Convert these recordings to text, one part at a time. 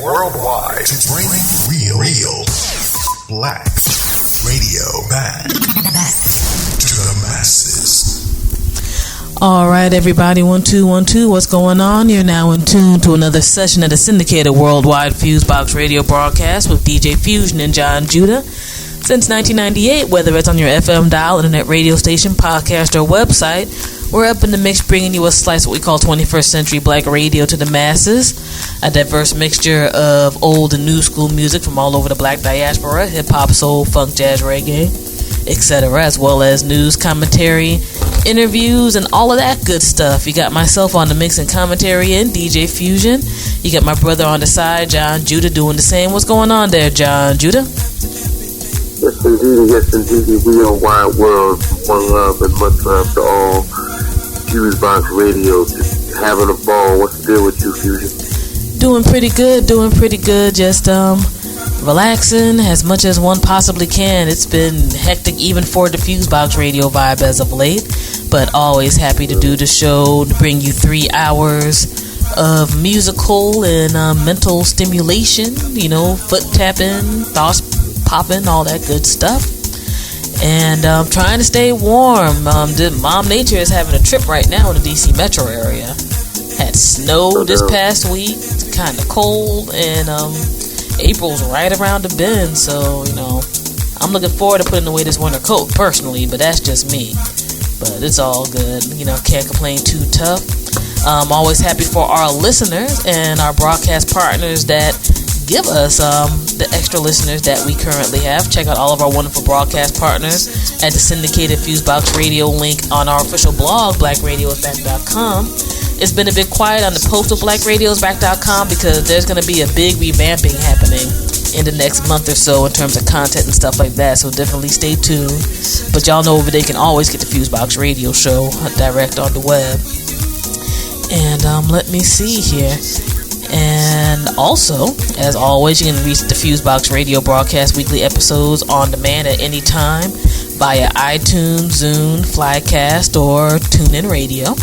worldwide to bring real black radio back to the masses. All right, everybody, 1 2 1 2. What's going on? You're now in tune to another session of the syndicated worldwide FuseBox Radio Broadcast with DJ Fusion and John Judah. Since 1998, whether it's on your FM dial, internet radio station, podcast, or website, we're up in the mix bringing you a slice of what we call 21st century black radio to the masses. A diverse mixture of old and new school music from all over the black diaspora, hip-hop, soul, funk, jazz, reggae, etc., as well as news, commentary, interviews, and all of that good stuff. You got myself on the mix and commentary and DJ Fusion. You got my brother on the side, John Judah, doing the same. What's going on there, John Judah? Yes, indeed. We are wide world. One love and much love to all. FuseBox Radio, just having a ball. What's the deal with you, Fusion? Doing pretty good. Just relaxing as much as one possibly can. It's been hectic even for the FuseBox Radio vibe as of late, but always happy to do the show, to bring you 3 hours of musical and mental stimulation, foot tapping, thoughts popping, all that good stuff. And trying to stay warm. Mom Nature is having a trip right now in the DC metro area. Had snow this past week, kind of cold, and April's right around the bend, so, I'm looking forward to putting away this winter coat, personally, but that's just me. But it's all good, can't complain too tough. I'm always happy for our listeners and our broadcast partners that give us the extra listeners that we currently have. Check out all of our wonderful broadcast partners at the syndicated FuseBox Radio link on our official blog, blackradiosback.com. It's been a bit quiet on the post of blackradiosback.com because there's going to be a big revamping happening in the next month or so in terms of content and stuff like that, so definitely stay tuned. But y'all know over there can always get the FuseBox Radio show direct on the web. And let me see here. And also, as always, you can reach the FuseBox Radio Broadcast weekly episodes on demand at any time via iTunes, Zune, Flycast, or TuneIn Radio.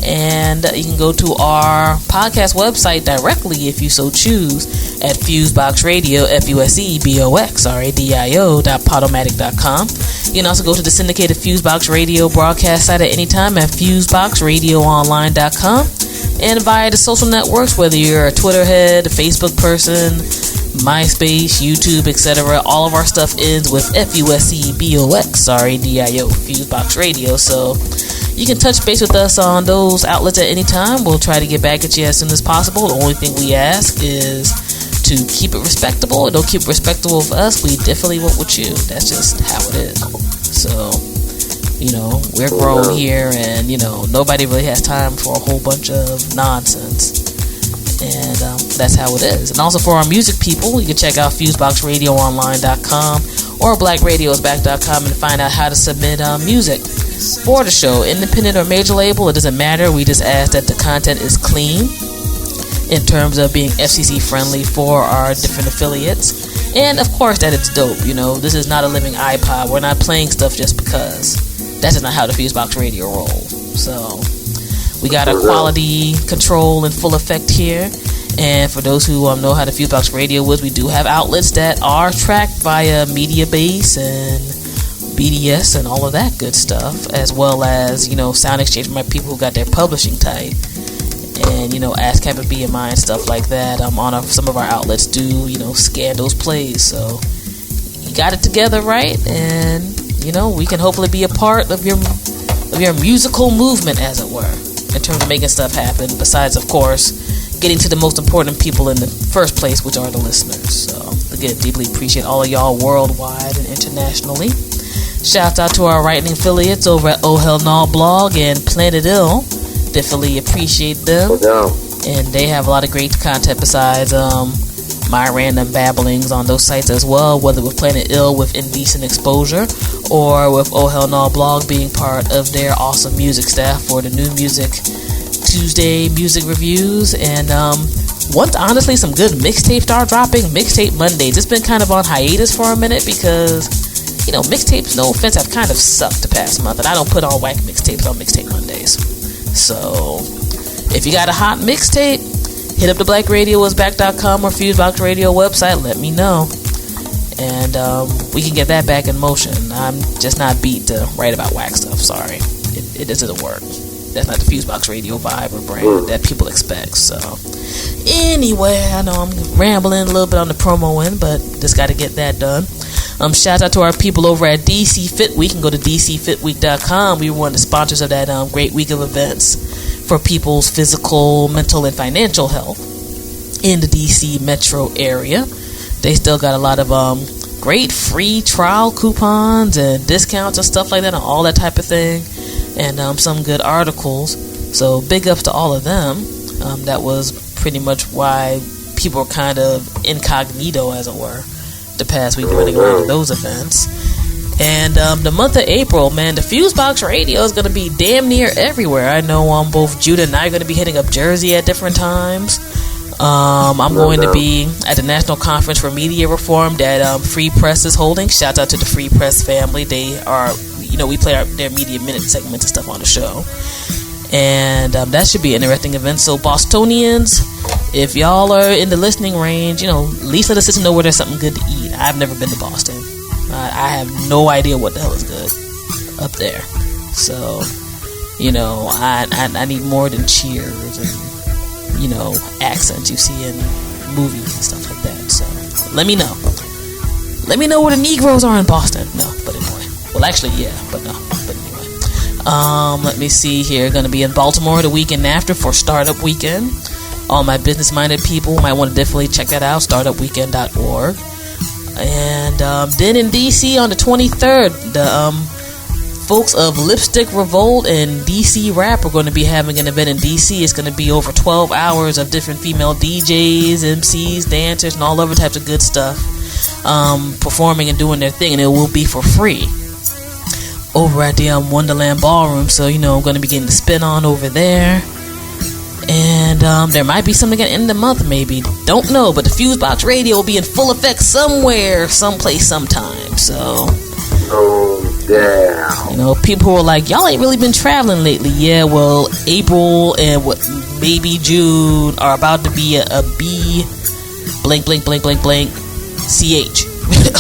And you can go to our podcast website directly if you so choose at FuseBox Radio, FuseBox.podomatic.com. You can also go to the syndicated FuseBox Radio Broadcast site at any time at FuseBoxRadioOnline.com. And via the social networks, whether you're a Twitter head, a Facebook person, MySpace, YouTube, etc., all of our stuff ends with FUSEBOX, DIO, FuseBox Radio. So you can touch base with us on those outlets at any time. We'll try to get back at you as soon as possible. The only thing we ask is to keep it respectable. Don't keep it respectable with us. We definitely won't with you. That's just how it is. So, we're grown here, and, nobody really has time for a whole bunch of nonsense. And that's how it is. And also for our music people, you can check out FuseboxRadioOnline.com or BlackRadiosBack.com and find out how to submit music for the show. Independent or major label, it doesn't matter. We just ask that the content is clean in terms of being FCC friendly for our different affiliates. And of course that it's dope. This is not a living iPod. We're not playing stuff just because. That's just not how the FuseBox Radio rolls. So we got our quality control in full effect here. And for those who know how the FuseBox Radio is, we do have outlets that are tracked via Mediabase and BDS and all of that good stuff, as well as, Sound Exchange for my people who got their publishing tight. And, ASCAP and BMI and stuff like that. Some of our outlets do, scan those plays. So you got it together right, and we can hopefully be a part of your musical movement, as it were, in terms of making stuff happen, besides, of course, getting to the most important people in the first place, which are the listeners. So, again, deeply appreciate all of y'all worldwide and internationally. Shout out to our writing affiliates over at Oh Hell No Blog and Planet Ill. Definitely appreciate them. And they have a lot of great content besides my random babblings on those sites as well, whether with Planet Ill with Indecent Exposure or with Oh Hell No Blog being part of their awesome music staff for the New Music Tuesday music reviews. And once honestly some good mixtapes start dropping, Mixtape Mondays. It's been kind of on hiatus for a minute because mixtapes, no offense, have kind of sucked the past month, and I don't put on whack mixtapes on Mixtape Mondays. So if you got a hot mixtape, hit up the blackradioisback.com or FuseBox Radio website. Let me know. And we can get that back in motion. I'm just not beat to write about whack stuff. Sorry. It doesn't work. That's not the FuseBox Radio vibe or brand that people expect. So, anyway, I know I'm rambling a little bit on the promo end, but just got to get that done. Shout out to our people over at DC Fit Week. You can go to dcfitweek.com. We were one of the sponsors of that great week of events for people's physical, mental, and financial health in the DC metro area. They still got a lot of great free trial coupons and discounts and stuff like that and all that type of thing, and some good articles. So big ups to all of them. That was pretty much why people were kind of incognito, as it were, the past week running around to those events. And the month of April, man, the FuseBox Radio is going to be damn near everywhere. I know both Judah and I are going to be hitting up Jersey at different times. I'm going to be at the National Conference for Media Reform that Free Press is holding. Shout out to the Free Press family. They are, we play their Media Minute segments and stuff on the show. And that should be an interesting event. So Bostonians, if y'all are in the listening range, at least let us know where there's something good to eat. I've never been to Boston. I have no idea what the hell is good up there. So, I need more than Cheers and, accents you see in movies and stuff like that. So, let me know. Let me know where the Negroes are in Boston. No, but anyway. Well, actually, yeah, but no. But anyway. Let me see here. Going to be in Baltimore the weekend after for Startup Weekend. All my business-minded people might want to definitely check that out, startupweekend.org. And then in DC on the 23rd, the folks of Lipstick Revolt and DC Rap are going to be having an event in DC. It's going to be over 12 hours of different female DJs, MCs, dancers, and all other types of good stuff performing and doing their thing, and it will be for free over at the Wonderland Ballroom. So, I'm going to be getting the spin on over there. And there might be something at the end of the month, maybe. Don't know, but the FuseBox Radio will be in full effect somewhere, someplace, sometime. So, people who are like, y'all ain't really been traveling lately. Yeah, well, April and maybe June are about to be a B blank CH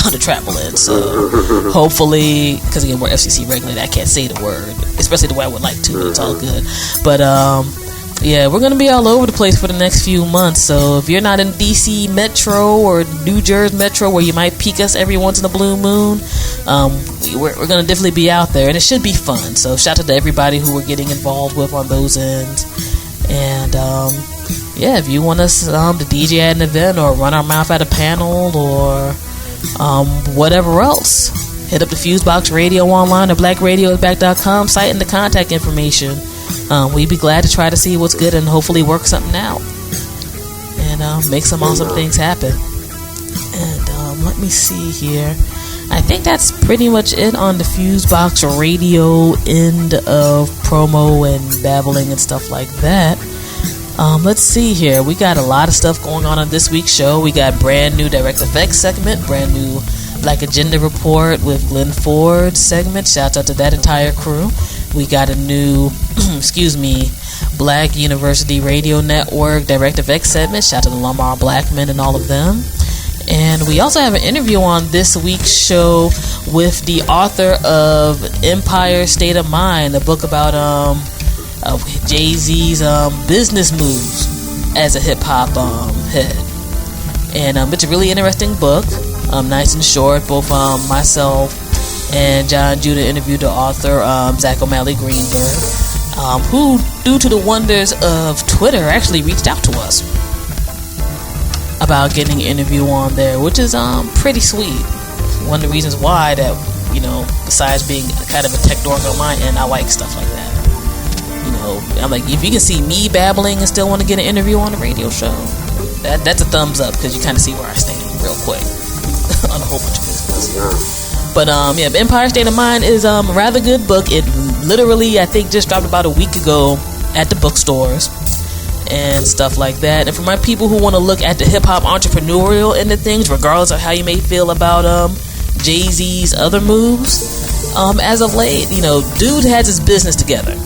on the travel end. So, hopefully, because again, we're FCC regulated, I can't say the word, especially the way I would like to, but it's all good. But, yeah, we're going to be all over the place for the next few months. So if you're not in DC Metro or New Jersey Metro, where you might peek us every once in a blue moon, we're going to definitely be out there, and it should be fun. So shout out to everybody who we're getting involved with on those ends. And if you want us to DJ at an event or run our mouth at a panel or whatever else, hit up the FuseBox Radio online or blackradioisback.com site and the contact information. We'd be glad to try to see what's good and hopefully work something out and make some awesome things happen. And let me see here. I think that's pretty much it on the FuseBox Radio end of promo and babbling and stuff like that. Let's see here. We got a lot of stuff going on this week's show. We got brand new Direct Effects segment, brand new Black Agenda Report with Glenn Ford segment. Shout out to that entire crew. We got a new, Black University Radio Network Direct Effects segment. Shout out to Lamar Blackman and all of them. And we also have an interview on this week's show with the author of Empire State of Mind, a book about Jay-Z's business moves as a hip-hop head. And it's a really interesting book, nice and short. Both myself and John Judah interviewed the author, Zach O'Malley Greenberg, who, due to the wonders of Twitter, actually reached out to us about getting an interview on there, which is pretty sweet. One of the reasons why that, besides being kind of a tech dork on my end, I like stuff like that. I'm like, if you can see me babbling and still want to get an interview on the radio show, that's a thumbs up, because you kind of see where I stand real quick on a whole bunch of business. But Empire State of Mind is a rather good book. It literally, I think, just dropped about a week ago at the bookstores and stuff like that. And for my people who want to look at the hip-hop entrepreneurial end of things, regardless of how you may feel about Jay-Z's other moves, as of late, dude has his business together.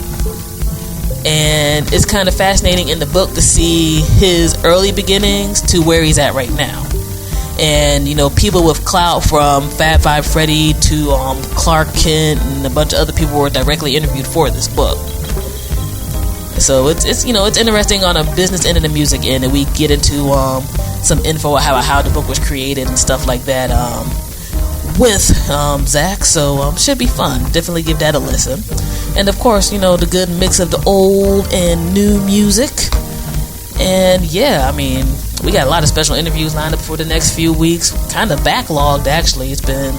And it's kind of fascinating in the book to see his early beginnings to where he's at right now. And, you know, people with clout from Fab Five Freddy to Clark Kent and a bunch of other people were directly interviewed for this book. So it's you know, it's interesting on a business end and the music end, and we get into some info how the book was created and stuff like that with Zach. So should be fun. Definitely give that a listen. And of course, you know, the good mix of the old and new music. And yeah, I mean, we got a lot of special interviews lined up for the next few weeks. Kind of backlogged, actually. It's been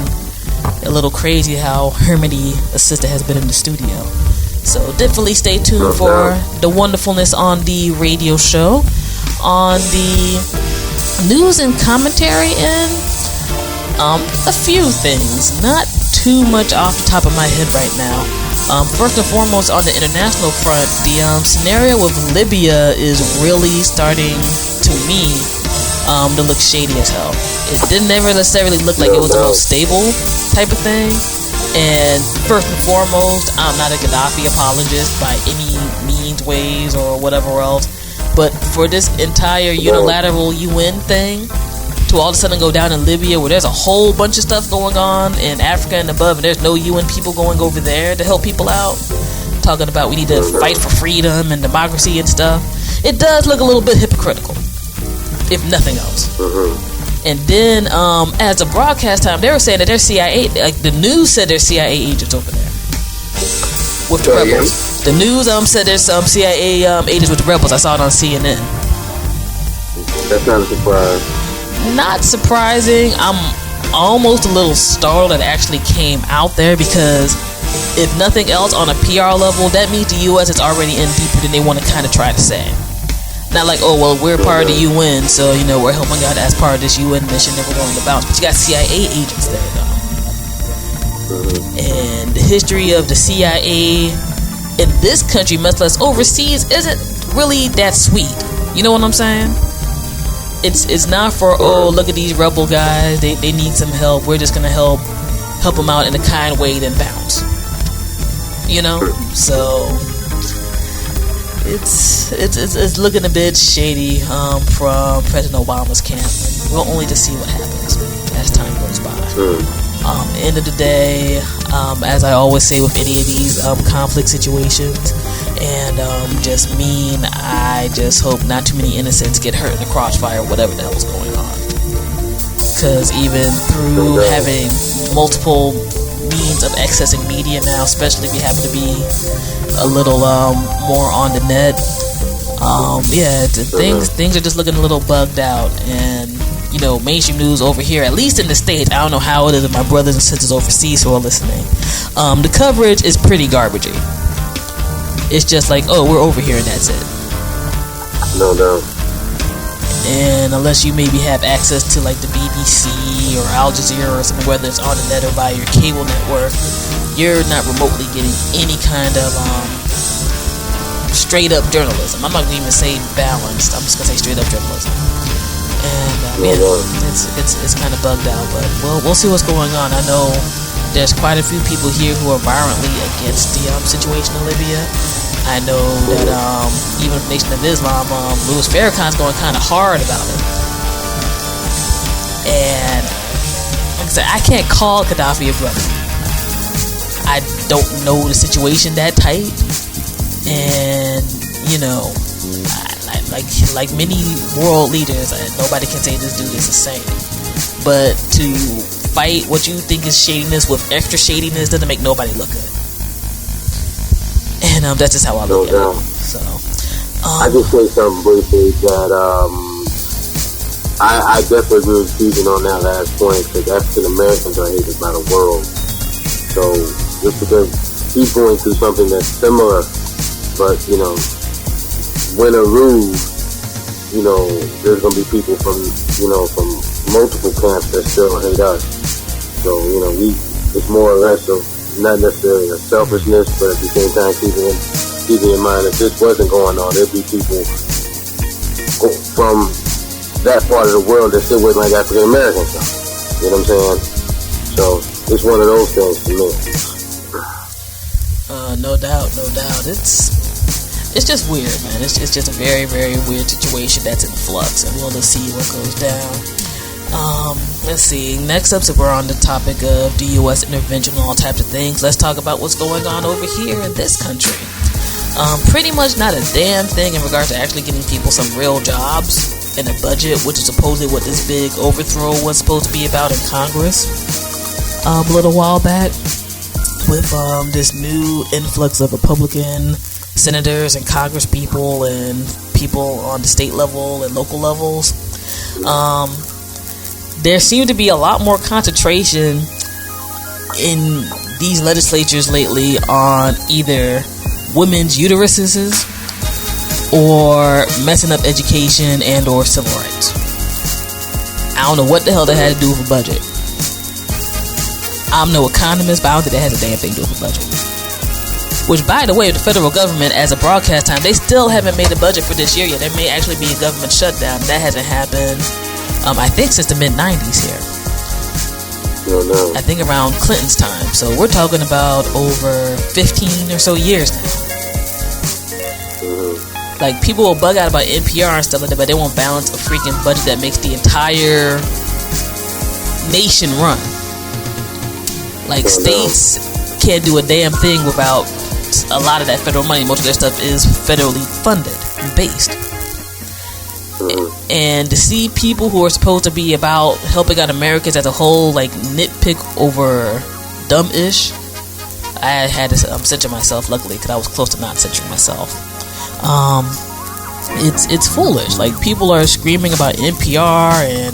a little crazy how Hermity Assistant has been in the studio. So definitely stay tuned for the wonderfulness on the radio show. On the news and commentary end, a few things. Not too much off the top of my head right now. First and foremost, on the international front, the scenario with Libya is really starting, to me, to look shady as hell. It didn't ever necessarily look like it was the most stable type of thing. And first and foremost, I'm not a Gaddafi apologist by any means, ways, or whatever else. But for this entire unilateral UN thing to all of a sudden go down in Libya, where there's a whole bunch of stuff going on in Africa and above, and there's no UN people going over there to help people out, talking about we need to fight for freedom and democracy and stuff, it does look a little bit hypocritical, if nothing else. And then as a broadcast time, they were saying that there's CIA, like the news said there's CIA agents over there with the rebels. The news said there's some CIA agents with the rebels. I saw it on CNN. That's not a surprise. Not surprising. I'm almost a little startled that it actually came out there, because if nothing else, on a PR level, that means the U.S. is already in deeper than they want to kind of try to say. Not like, oh, well, we're part of the UN, so, you know, we're helping out as part of this UN mission that we're going to bounce. But you got CIA agents there, though. And the history of the CIA in this country, much less overseas, isn't really that sweet. You know what I'm saying? It's not for, oh, look at these rebel guys, they need some help, we're just gonna help them out in a kind way, then bounce. You know? So it's looking a bit shady from President Obama's camp. We'll only just see what happens as time goes by. End of the day, as I always say with any of these conflict situations, and I just hope not too many innocents get hurt in the crossfire, whatever the hell's going on. Because even through having multiple means of accessing media now, especially if you happen to be a little more on the net, things are just looking a little bugged out. And you know, mainstream news over here, at least in the States, I don't know how it is with my brothers and sisters overseas who are listening, the coverage is pretty garbagey. It's just like, oh, we're over here and that's it. No doubt. And unless you maybe have access to like the BBC or Al Jazeera or something, whether it's on the net or by your cable network, you're not remotely getting any kind of straight up journalism. I'm not gonna even say balanced, I'm just gonna say straight up journalism. And it's kind of bugged out, but we'll see what's going on. I know there's quite a few people here who are violently against the situation in Libya. I know that even the Nation of Islam, Louis Farrakhan's going kind of hard about it. And like I said, I can't call Gaddafi a brother. I don't know the situation that tight, and you know, like many world leaders, nobody can say this dude is the same. But to fight what you think is shadiness with extra shadiness doesn't make nobody look good. And that's just how I look at it. So, I just say something briefly that I definitely agree with Stephen on that last point, because African Americans are hated by the world. So just because he's going through something that's similar, but you know, win or lose, you know, there's gonna be people from multiple camps that still hate us. So you know, it's more or less of not necessarily a selfishness, but at the same time keeping in mind if this wasn't going on, there'd be people from that part of the world that still wouldn't like African Americans. You know what I'm saying? So it's one of those things to me. No doubt. it's just weird, man. It's just a very, very weird situation that's in flux, and we'll just see what goes down. Let's see. Next up, so we're on the topic of the U.S. intervention and all types of things. Let's talk about what's going on over here in this country. Pretty much not a damn thing in regards to actually getting people some real jobs and a budget, which is supposedly what this big overthrow was supposed to be about in Congress a little while back, with this new influx of Republican senators and Congress people and people on the state level and local levels. There seemed to be a lot more concentration in these legislatures lately on either women's uteruses or messing up education and or civil rights. I don't know what the hell that had to do with a budget. I'm no economist, but I don't think that has a damn thing to do with a budget. Which, by the way, the federal government, as a broadcast time, they still haven't made a budget for this year yet. There may actually be a government shutdown. That hasn't happened, I think, since the mid-90s here. No. I think around Clinton's time. So we're talking about over 15 or so years now. Like, people will bug out about NPR and stuff like that, but they won't balance a freaking budget that makes the entire nation run. Like, states can't do a damn thing without a lot of that federal money. Most of their stuff is federally funded and based. And to see people who are supposed to be about helping out Americans as a whole, like, nitpick over dumb-ish, I had to censor myself, luckily, because I was close to not censoring myself. It's foolish. Like, people are screaming about NPR and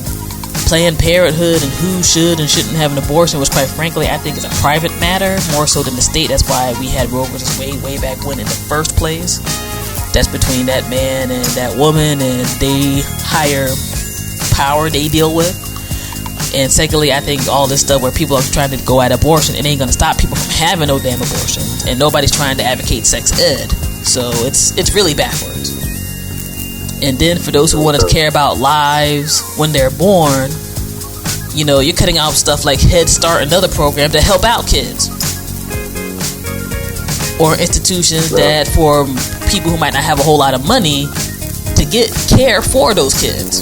Planned Parenthood and who should and shouldn't have an abortion, which, quite frankly, I think is a private matter more so than the state. That's why we had Roe versus Wade way back when in the first place. That's between that man and that woman, and they higher power they deal with. And secondly, I think all this stuff where people are trying to go at abortion, it ain't gonna stop people from having no damn abortion, and nobody's trying to advocate sex ed. So it's really backwards. And then for those who want to care about lives when they're born, you know, you're cutting out stuff like Head Start and other programs that help out kids, or institutions that for people who might not have a whole lot of money to get care for those kids.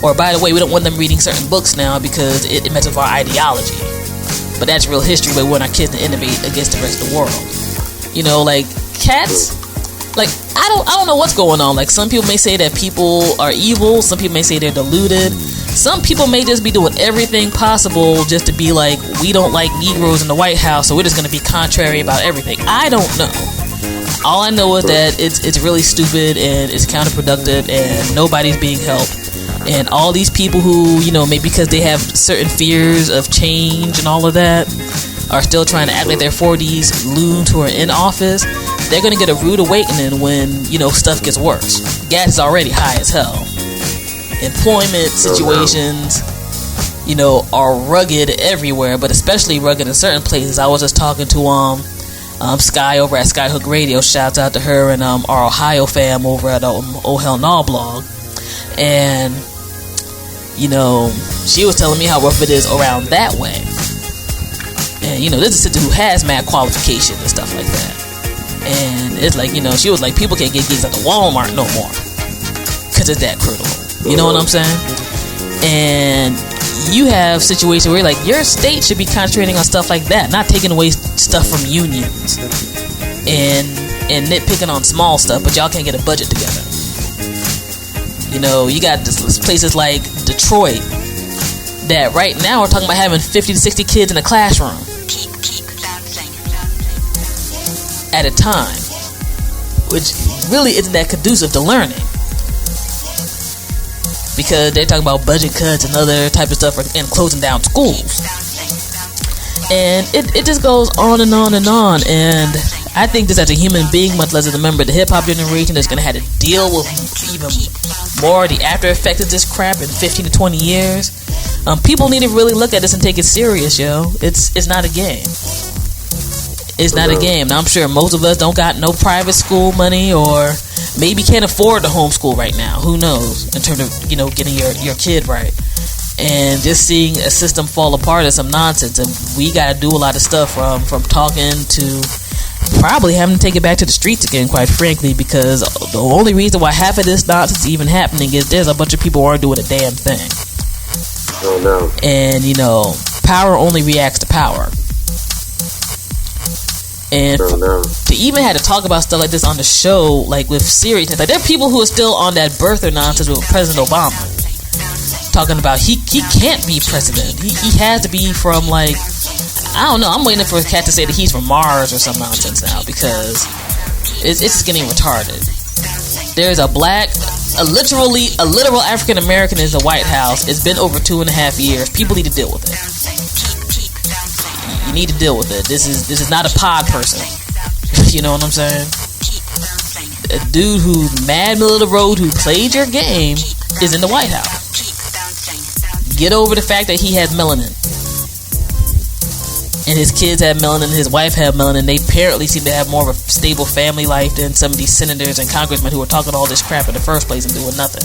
Or, by the way, we don't want them reading certain books now because it messes with our ideology. But that's real history, but we want our kids to innovate against the rest of the world. You know, like, cats, like, I don't know what's going on. Like, some people may say that people are evil, some people may say they're deluded, some people may just be doing everything possible just to be like, we don't like Negroes in the White House, so we're just going to be contrary about everything. I don't know. All I know is that it's really stupid and it's counterproductive and nobody's being helped. And all these people who, you know, maybe because they have certain fears of change and all of that, are still trying to act like they're 40s loons who are in office, they're going to get a rude awakening when, you know, stuff gets worse. Gas is already high as hell. Employment situations, you know, are rugged everywhere, but especially rugged in certain places. I was just talking to Sky over at Skyhook Radio. Shouts out to her and our Ohio fam over at Oh Hell Nah blog. And, you know, she was telling me how rough it is around that way. And, you know, this is a sister who has mad qualifications and stuff like that. And it's like, you know, she was like, people can't get gigs at the Walmart no more because it's that critical. You know what I'm saying? And you have situations where you're like, your state should be concentrating on stuff like that, not taking away stuff from unions and nitpicking on small stuff, but y'all can't get a budget together. You know, you got places like Detroit that right now are talking about having 50 to 60 kids in a classroom at a time, which really isn't that conducive to learning, because they're talking about budget cuts and other type of stuff and closing down schools. And it just goes on and on and on. And I think this, as a human being, much less as a member of the hip-hop generation, that's going to have to deal with even more of the after effects of this crap in 15 to 20 years. People need to really look at this and take it serious, yo. It's not a game. It's not a game. Now, I'm sure most of us don't got no private school money, or maybe can't afford to homeschool right now. Who knows? In terms of, you know, getting your kid right. And just seeing a system fall apart is some nonsense. And we got to do a lot of stuff from talking to probably having to take it back to the streets again, quite frankly, because the only reason why half of this nonsense is even happening is there's a bunch of people who aren't doing a damn thing. Oh no. And power only reacts to power. And to even had to talk about stuff like this on the show, like with seriousness, like there are people who are still on that birther nonsense with President Obama, talking about he can't be president. He has to be from, like, I don't know. I'm waiting for a cat to say that he's from Mars or some nonsense now, because it's just getting retarded. There's a literal African American in the White House. It's been over 2.5 years. People need to deal with it. You need to deal with it. This is not a pod person. You know what I'm saying? A dude who's mad middle of the road who played your game is in the White House. Get over the fact that he has melanin. And his kids have melanin, his wife have melanin. They apparently seem to have more of a stable family life than some of these senators and congressmen who are talking all this crap in the first place and doing nothing.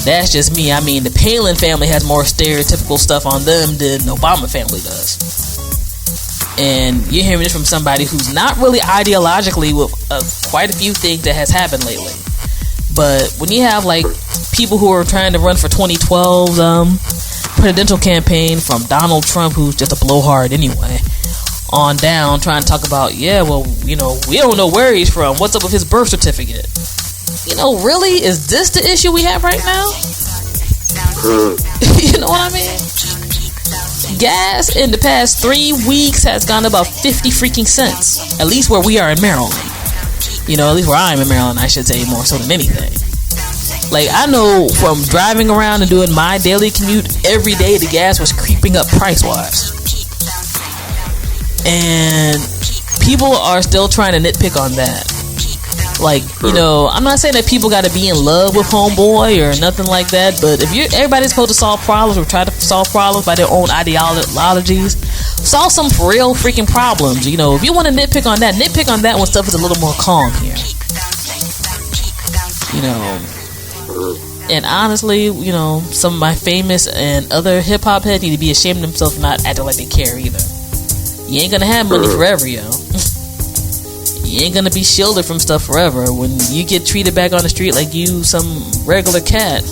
That's just me. I mean, the Palin family has more stereotypical stuff on them than the Obama family does. And you're hearing this from somebody who's not really ideologically with quite a few things that has happened lately. But when you have, like, people who are trying to run for 2012's presidential campaign, from Donald Trump, who's just a blowhard anyway, on down, trying to talk about, we don't know where he's from. What's up with his birth certificate? Really? Is this the issue we have right now? You know what I mean? Gas in the past 3 weeks has gone about 50 freaking cents. At least where we are in Maryland. At least where I'm in Maryland, I should say, more so than anything. Like, I know from driving around and doing my daily commute, every day the gas was creeping up price-wise. And people are still trying to nitpick on that. Like, I'm not saying that people got to be in love with homeboy or nothing like that, but if everybody's supposed to solve problems or try to solve problems by their own ideologies, solve some real freaking problems. If you want to nitpick on that when stuff is a little more calm here. And honestly, some of my famous and other hip-hop heads need to be ashamed of themselves for not acting like they care either. You ain't gonna have money forever, yo. You ain't gonna be shielded from stuff forever. When you get treated back on the street like you some regular cat,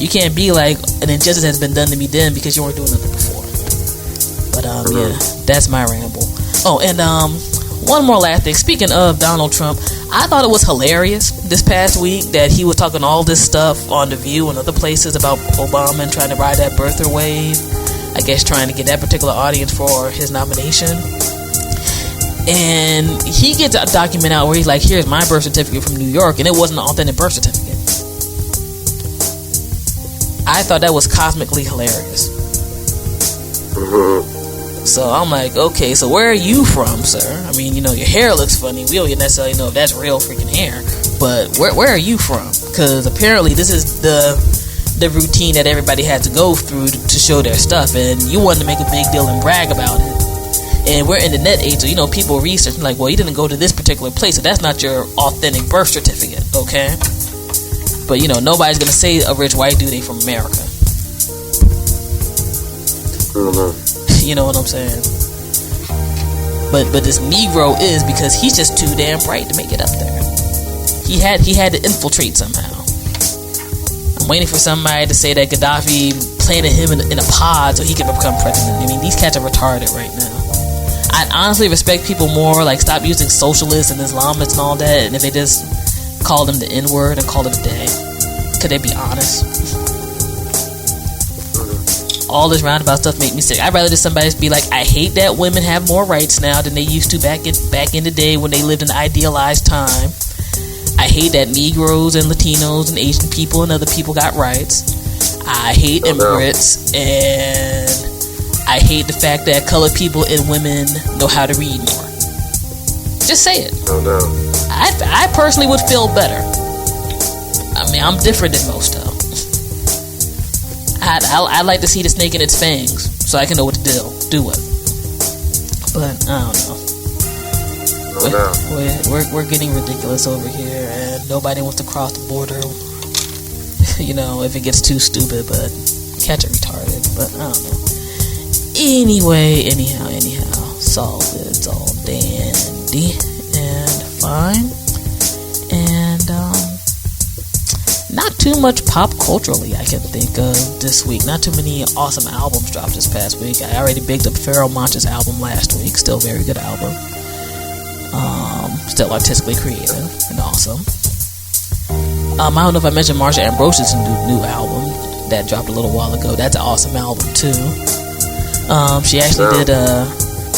you can't be like, an injustice has been done to me then because you weren't doing nothing before. But yeah, that's my ramble. Oh, and one more last thing. Speaking of Donald Trump, I thought it was hilarious this past week that he was talking all this stuff on The View and other places about Obama and trying to ride that birther wave. I guess trying to get that particular audience for his nomination. And he gets a document out where he's like, here's my birth certificate from New York, and it wasn't an authentic birth certificate. I thought that was cosmically hilarious. So I'm like, okay, so where are you from, sir? I mean, your hair looks funny. We don't necessarily know if that's real freaking hair, but where are you from? Because apparently this is the routine that everybody had to go through to show their stuff, and you wanted to make a big deal and brag about it. And we're in the net age, so people research like, well, you didn't go to this particular place, so that's not your authentic birth certificate, okay? But nobody's gonna say a rich white dude ain't from America. You know what I'm saying? But this Negro is, because he's just too damn bright to make it up there. He had to infiltrate somehow. I'm waiting for somebody to say that Gaddafi planted him in a pod so he could become president. I mean, these cats are retarded right now. I honestly respect people more, like, stop using socialists and Islamists and all that, and if they just call them the N-word and call it a day. Could they be honest? All this roundabout stuff make me sick. I'd rather just somebody be like, I hate that women have more rights now than they used to back in the day when they lived in an idealized time. I hate that Negroes and Latinos and Asian people and other people got rights. I hate immigrants, and I hate the fact that colored people and women know how to read more. Just say it. Oh no. I personally would feel better. I mean, I'm different than most though. I'd like to see the snake in its fangs so I can know what to do with. But I don't know. We're getting ridiculous over here, and nobody wants to cross the border. If it gets too stupid, but catch it retarded. But I don't know. Anyhow. It's all good. It's all dandy and fine. And not too much pop culturally I can think of this week. Not too many awesome albums dropped this past week. I already bigged up Pharoah Monch's album last week. Still very good album. Still artistically creative and awesome. I don't know if I mentioned Marsha Ambrose's new album that dropped a little while ago. That's an awesome album too. She actually did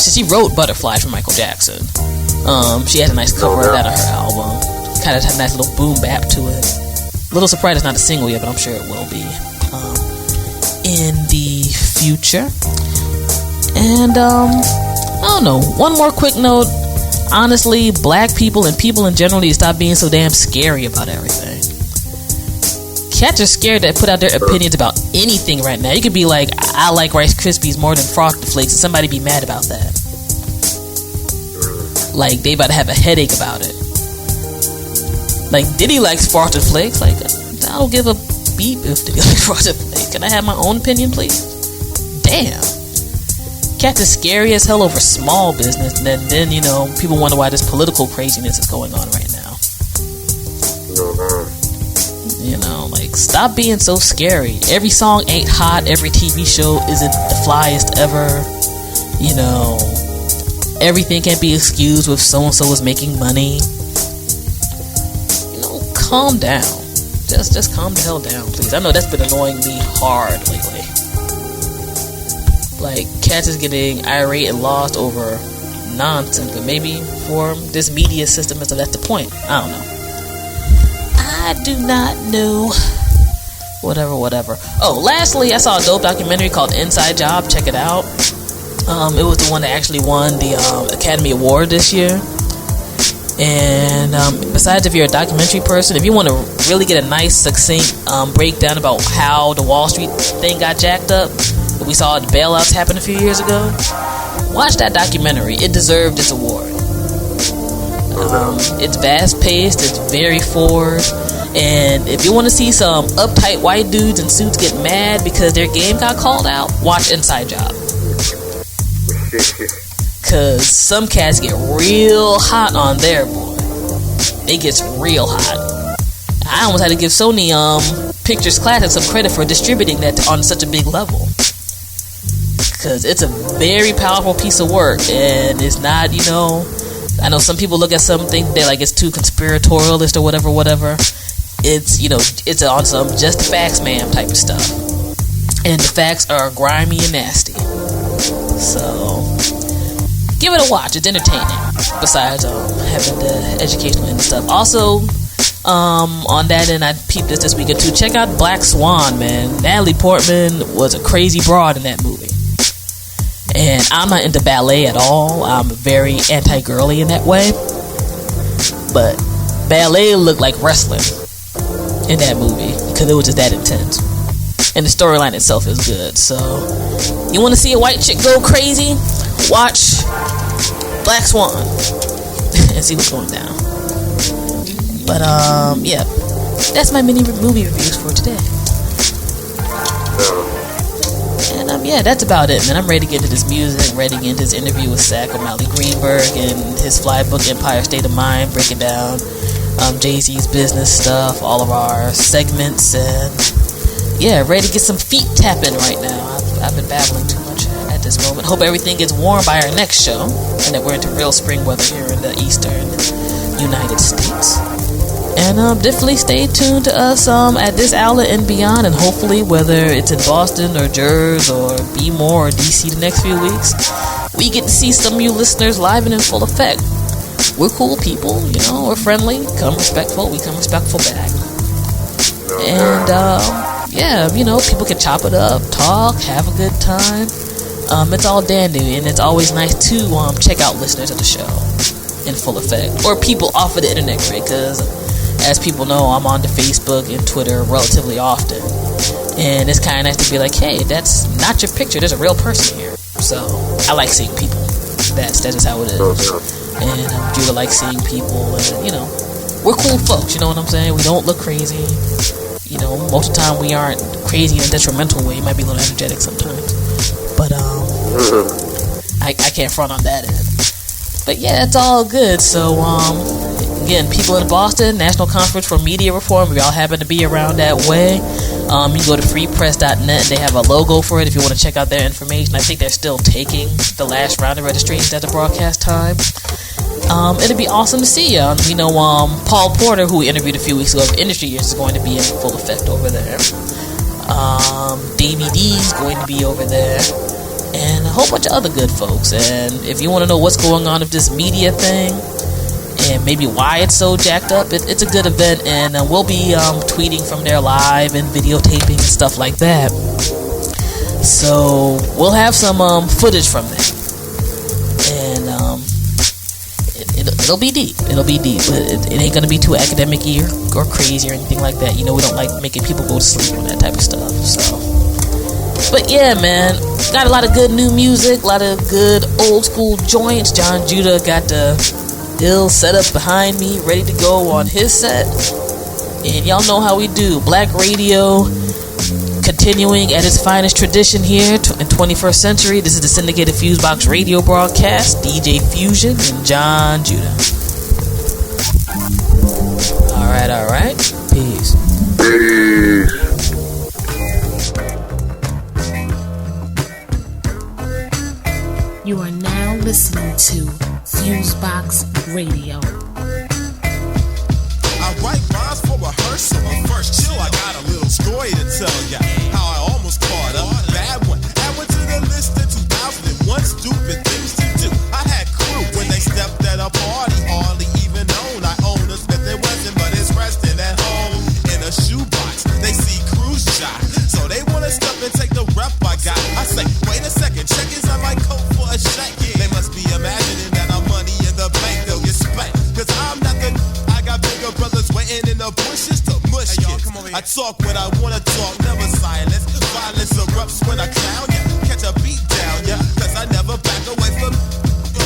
she wrote Butterfly for Michael Jackson. She had a nice cover of that on her album. Kind of had a nice little boom bap to it. A little surprised it's not a single yet, but I'm sure it will be in the future. And I don't know, one more quick note. Honestly, black people and people in general need to stop being so damn scary about everything. Cats are scared to put out their opinions about anything right now. You could be like, I like Rice Krispies more than Frosted Flakes, and somebody be mad about that. Like, they about to have a headache about it. Like, Diddy likes Frosted Flakes. Like, I don't give a beep if Diddy likes Frosted Flakes. Can I have my own opinion, please? Damn. Cats are scary as hell over small business, and then you know, people wonder why this political craziness is going on right now. You know, like, stop being so scary. Every song ain't hot. Every TV show isn't the flyest ever. You know, everything can't be excused with so-and-so is making money. You know, calm down. Just calm the hell down, please. I know that's been annoying me hard lately. Like, cats is getting irate and lost over nonsense, but maybe for this media system, that's the point. I don't know. I do not know. Whatever. Oh, lastly, I saw a dope documentary called Inside Job. Check it out. It was the one that actually won the Academy Award this year. And besides, if you're a documentary person, if you want to really get a nice, succinct breakdown about how the Wall Street thing got jacked up, we saw the bailouts happen a few years ago, watch that documentary. It deserved its award. It's fast-paced, it's very forward, and if you want to see some uptight white dudes in suits get mad because their game got called out, watch Inside Job. Cause some cats get real hot on there, boy. It gets real hot. I almost had to give Sony Pictures Classic some credit for distributing that on such a big level. Cause it's a very powerful piece of work, and it's not, you know, I know some people look at something, they like it's too conspiratorialist or whatever. It's, you know, it's on some just the facts, ma'am type of stuff. And the facts are grimy and nasty. So give it a watch. It's entertaining. Besides having the educational and stuff. Also, on that end, I peeped this weekend too. Check out Black Swan, man. Natalie Portman was a crazy broad in that movie. And I'm not into ballet at all. I'm very anti-girly in that way. But ballet looked like wrestling in that movie because it was just that intense. And the storyline itself is good. So, you want to see a white chick go crazy? Watch Black Swan and see what's going down. But yeah, that's my mini movie reviews for today. And yeah, that's about it, man. I'm ready to get into this music, ready to get into this interview with Zach O'Malley Greenberg and his fly book Empire State of Mind, breaking down Jay-Z's business stuff, all of our segments, and yeah, ready to get some feet tapping right now. I've been babbling too much at this moment. Hope everything gets warm by our next show, and that we're into real spring weather here in the eastern United States. And definitely stay tuned to us at this outlet and beyond, and hopefully whether it's in Boston or Jersey or B-More or DC the next few weeks, we get to see some of you listeners live and in full effect. We're cool people, you know, we're friendly, come respectful, we come respectful back. And yeah, you know, people can chop it up, talk, have a good time. It's all dandy, and it's always nice to check out listeners of the show in full effect, or people off of the internet, because as people know, I'm on the Facebook and Twitter relatively often, and it's kind of nice to be like, hey, that's not your picture, there's a real person here. So I like seeing people. That's just how it is. And Judah likes seeing people, and you know, we're cool folks, you know what I'm saying? We don't look crazy. You know, most of the time we aren't crazy in a detrimental way. You might be a little energetic sometimes, but I I can't front on that end. But yeah, it's all good. So again, people in Boston, National Conference for Media Reform, we all happen to be around that way. You can go to freepress.net. They have a logo for it if you want to check out their information. I think they're still taking the last round of registrations at the broadcast time. It'd be awesome to see you. You know, Paul Porter, who we interviewed a few weeks ago of Industry Years, is going to be in full effect over there. Davey D is going to be over there, and a whole bunch of other good folks. And if you want to know what's going on with this media thing and maybe why it's so jacked up, it's a good event, and we'll be tweeting from there live and videotaping and stuff like that. So we'll have some footage from that, and it'll be deep. It'll be deep, but it ain't gonna be too academic-y or crazy or anything like that. You know, we don't like making people go to sleep on that type of stuff. So, but yeah, man, got a lot of good new music, a lot of good old school joints. John Judah got the Hill set up behind me, ready to go on his set. And y'all know how we do. Black radio continuing at its finest tradition here in 21st century. This is the syndicated FuseBox Radio Broadcast. DJ Fusion and John Judah. Alright. Peace. You are now listening to FuseBox Radio. I write rhymes for rehearsal, but first chill, I got a little story to tell ya. How I almost caught a bad one. Add one to the list of 2001 stupid things to do. I had crew when they stepped at a party, hardly even known. I own a Smith and Wesson, but it's resting at home in a shoebox. They see cruise shot, so they wanna step and take the rep I got. I say, wait a second, check is on my coat for a check. They must be imagining that I'm money in the bank, they'll get spanked. Cause I'm not the I got bigger brothers waiting in the bushes to mush kids. I talk when I wanna talk, never silence. Violence erupts when I clown ya. Catch a beat down ya, cause I never back away from.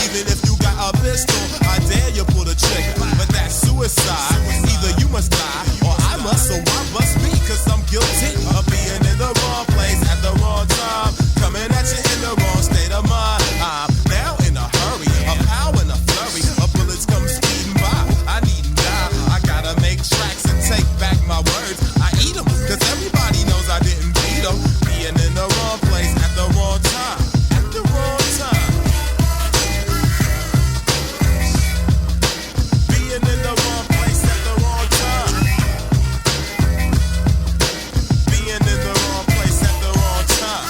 Even if you got a pistol, I dare you pull the trigger. But that's suicide. Either you must die, or I must, so I must be. Cause I'm guilty of being in the wrong place at the wrong time. Coming at you in the wrong state of mind. I'm now in a hurry, a power and a flurry. A bullets come speeding by, I needn't die. I gotta make tracks and take back my words. I eat them, cause everybody knows I didn't beat them. Being in the wrong place at the wrong time. At the wrong time. Being in the wrong place at the wrong time. Being in the wrong place at the wrong time.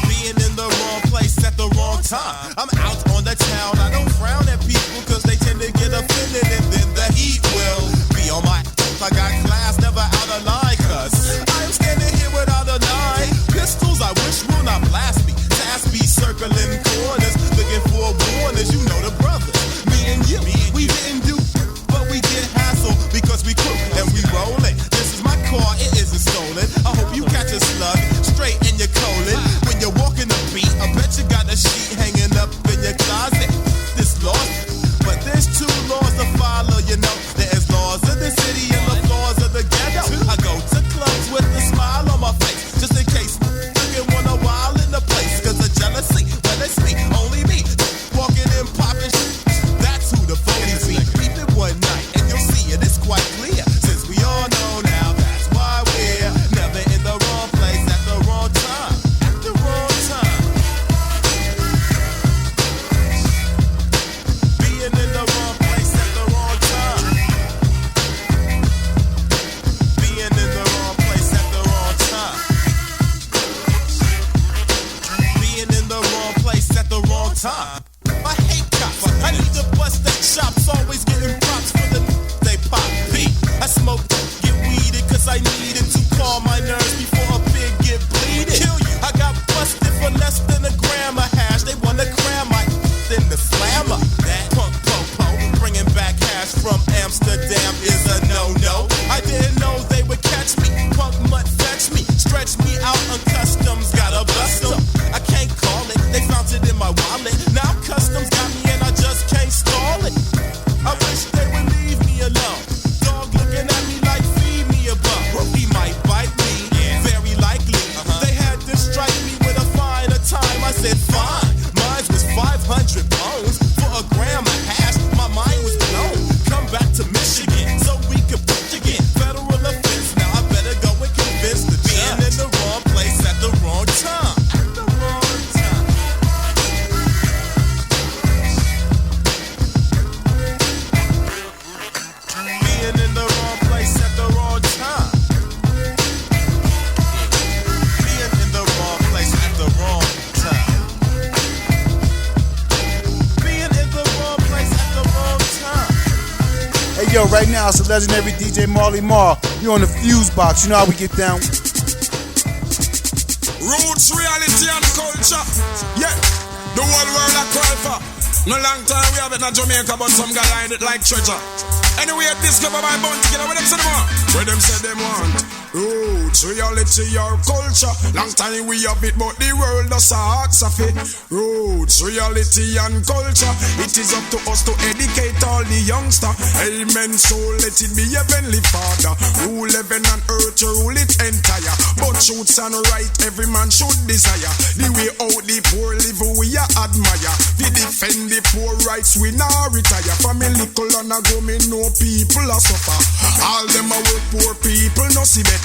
Being in the wrong place at the wrong time. I'm out on the town, I don't frown at people cause they tend to get offended, and then the heat will be on my. I got class, never out of line, cause I am standing here without a nine. Pistols I wish will not blast me. Task be circling corners, looking for warners. You know the brothers, me and you, we didn't do, but we get hassled because we cook and we rollin'. This is my car, it isn't stolen. I hope you catch a slug straight in your colon. When you're walking the beat, I bet you got a sheet hanging up in your closet. This lost, but there's two laws to follow, you know. There's laws of the city and the laws of the ghetto. I go to clubs with a smile on my face, just in case looking wanna wild in the place. Cause of jealousy, well it's me, only me. Walking and popping that's who the phonies be. Keep it one night and you'll see it, it's quite clear. Since we all know now, that's why we're never in the wrong place at right now it's the legendary DJ Marley Marl. You're on the FuseBox. You know how we get down. Roots, reality, and culture. Yeah, the whole world I cry for. No long time we have it in Jamaica, but some guy hide it like treasure. Anyway, discover my bond together with them say them want. Where them say them want. Roots, reality, or culture. Long time we have it, but the world does ask of it. Roots, reality, and culture. It is up to us to educate all the youngster. Amen, so let it be Heavenly Father. Rule heaven and earth, rule it entire. But truths and right, every man should desire. The way out the poor live, we admire. We defend the poor rights, we now retire. From a little and a go, me know people are suffer. All them a work, poor people no see better.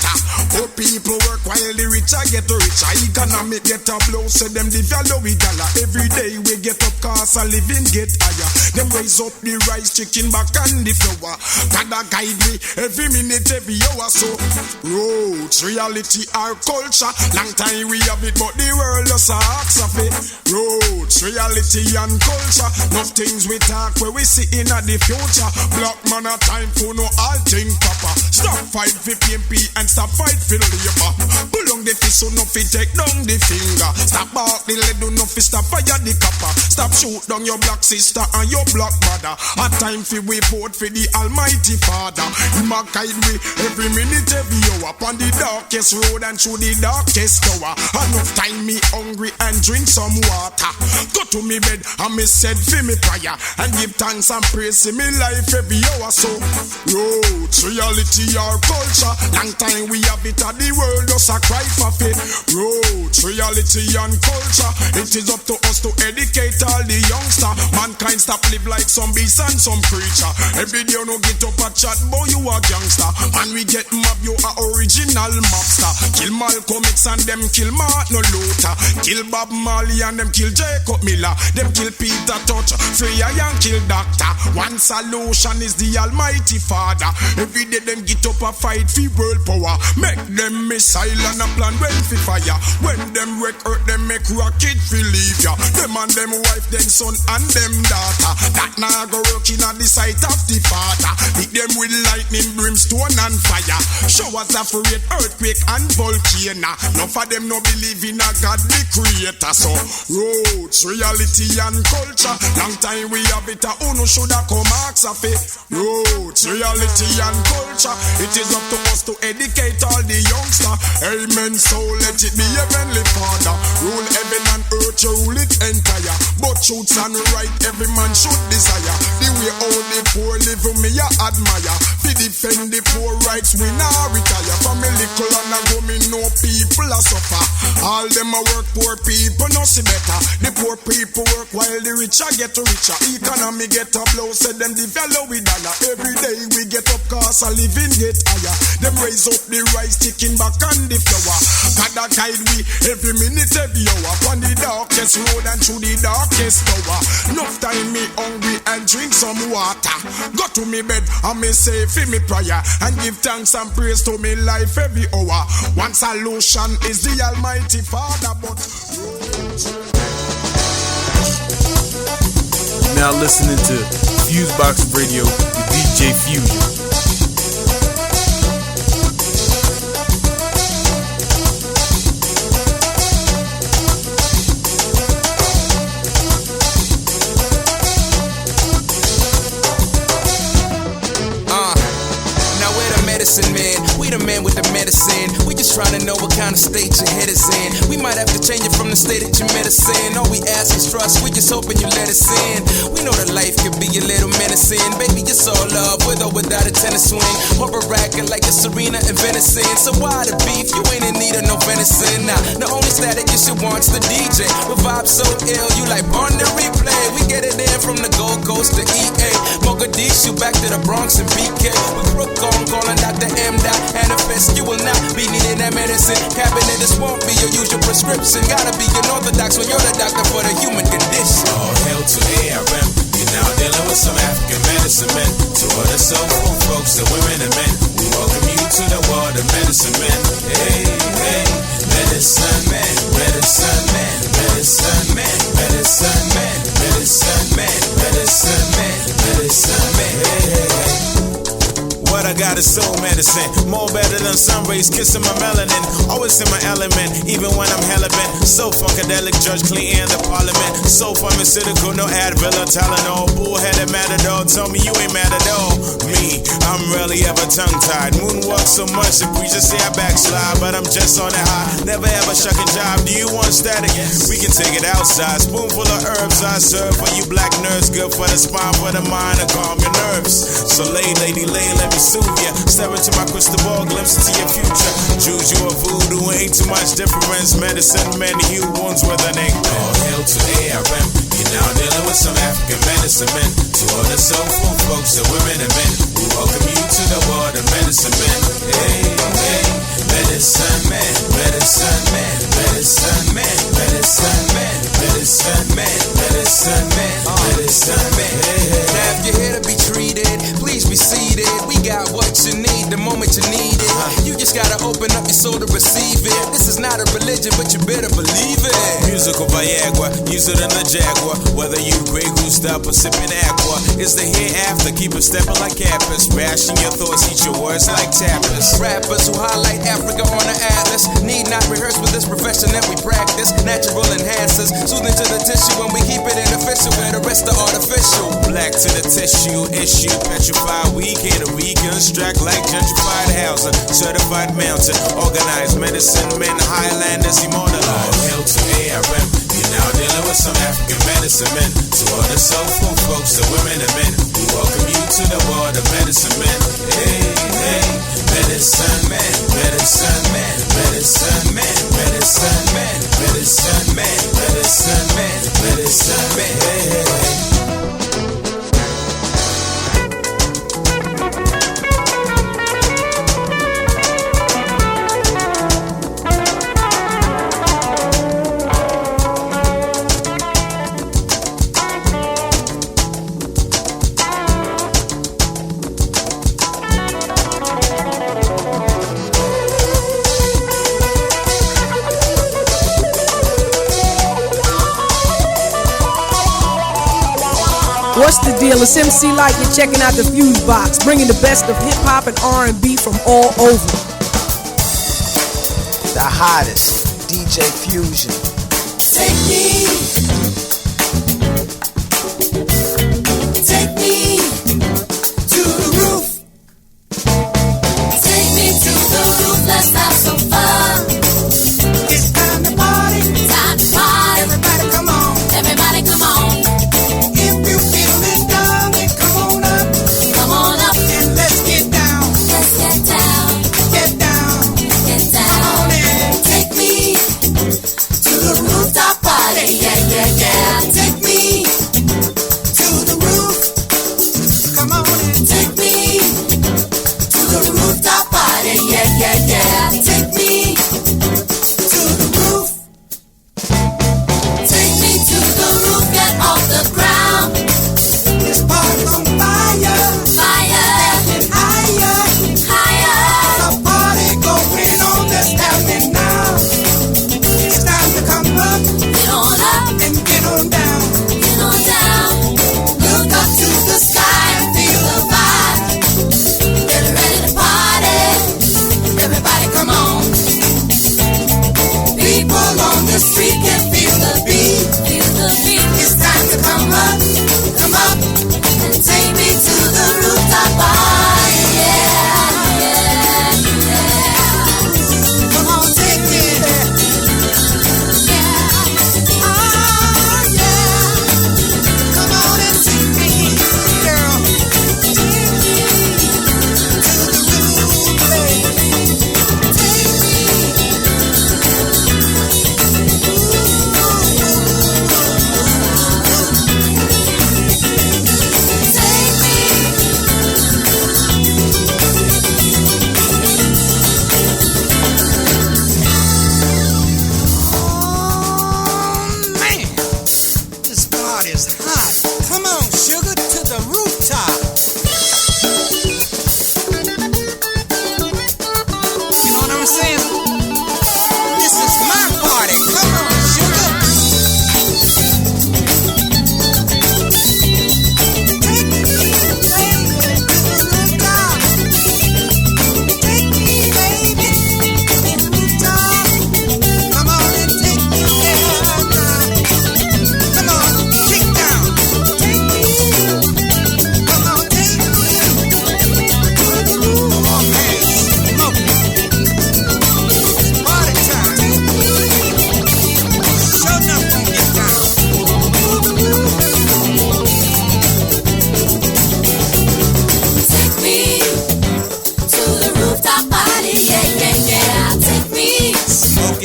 Poor people work while the rich a get richer. Economic get a blow, so them the value we dollar. Every day we get up, cost a living get higher. Them raise up the rice, chicken back and the flour. Gotta guide me every minute, every hour. So roots, reality, our culture. Long time we have it, but the world just asks of it. Roots, reality, and culture. Enough things we talk where we see in the future. Black man a time for no all thing proper. Stop fight for PMP and stop fight for labor. Pull on the fist so no fit take down the finger. Stop bark the lead do no fit stop fire the copper. Stop shoot down your black sister and your black brother. A time for we vote for the Almighty Father. Him a guide me every minute, every hour. Upon the darkest road and through the darkest tower. Enough time me hungry and drink some water. Go to me bed and me said for me prayer. And give thanks and praise in me life every hour. So roots, reality, or culture. Long time we have it and the world does a cry for faith. Roots, reality, and culture. It is up to us to educate all the youngster. Mankind stop live like some beast and some creature. Every day you no get up a chat, boy you a gangster. And we get mob, you a original mobster. Kill Malcolm X and them kill Martin Luther. Kill Bob Marley and them kill Jacob Miller. Them kill Peter Touch, Freya and kill Doctor. One solution is the Almighty Father. Every day them get up a fight for world power. Make them missile and a plan when fi fire. When them wreck earth, them make rocket fi leave ya. Them and them wife, them son and them daughter. That now go work in at the sight of the Father. Hit them with lightning, brimstone and fire. Showers of rain, earthquake and volcano. None of them no believe in a God the creator. So roots, reality, and culture. Long time we have it, who no shoulda come ask of it. Roots, reality, and culture. It is up to us to educate all the youngster. Amen, so let it be Heavenly Father. Rule heaven and earth, you rule it entire. But truths and right, every man should desire. The way all the poor live, me I admire. We defend the poor rights, we now retire. From a little and a go, me know people are suffer. All them a work, poor people no see better. The poor people work while the rich a get richer. Economy get a blow, said them the value we dollar. Every day we get up, cause a living get higher. Them raise up the rice, chicken back and the flour. Gotta guide we every minute, every hour. On the darkest road and through the darkest tower. Enough time me hungry and drink some water. Go to me bed and me say for me prayer. And give thanks and praise to me life every hour. One solution is the Almighty Father, but now listening to FuseBox Radio with DJ Fusion. Man, we the man with the medicine. We just trying to know what kind of state your head is in. We might have to change it from the state that you medicine. All we ask is trust, we just hoping you let us in. We know that life could be a little menacing. Baby, it's all love, with or without a tennis swing. Or acting like it's Serena and venison. So why the beef? You ain't in need of no venison. Now, the only static you should watch the DJ. With vibes so ill, you like on the replay. We get it in from the Gold Coast to EA. Mogadishu back to the Bronx and BK. With Brook on calling Dr. M. Manifest, you will not be needing that medicine. Cabinet, this won't be your usual prescription. Gotta be an orthodox when you're the doctor for the human condition. All hail to ARM. You're now dealing with some African medicine men. To all the soulful folks, the women and men, we welcome you to the world of medicine men. Hey, hey, medicine man, medicine man, medicine man, medicine man, medicine man, medicine man, medicine man. Hey, hey, hey. the soul medicine. More better than sun rays kissing my melanin. Always in my element, even when I'm hella bent. So funkadelic, Judge Clinton in the parliament. So pharmaceutical, no Advil or Tylenol. Bullheaded matador, tell me you ain't mad at all. Me, I'm rarely ever tongue-tied. Moonwalk so much, the preachers say I backslide. But I'm just on it high, never ever shucking job. Do you want static? Yes. We can take it outside. Spoonful of herbs I serve for you black nerds. Good for the spine, for the mind, to calm your nerves. So lay, lady, lay, let me soothe ya. Step into my crystal ball, glimpse into your future. Juju or voodoo, ain't too much difference. Medicine, men, heal wounds with an ink. All hail to ARM. You're now dealing with some African medicine men. To all the soulful folks, the women and men, we welcome you to the world of medicine men. Hey, hey, medicine man, medicine man, medicine man, medicine man, medicine man, medicine man, medicine man. Hey, hey. Now if you're here to be treated, please be seated. We got what you need the moment you need it. You just gotta open up your soul to receive it. This is not a religion, but you better believe it. Musical Viagra, use it in the Jaguar. Whether you Grey Goose up or sipping aqua, it's the hereafter. Keep it stepping like campus. Rashing your thoughts, eat your words like tapas. Rappers who highlight Africa on the atlas need not rehearse with this profession that we practice. Natural enhancers, soothing to the tissue, and we keep it in official where the rest are artificial. Black to the tissue, issue, petrified. We can reconstruct like gentrified housing. Certified mountain, organized medicine men, Highlanders, immortalized. All hail to ARM. You're now dealing with some African medicine men. To all the soulful folks, the women and men, we welcome you to the world of medicine men. Hey, hey, medicine man, medicine man, medicine man, medicine man, medicine man, medicine man, medicine man. Hey, hey, hey. What's the deal? It's MC Light. You're checking out the FuseBox, bringing the best of hip-hop and R&B from all over. The hottest, DJ Fusion. Take me to the roof. Take me to the roof, let's have some fun. It's time to party. Time to party. Everybody come on. Everybody come on. If you feeling down, then come on up. Come on up. And let's get down. Let's get down. Get down. Get down. Come on in. Take me to the rooftop party. Yeah, yeah,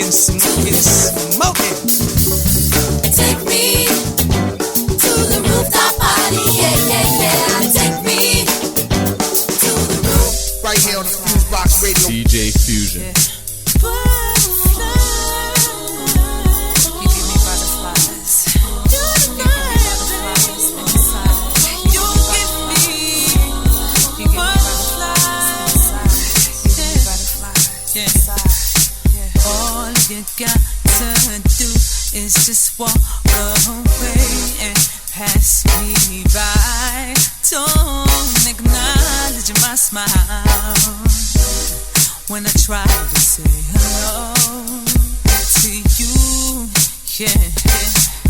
smoking. Take me to the rooftop party, yeah. Take me to the roof. Right here on the FuseBox Radio. DJ Fusion. Yeah. Is just walk away and pass me by. Don't acknowledge my smile when I try to say hello to you. Yeah.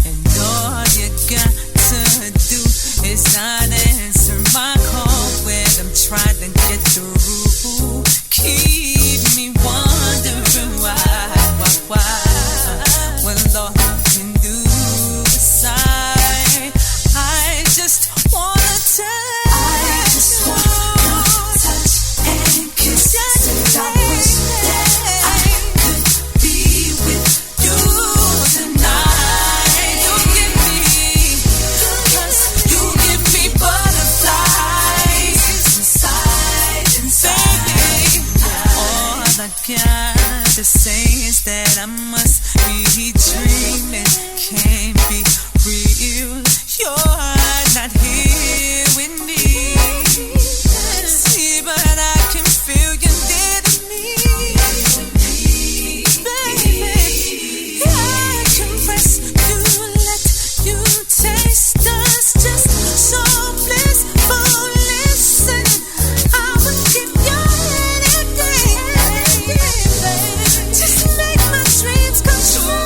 And all you got to do is not answer my call when I'm trying to get through. Keep me wondering why. Well, all you can do is sigh. I just wanna touch. I just wanna touch and kiss. And I wish that I could be with you tonight. You give me, 'cause you give me butterflies inside me. All I got to say is that I must be dreaming, can't be real. You're not here with me. See, but I can feel you near to me, baby. I can press you, let you taste us, just so blissful. Listen, I will give you anything. Just make my dreams come true.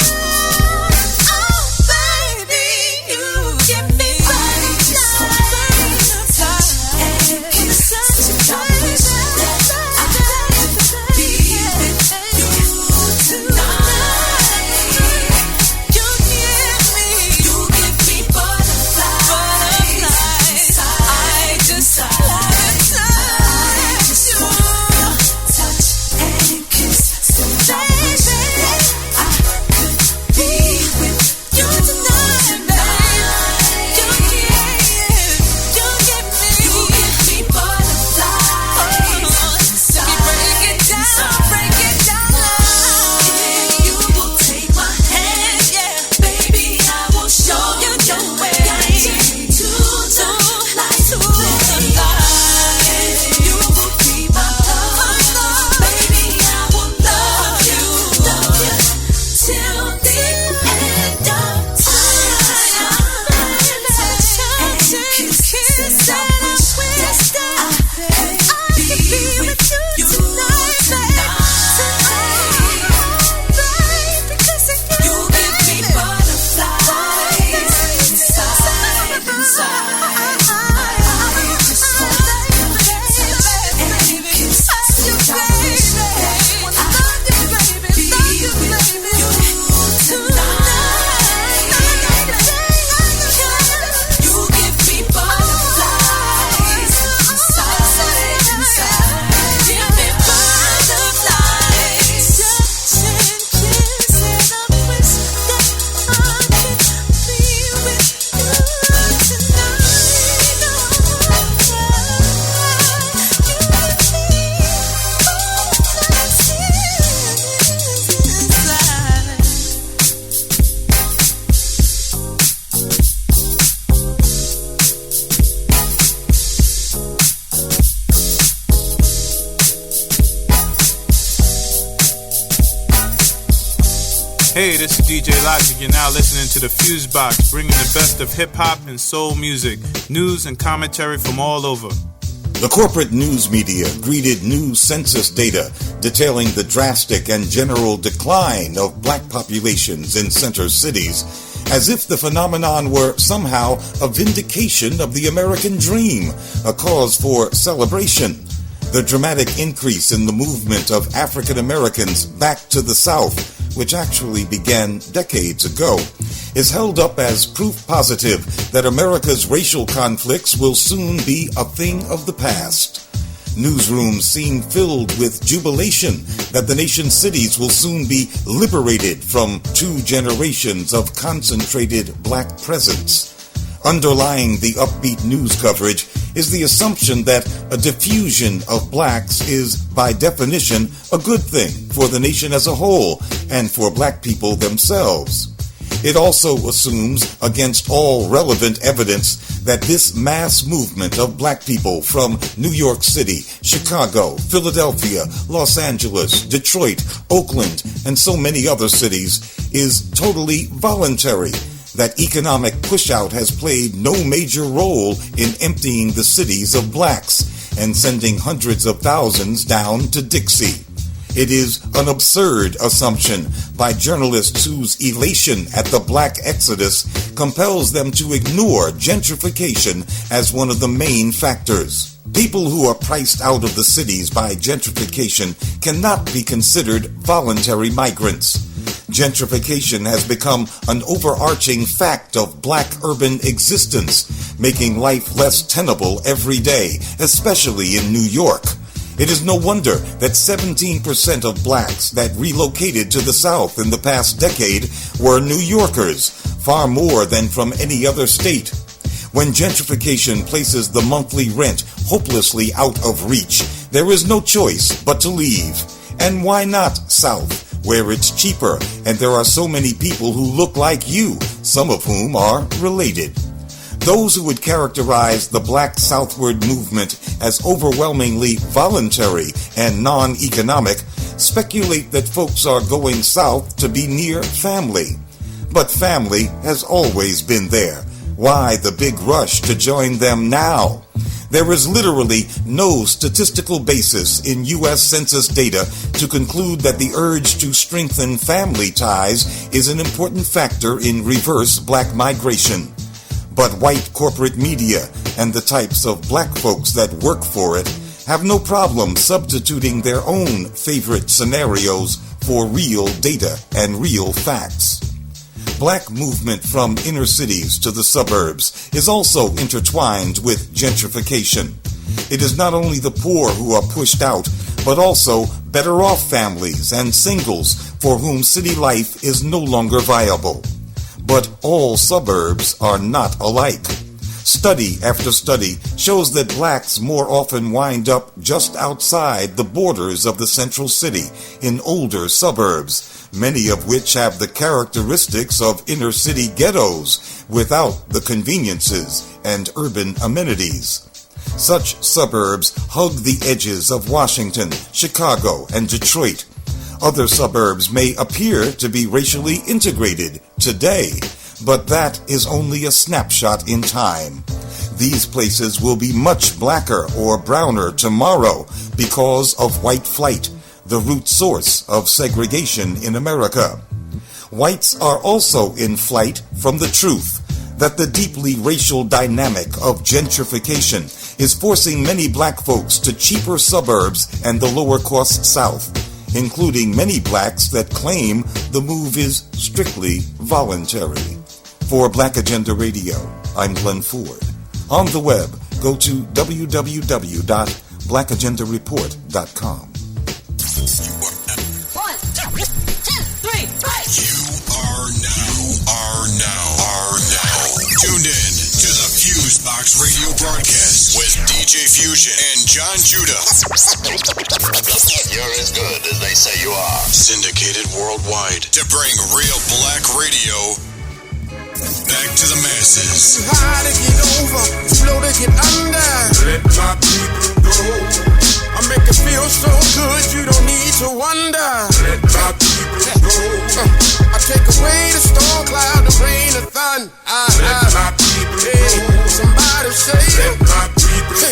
Hey, this is DJ Logic. You're now listening to the FuseBox, bringing the best of hip-hop and soul music, news and commentary from all over. The corporate news media greeted new census data detailing the drastic and general decline of black populations in center cities, as if the phenomenon were somehow a vindication of the American dream, a cause for celebration. The dramatic increase in the movement of African Americans back to the South, which actually began decades ago, is held up as proof positive that America's racial conflicts will soon be a thing of the past. Newsrooms seem filled with jubilation that the nation's cities will soon be liberated from 2 generations of concentrated black presence. Underlying the upbeat news coverage is the assumption that a diffusion of blacks is, by definition, a good thing for the nation as a whole and for black people themselves. It also assumes, against all relevant evidence, that this mass movement of black people from New York City, Chicago, Philadelphia, Los Angeles, Detroit, Oakland, and so many other cities is totally voluntary, that economic pushout has played no major role in emptying the cities of blacks and sending hundreds of thousands down to Dixie. It is an absurd assumption by journalists whose elation at the black exodus compels them to ignore gentrification as one of the main factors. People who are priced out of the cities by gentrification cannot be considered voluntary migrants. Gentrification has become an overarching fact of black urban existence, making life less tenable every day, especially in New York. It is no wonder that 17% of blacks that relocated to the South in the past decade were New Yorkers, far more than from any other state. When gentrification places the monthly rent hopelessly out of reach, there is no choice but to leave. And why not South, where it's cheaper and there are so many people who look like you, some of whom are related? Those who would characterize the black southward movement as overwhelmingly voluntary and non-economic speculate that folks are going south to be near family. But family has always been there. Why the big rush to join them now? There is literally no statistical basis in U.S. Census data to conclude that the urge to strengthen family ties is an important factor in reverse black migration. But white corporate media and the types of black folks that work for it have no problem substituting their own favorite scenarios for real data and real facts. Black movement from inner cities to the suburbs is also intertwined with gentrification. It is not only the poor who are pushed out, but also better off families and singles for whom city life is no longer viable. But all suburbs are not alike. Study after study shows that blacks more often wind up just outside the borders of the central city in older suburbs, many of which have the characteristics of inner city ghettos without the conveniences and urban amenities. Such suburbs hug the edges of Washington, Chicago, and Detroit. Other suburbs may appear to be racially integrated today, but that is only a snapshot in time. These places will be much blacker or browner tomorrow because of white flight, the root source of segregation in America. Whites are also in flight from the truth that the deeply racial dynamic of gentrification is forcing many black folks to cheaper suburbs and the lower-cost South, including many blacks that claim the move is strictly voluntary. For Black Agenda Radio, I'm Glenn Ford. On the web, go to www.blackagendareport.com. 1, 2, 3, 4. You are now tuned in to the FuseBox Radio Broadcast with DJ Fusion and John Judah. You're as good as they say you are. Syndicated worldwide to bring real black radio back to the masses. Too high to get over, too low to get under. Let my people go. I make it feel so good, you don't need to wonder. Let my people go. I take away the storm cloud, the rain, the thunder. Let my people go. Somebody say, let my people go.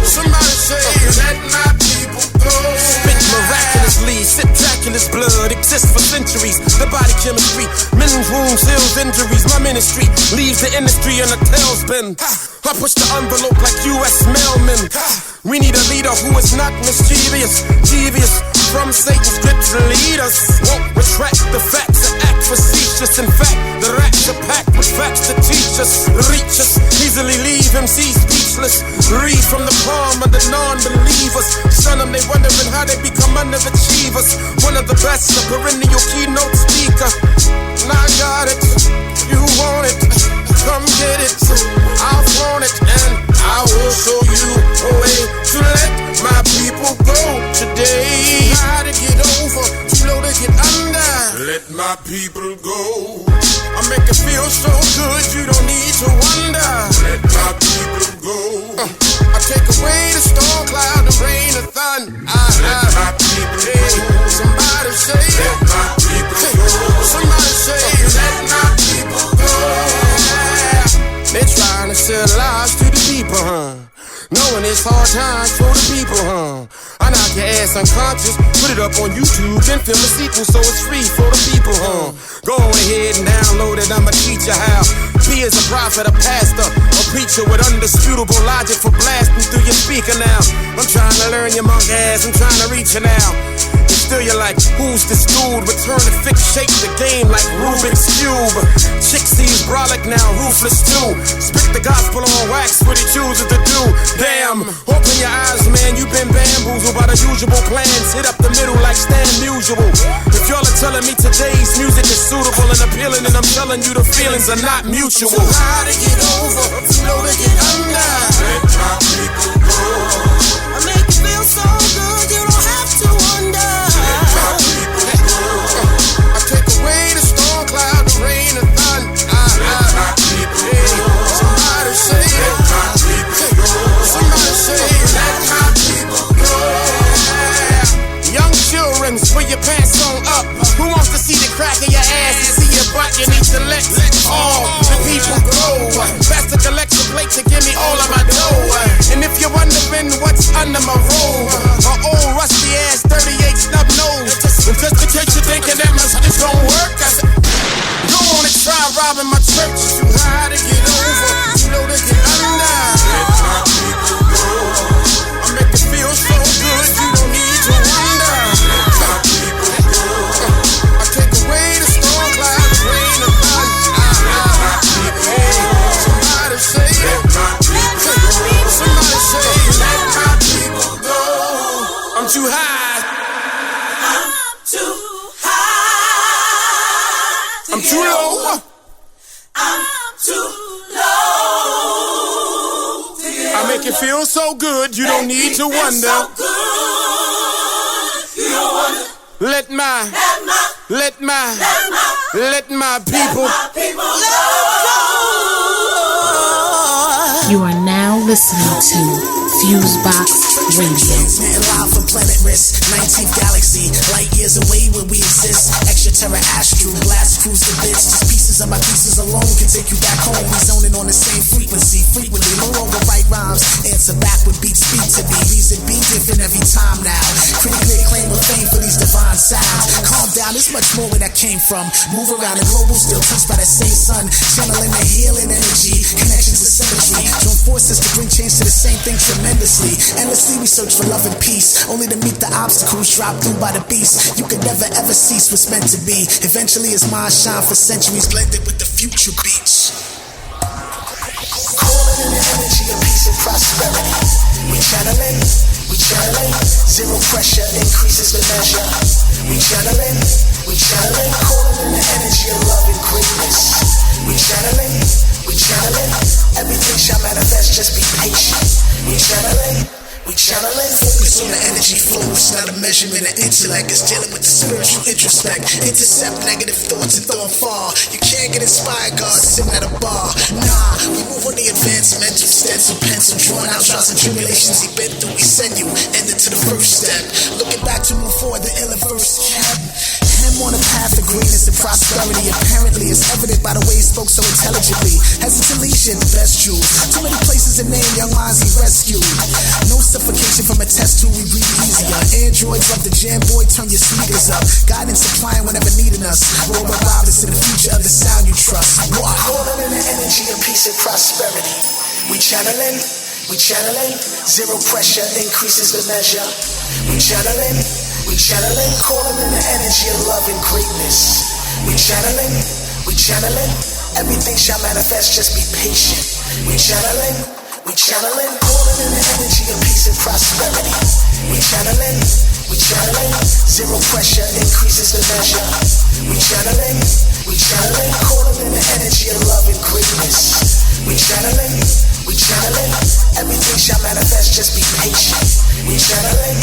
Somebody say, let my people go. Spit miraculously, spectacular blood exists for centuries. The body chemistry, men's wounds, heals injuries. My ministry leaves the industry in a tailspin. I push the envelope like U.S. mailmen. We need a leader who is not mischievous, devious from Satan's grips to lead us. Won't retract the facts and act facetious. In fact, the racks are packed with facts to teach us, reach us, easily leave MC speechless. Read from the palm of the non-believers. best, a perennial keynote speaker. And I got it, you want it, come get it. I want it, and I will show you a way to let my people go today. Try to get over, slow to get under. Let my people go. I make it feel so good, you don't need to wonder. Let my people go. I take away the storm cloud, the rain, the thunder. Let my people go. Somebody say, let my people go. Somebody say, let my people go. They're trying to sell lies to the people, knowing it's hard times for the people, I knock your ass unconscious, put it up on YouTube, then film a sequel so it's free for the people, Go ahead and download it, I'ma teach you how. Be as a prophet, a pastor, a preacher with undisputable logic for blasting through your speaker now. I'm trying to learn your monk ass, I'm trying to reach you now. Still you're like, who's this dude? Return to fix, shape the game like Rubik's Cube. Chick sees brolic now, ruthless too. Spit the gospel on wax, what he chooses to do. Damn, open your eyes, man, you've been bamboozled by the usual plans. Hit up the middle like Stan Musial. If y'all are telling me today's music is suitable and appealing, and I'm telling you the feelings are not mutual. So hard to get over, slow to get under. Let my people go. I make you feel so good, you don't have to wonder. I take away the storm cloud, the rain, the thunder. Somebody say, let my people go. Somebody say, let my people go. Young children, put your pants on up. Who wants to see the crack of your ass and see your butt? You need to let all the people go. Best to collect the plate to give me all of my dough. And if you're wondering what's under my robe, my old rusty ass 38 snub nose. And just in case you're thinking that my shit don't work, I said, go on and try robbing my church. Too high to get over, slow to get under. Let my people go. I make it feel so good, you don't need to wonder. Let my people go. I take away the storm cloud, the rain, the thunder. Let my people go. Somebody say, let my people go. Somebody say, let my people go. I'm too high. I'm too low. I'm too low. I make it feel so good, you don't need to wonder. Let my people go. You are now listening to FuseBox Radio. Live from planet Risk, 19th galaxy, light years away where we exist. Extraterrestrial, blast cruise to bits. Just pieces of my pieces alone can take you back home. We zoning on the same frequency, frequently. No longer write rhymes, answer back with beats speak to me. Reason be different every time now. Critically acclaimed with fame for these divine sounds. Calm down, there's much more where that came from. Move around the global, still touched by that same sun. Channeling the healing energy, connections to symmetry. Join forces to bring change to the same thing tremendously. Endlessly we search for love and peace, only to meet the obstacles dropped through by the beast. You can never ever cease what's meant to be. Eventually as mine shine for centuries, blended with the future beats. Calling in the energy of peace and prosperity. We channeling, zero pressure increases the measure. We channeling, calling in the energy of love and greatness. We channeling, everything shall manifest, just be patient. We channeling, focus on the energy flows, not a measurement of intellect. It's dealing with the spiritual introspect. Intercept negative thoughts and throw them far. You can't get inspired, God, sitting at a bar. Nah, we move on the advanced mental stencil, pencil, drawing out trials and tribulations he been through. We send you, ended to the first step. Looking back to move forward, the ill verse kept him on a path of greatness and prosperity. Apparently, it's evident by the way he spoke so intelligently. Hesitant lesion, the best jewels. Too many places to name, young minds he rescued. No suffocation from a test tube, we breathe easier. Androids love the jam, boy, turn your speakers up. Guidance supplying whenever needing us. Robot robbers to the future of the sound you trust. Calling in the energy of peace and prosperity. We channeling, zero pressure increases the measure. We channeling, calling in the energy of love and greatness. We channeling, everything shall manifest, just be patient. We channeling, calling in the energy of peace and prosperity. We channeling, we channeling. Zero pressure increases the measure. We channeling, calling in the energy of love and greatness. We channeling, everything shall manifest, just be patient. We channeling.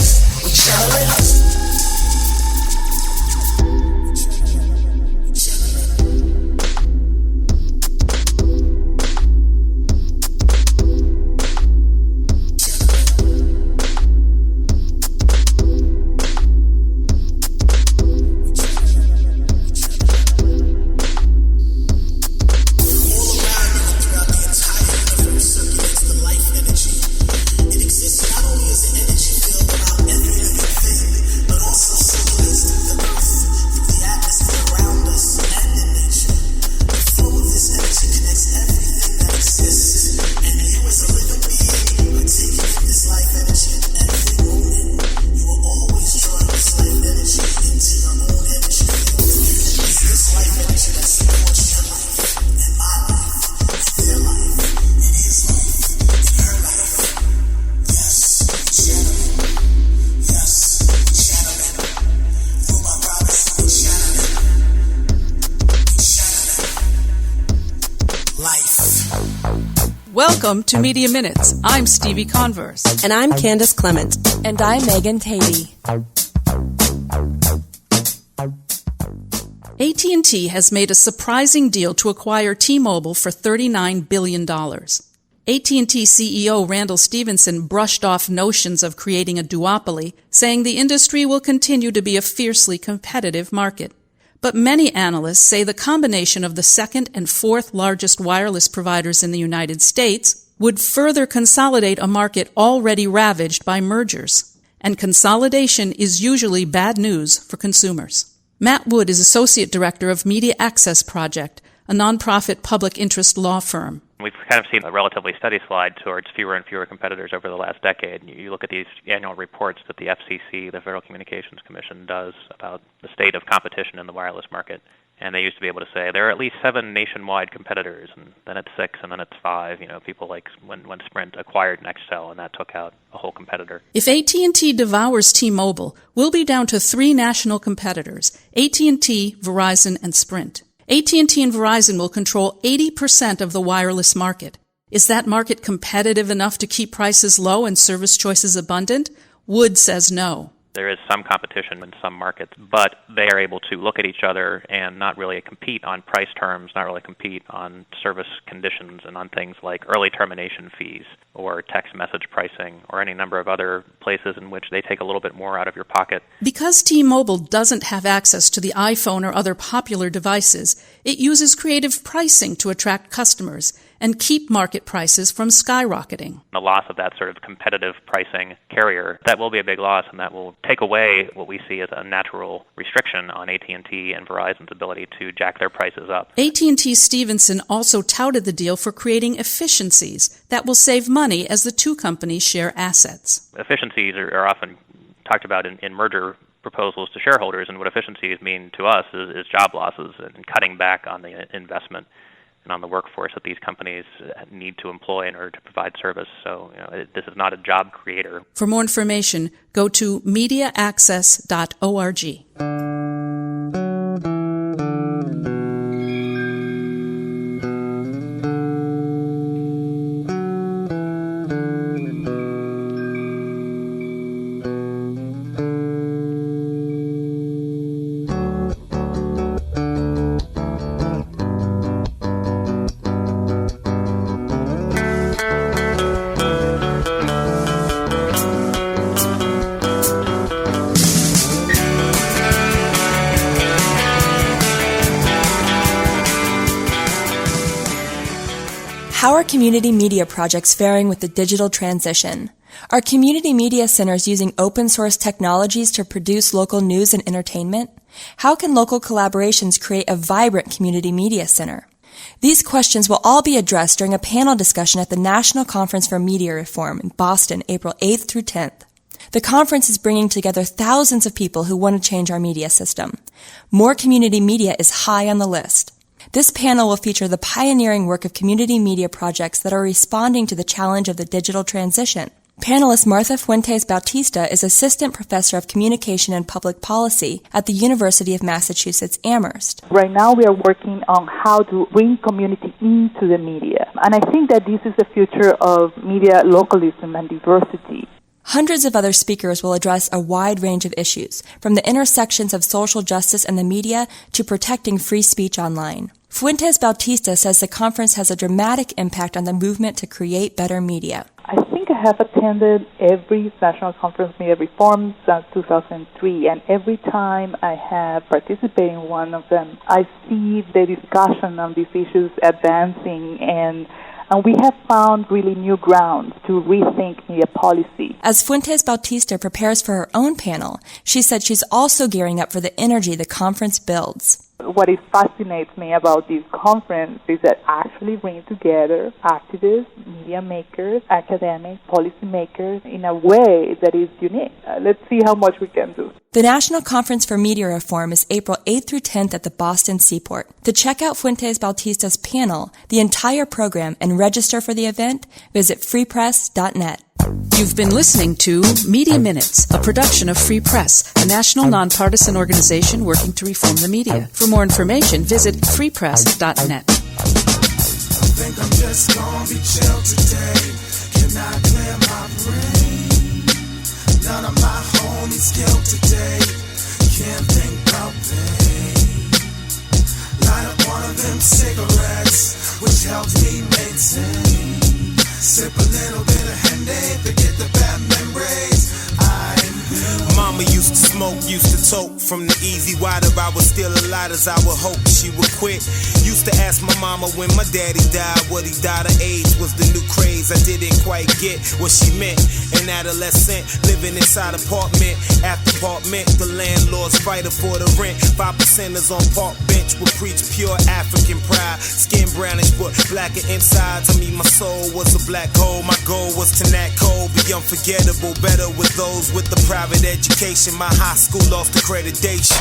Welcome to Media Minutes. I'm Stevie Converse. And I'm Candace Clement. And I'm Megan Tatey. AT&T has made a surprising deal to acquire T-Mobile for $39 billion. AT&T CEO Randall Stephenson brushed off notions of creating a duopoly, saying the industry will continue to be a fiercely competitive market. But many analysts say the combination of the second and fourth largest wireless providers in the United States would further consolidate a market already ravaged by mergers. And consolidation is usually bad news for consumers. Matt Wood is Associate Director of Media Access Project, a nonprofit public interest law firm. We've kind of seen a relatively steady slide towards fewer and fewer competitors over the last decade. You look at these annual reports that the FCC, the Federal Communications Commission, does about the state of competition in the wireless market. And they used to be able to say there are at least 7 nationwide competitors, and then it's 6, and then it's 5. You know, people like when Sprint acquired Nextel, and that took out a whole competitor. If AT&T devours T-Mobile, we'll be down to 3 national competitors: AT&T, Verizon, and Sprint. AT&T and Verizon will control 80% of the wireless market. Is that market competitive enough to keep prices low and service choices abundant? Wood says no. There is some competition in some markets, but they are able to look at each other and not really compete on price terms, not really compete on service conditions and on things like early termination fees or text message pricing or any number of other places in which they take a little bit more out of your pocket. Because T-Mobile doesn't have access to the iPhone or other popular devices, it uses creative pricing to attract customers and keep market prices from skyrocketing. The loss of that sort of competitive pricing carrier, that will be a big loss, and that will take away what we see as a natural restriction on AT&T and Verizon's ability to jack their prices up. AT&T Stephenson also touted the deal for creating efficiencies that will save money as the two companies share assets. Efficiencies are often talked about in merger proposals to shareholders, and what efficiencies mean to us is job losses and cutting back on the investment and on the workforce that these companies need to employ in order to provide service. So this is not a job creator. For more information, go to mediaaccess.org. How are community media projects faring with the digital transition? Are community media centers using open source technologies to produce local news and entertainment? How can local collaborations create a vibrant community media center? These questions will all be addressed during a panel discussion at the National Conference for Media Reform in Boston, April 8th through 10th. The conference is bringing together thousands of people who want to change our media system. More community media is high on the list. This panel will feature the pioneering work of community media projects that are responding to the challenge of the digital transition. Panelist Martha Fuentes Bautista is Assistant Professor of Communication and Public Policy at the University of Massachusetts Amherst. Right now we are working on how to bring community into the media. And I think that this is the future of media localism and diversity. Hundreds of other speakers will address a wide range of issues, from the intersections of social justice and the media to protecting free speech online. Fuentes Bautista says the conference has a dramatic impact on the movement to create better media. I think I have attended every National Conference Media Reform since 2003, and every time I have participated in one of them, I see the discussion on these issues advancing, and we have found really new grounds to rethink media policy. As Fuentes Bautista prepares for her own panel, she said she's also gearing up for the energy the conference builds. What fascinates me about this conference is that actually bring together activists, media makers, academics, policymakers in a way that is unique. Let's see how much we can do. The National Conference for Media Reform is April 8th through 10th at the Boston Seaport. To check out Fuentes Bautista's panel, the entire program, and register for the event, visit freepress.net. You've been listening to Media Minutes, a production of Free Press, a national nonpartisan organization working to reform the media. For more information, visit freepress.net. I think I'm just gonna be chill today. Can I clear my brain? None of my homies killed today. Can't think about pain. Light up one of them cigarettes, which helps me maintain. Sip a little bit of Henny, forget the bad memories. Mama used to smoke, used to toke. From the easy water, I was still a lot as I would hope she would quit. Used to ask my mama when my daddy died, what he died of AIDS was the new craze. I didn't quite get what she meant. An adolescent living inside apartment after apartment. The landlord's fighter for the rent. 5%ers on park bench would preach pure African pride. Skin brownish but blacker insides. I mean, my soul was a black hole. My goal was to not cold, be unforgettable. Better with those with the private education. My high school lost accreditation.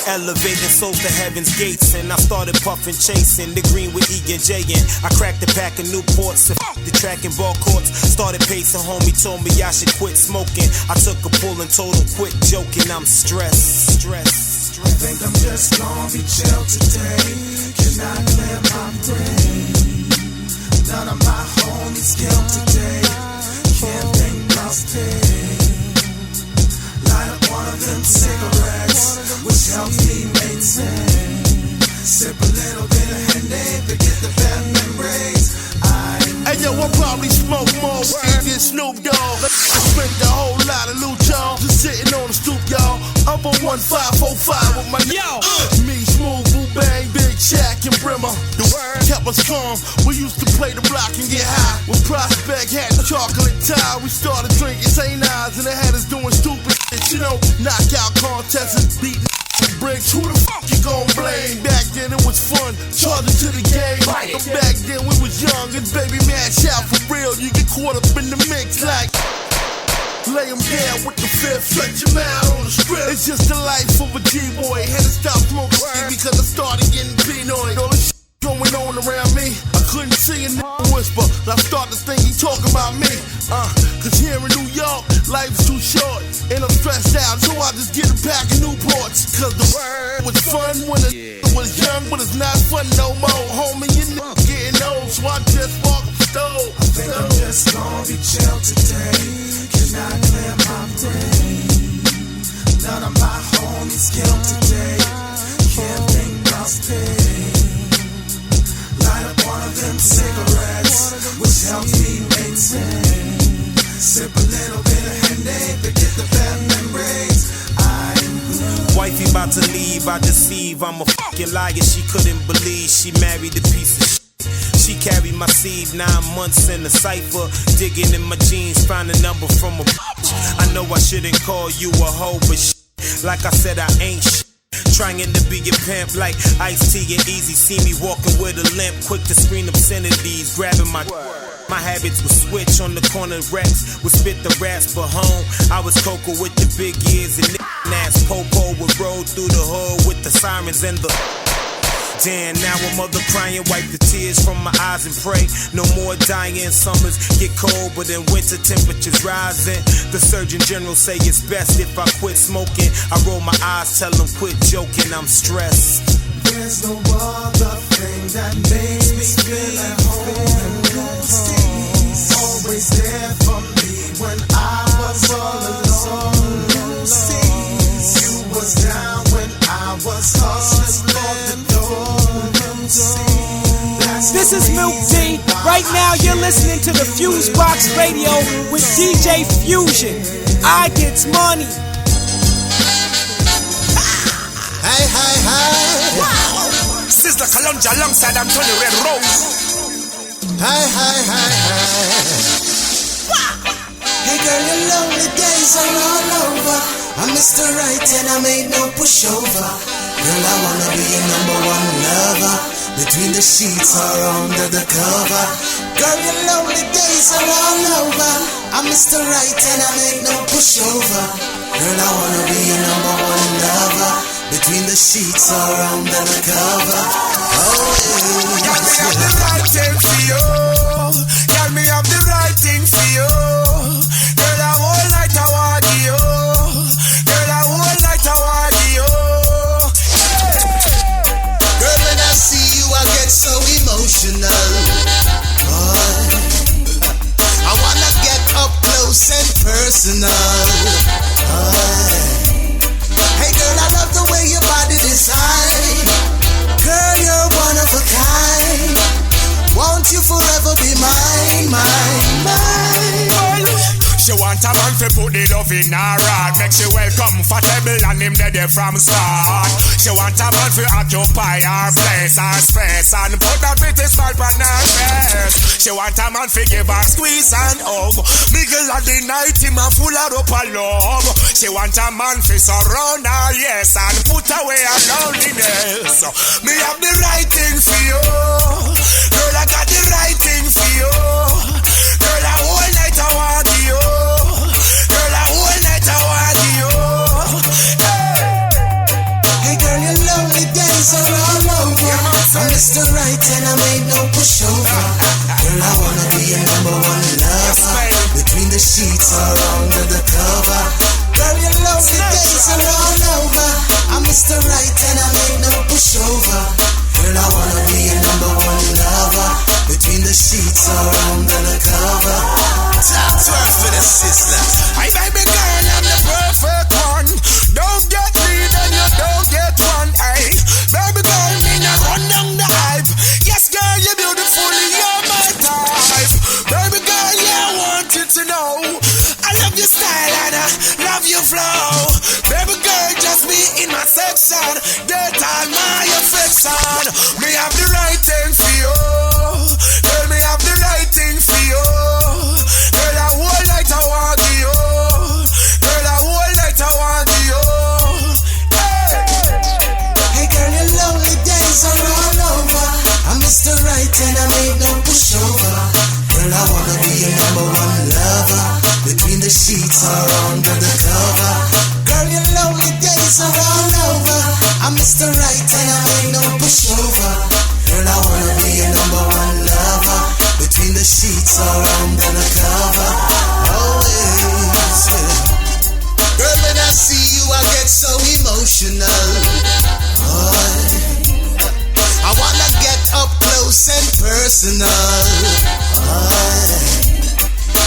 Elevating souls to heaven's gates, and I started puffing, chasing the green with E and J. And I cracked a pack of Newports and the track and ball courts. Started pacing, homie told me I should quit smoking. I took a pull and told him quit joking. I'm stressed. I think I'm just gonna be chill today. Can I clear my brain? None of my homies killed today. Can't think about pain. Light up one of them cigarettes, which helps me maintain. Sip a little bit of Henny, forget the bad memories. Hey yo, I probably smoke more weed than Snoop Dogg. I spent a whole lot of loot, y'all, just sitting on the stoop, y'all. I'm on 1545 with my me, Smooth, Boo Bang, Big Shaq, and Brimmer. The word kept us calm. We used to play the block and get high. When Prospect had the chocolate tie, we started drinking St. Ives and they had us doing stupid shit, you know, knockout contests and beating bricks. Who the fuck you gon' blame? Back then it was fun, charging to the game. Back then we was young and baby match out for real. You get caught up in the mix like lay him down with the fifth, stretch him out on the strip. It's just the life of a G-boy. Had to stop smoking because I started getting paranoid. All this shit going on around me, I couldn't see a nigga whisper. I started to think he talking about me. Cause here in New York, life's too short. And I'm stressed out, so I just get a pack of Newports. Cause the word was fun when it was young, but it's not fun no more. Homie, you know getting old, so I just walk up the stove. I think I'm just gonna be chill today. Can I clear my brain? None of my homies killed today. Can't think about pain. Light up one of them cigarettes, which helps me maintain. Sip a little bit of Henny, forget the bad memories. Wifey about to leave, I deceive. I'm a fucking liar, she couldn't believe she married a piece of shit. She carried my seed 9 months in the cypher, digging in my jeans, find a number from a bitch. I know I shouldn't call you a hoe, but shit, like I said, I ain't shit. Trying to be a pimp like Ice-T and Easy. See me walking with a limp, quick to screen obscenities, grabbing my habits would switch on the corner Rex, would spit the raps, but home I was Coco with the big ears and ass. Popo would roll through the hood with the sirens and the Damn, now a mother crying, wipe the tears from my eyes and pray. No more dying, summers get cold, but in winter temperatures rising. The Surgeon General say it's best if I quit smoking. I roll my eyes, tell them quit joking, I'm stressed. There's no other thing that makes me feel at home. Lucy's always there for me when I was all alone. Lucy's, you was down when I was hustling for the door. This is Milk D. Right now you're listening to the FuseBox Radio with DJ Fusion. I gets money. Hey, hey, hey. Wow. Sizzla Kalonji alongside Anthony Red Rose. Hey, hey, hey, hey. Wow. Hey girl, your lonely days are all over. I'm Mr. Right and I made no pushover. Girl, I wanna be your number one lover. Between the sheets or under the cover. Girl, your lonely days are all over. I'm Mr. Right and I make no pushover. Girl, I wanna be your number one lover. Between the sheets or under the cover. Oh, yeah. Girl, me have the right thing for you. Girl, me have the right thing for you. Girl, I whole night I want you. Girl, I whole night I want you. Girl, when I see you, I get so emotional. Boy, I wanna get up close and personal. Boy. Hey girl, I love the way your body design. Girl, you're one of a kind. Won't you forever be mine, mine, mine? She want a man to put the love in her heart. Make she well comfortable and him there from start. She want a man to occupy her place, her space, and put a pretty smile on her face. She want a man to give her squeeze and hug. Middle of the night him a full of up a love. She want a man to surround her, yes, and put away her loneliness. Me have the right thing for you. Girl, I got the right thing for you. Girl, I whole night I want you. Girl, I whole night I want you. Hey girl, your lonely days are all over. I'm Mr. Right and I made no pushover. Girl, I wanna be your number one lover. Between the sheets or under the cover. Girl, your lonely days are all over. I'm Mr. Right and I made no pushover. Girl, I wanna be your number one lover. Between the sheets or under the cover. Talk to her for the sisters. Hey baby girl, I'm the perfect one. Don't get me, then you don't get one. Hey, baby girl, me not run down the hype. Yes girl, you're beautiful, you're my type. Baby girl, yeah, I want you to know I love your style and I love your flow. Baby girl, just be in my section. Get all my affection. Me have the right thing for you. Girl, me have the right thing for you. Girl, I whole night I want you. Girl, I whole night I want you. Hey girl, your lonely days are all over. I'm Mr. Right and I made no pushover. Girl, I wanna be your number one lover. Between the sheets or under the cover. Girl, your lonely days are all over. I'm Mr. Right and I made no pushover. Girl, I wanna be your number one lover. Between the sheets or under the cover. Always. Girl, when I see you, I get so emotional. Boy, I wanna get up close and personal. Boy.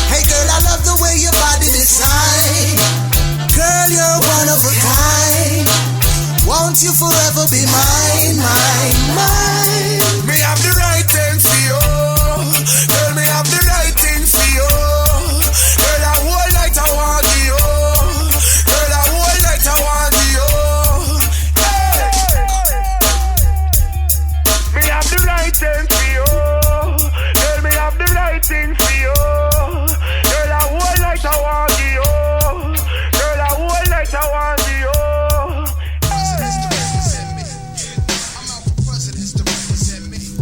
Hey girl, I love the way your body design. Girl, you're one of a kind. Won't you forever be mine, mine, mine? Me have the right thing for you. Girl, me have the right thing for you. Girl, I whole night I want you. Girl, I whole night I want you. Me have the right thing for you. Girl, me have the right thing for you. Girl, I whole night I want you. Girl, I whole night I want you.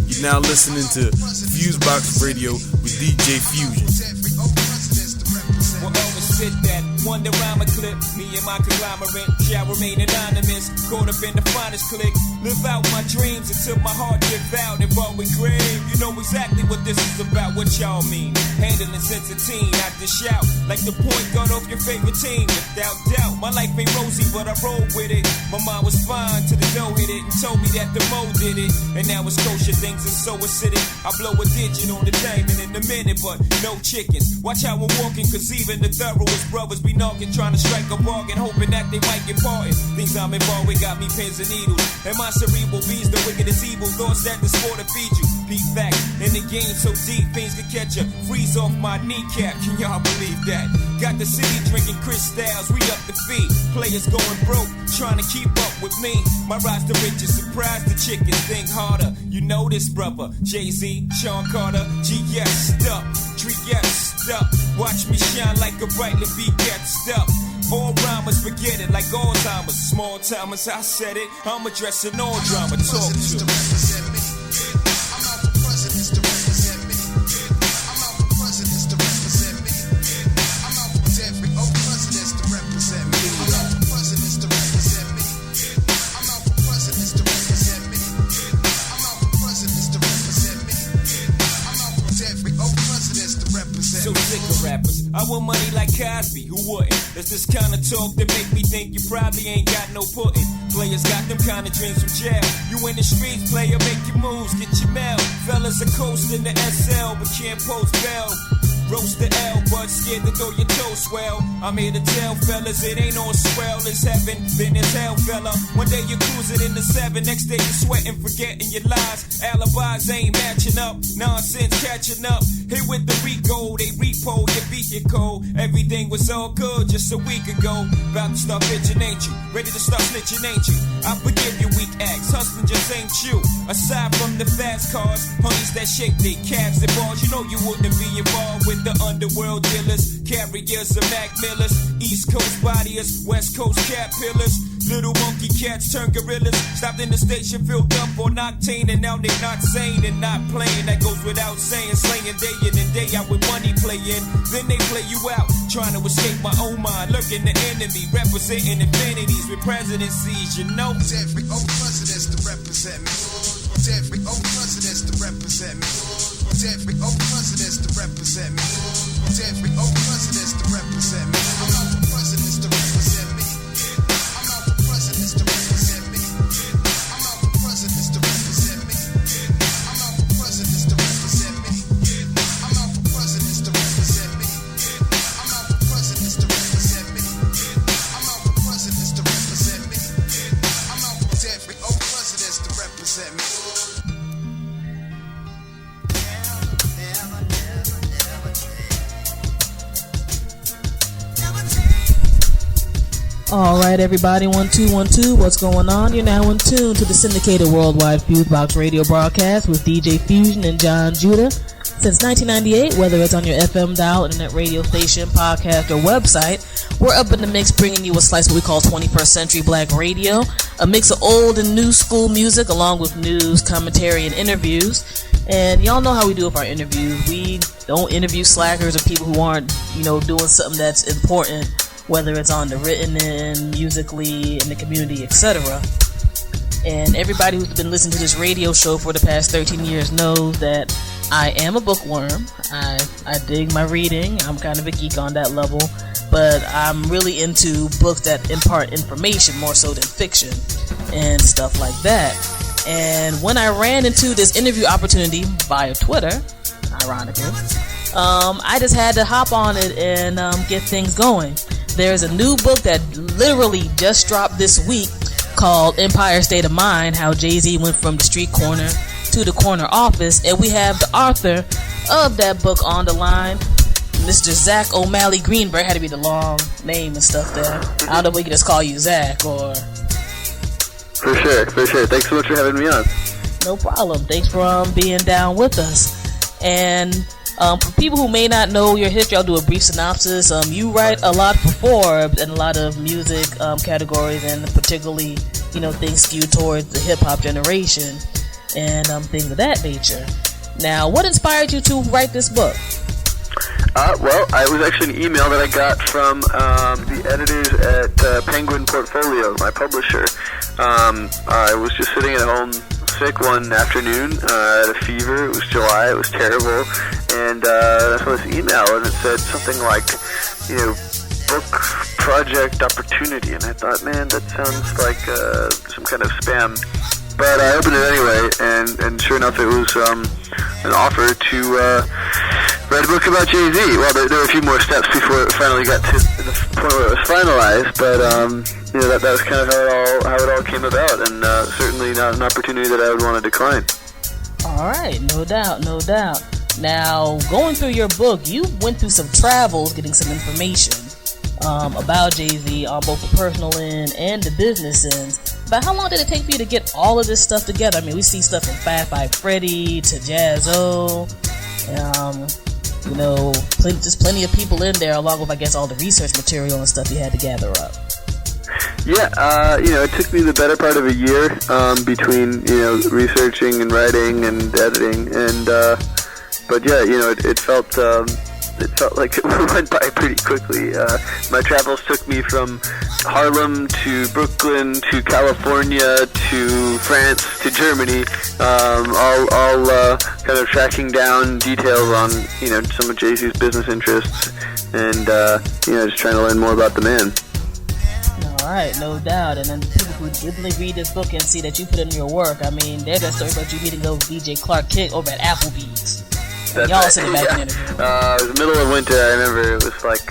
You're now listening to FuseBox Radio with DJ Fusion. We'll always spit that one that rhyme a clip. Me and my conglomerate shall remain anonymous. Caught up in the finest clique. Live out my dreams until my heart give out and ball with grave. You know exactly what this is about, what y'all mean. Handling since a teen, I dish out like the point guard off your favorite team. Without doubt, my life ain't rosy, but I roll with it. My mind was fine till the dough hit it and told me that the mo did it. And now it's kosher, things are so acidic. I blow a digit on the diamond in a minute, but no chickens. Watch how I'm walking, cause even the thoroughest brothers be knocking, trying to strike a bargain, hoping that they might get parted. Things I'm involved with got me pins and needles. And my cerebral bees, the wicked is evil. Thoughts that the sport to feed you. Beat back in the game so deep, things can catch ya. Freeze off my kneecap, can y'all believe that? Got the city drinking crystals, we up the feet. Players going broke, trying to keep up with me. My rise to riches, surprise the chickens, think harder. You know this brother, Jay-Z, Sean Carter, G.S. Stuck, G.S. Stuck. Watch me shine like a brightly begat stuff. All rhymers forget it like Alzheimer's. Small timers, I said it, I'm addressing all drama. Talk to me. So sick of rappers. I want money like Cosby, who wouldn't? There's this kind of talk that make me think you probably ain't got no pudding. Players got them kind of dreams from jail. You in the streets, player, make your moves, get your mail. Fellas are coasting the SL, but can't post bail. Roast the L, but scared to throw your toes swell. I'm here to tell fellas, it ain't on swell. It's heaven, been as hell, fella. One day you're cruising in the 7, next day you're sweating, forgetting your lies. Alibis ain't matching up, nonsense catching up. Here with the Rico, they repo your beat your code. Everything was all good just a week ago. About to start bitching, ain't you? Ready to start snitching, ain't you? I forgive your weak acts, hustling just ain't you. Aside from the fast cars, honeys that shake their calves and balls, you know you wouldn't be involved with the underworld dealers, carriers of Mac Millers, East Coast bodyers, West Coast cat pillars, little monkey cats turn gorillas, stopped in the station filled up on octane, and now they not sane and not playing, that goes without saying, slaying day in and day out with money playing, then they play you out, trying to escape my own mind, lurking the enemy, representing infinities with presidencies, you know. Every old president's to represent me. Every old president's to represent me. Every old president's to represent me. Every old president's to represent me. I'm out for presidents to represent me. I'm out for presidents to represent me. I'm out for presidents to represent me. I'm out for presidents to represent me. I'm out for presidents to represent me. I'm out for presidents to represent me. I'm out for presidents to represent me. I'm out for every old presidents to represent me. Alright everybody, 1 2 1 2, what's going on? You're now in tune to the syndicated worldwide FuseBox Radio Broadcast with DJ Fusion and John Judah. Since 1998, whether it's on your FM dial, internet radio station, podcast, or website, we're up in the mix bringing you a slice of what we call 21st century black radio, a mix of old and new school music along with news, commentary, and interviews. And y'all know how we do with our interviews. We don't interview slackers or people who aren't, doing something that's important, whether it's on the written end, musically, in the community, etc. And everybody who's been listening to this radio show for the past 13 years knows that I am a bookworm. I dig my reading. I'm kind of a geek on that level. But I'm really into books that impart information more so than fiction and stuff like that. And when I ran into this interview opportunity via Twitter, ironically, I just had to hop on it and get things going. There's a new book that literally just dropped this week called Empire State of Mind, How Jay-Z Went From the Street Corner to the Corner Office, and we have the author of that book on the line, Mr. Zach O'Malley Greenberg. Had to be the long name and stuff there. I don't know if we can just call you Zach or... For sure. Thanks so much for having me on. No problem. Thanks for being down with us. And for people who may not know your history, I'll do a brief synopsis. You write a lot for Forbes and a lot of music categories, and particularly, things skewed towards the hip-hop generation and things of that nature. Now, what inspired you to write this book? Well, it was actually an email that I got from the editors at Penguin Portfolio, my publisher. I was just sitting at home sick one afternoon. I had a fever. It was July. It was terrible. And I saw this email, and it said something like, book project opportunity. And I thought, man, that sounds like some kind of spam. But I opened it anyway, and sure enough, it was an offer to write a book about Jay-Z. Well, there were a few more steps before it finally got to the point where it was finalized, but that was kind of how it all came about, and certainly not an opportunity that I would want to decline. All right, no doubt. Now, going through your book, you went through some travels, getting some information about Jay-Z on both the personal end and the business end. But how long did it take for you to get all of this stuff together? I mean, we see stuff from Fat Five Freddy to Jaz-O, just plenty of people in there, along with, I guess, all the research material and stuff you had to gather up. Yeah, it took me the better part of a year between, researching and writing and editing, and but yeah, it felt like it went by pretty quickly. My travels took me from Harlem to Brooklyn to California to France to Germany, all kind of tracking down details on some of Jay-Z's business interests, and just trying to learn more about the man. All right, no doubt. And then people who didn't read this book and see that you put in your work, I mean, there's that story about you meeting DJ Clark Kent over at Applebee's. That's y'all right. sitting back in it. It was the middle of winter. I remember it was like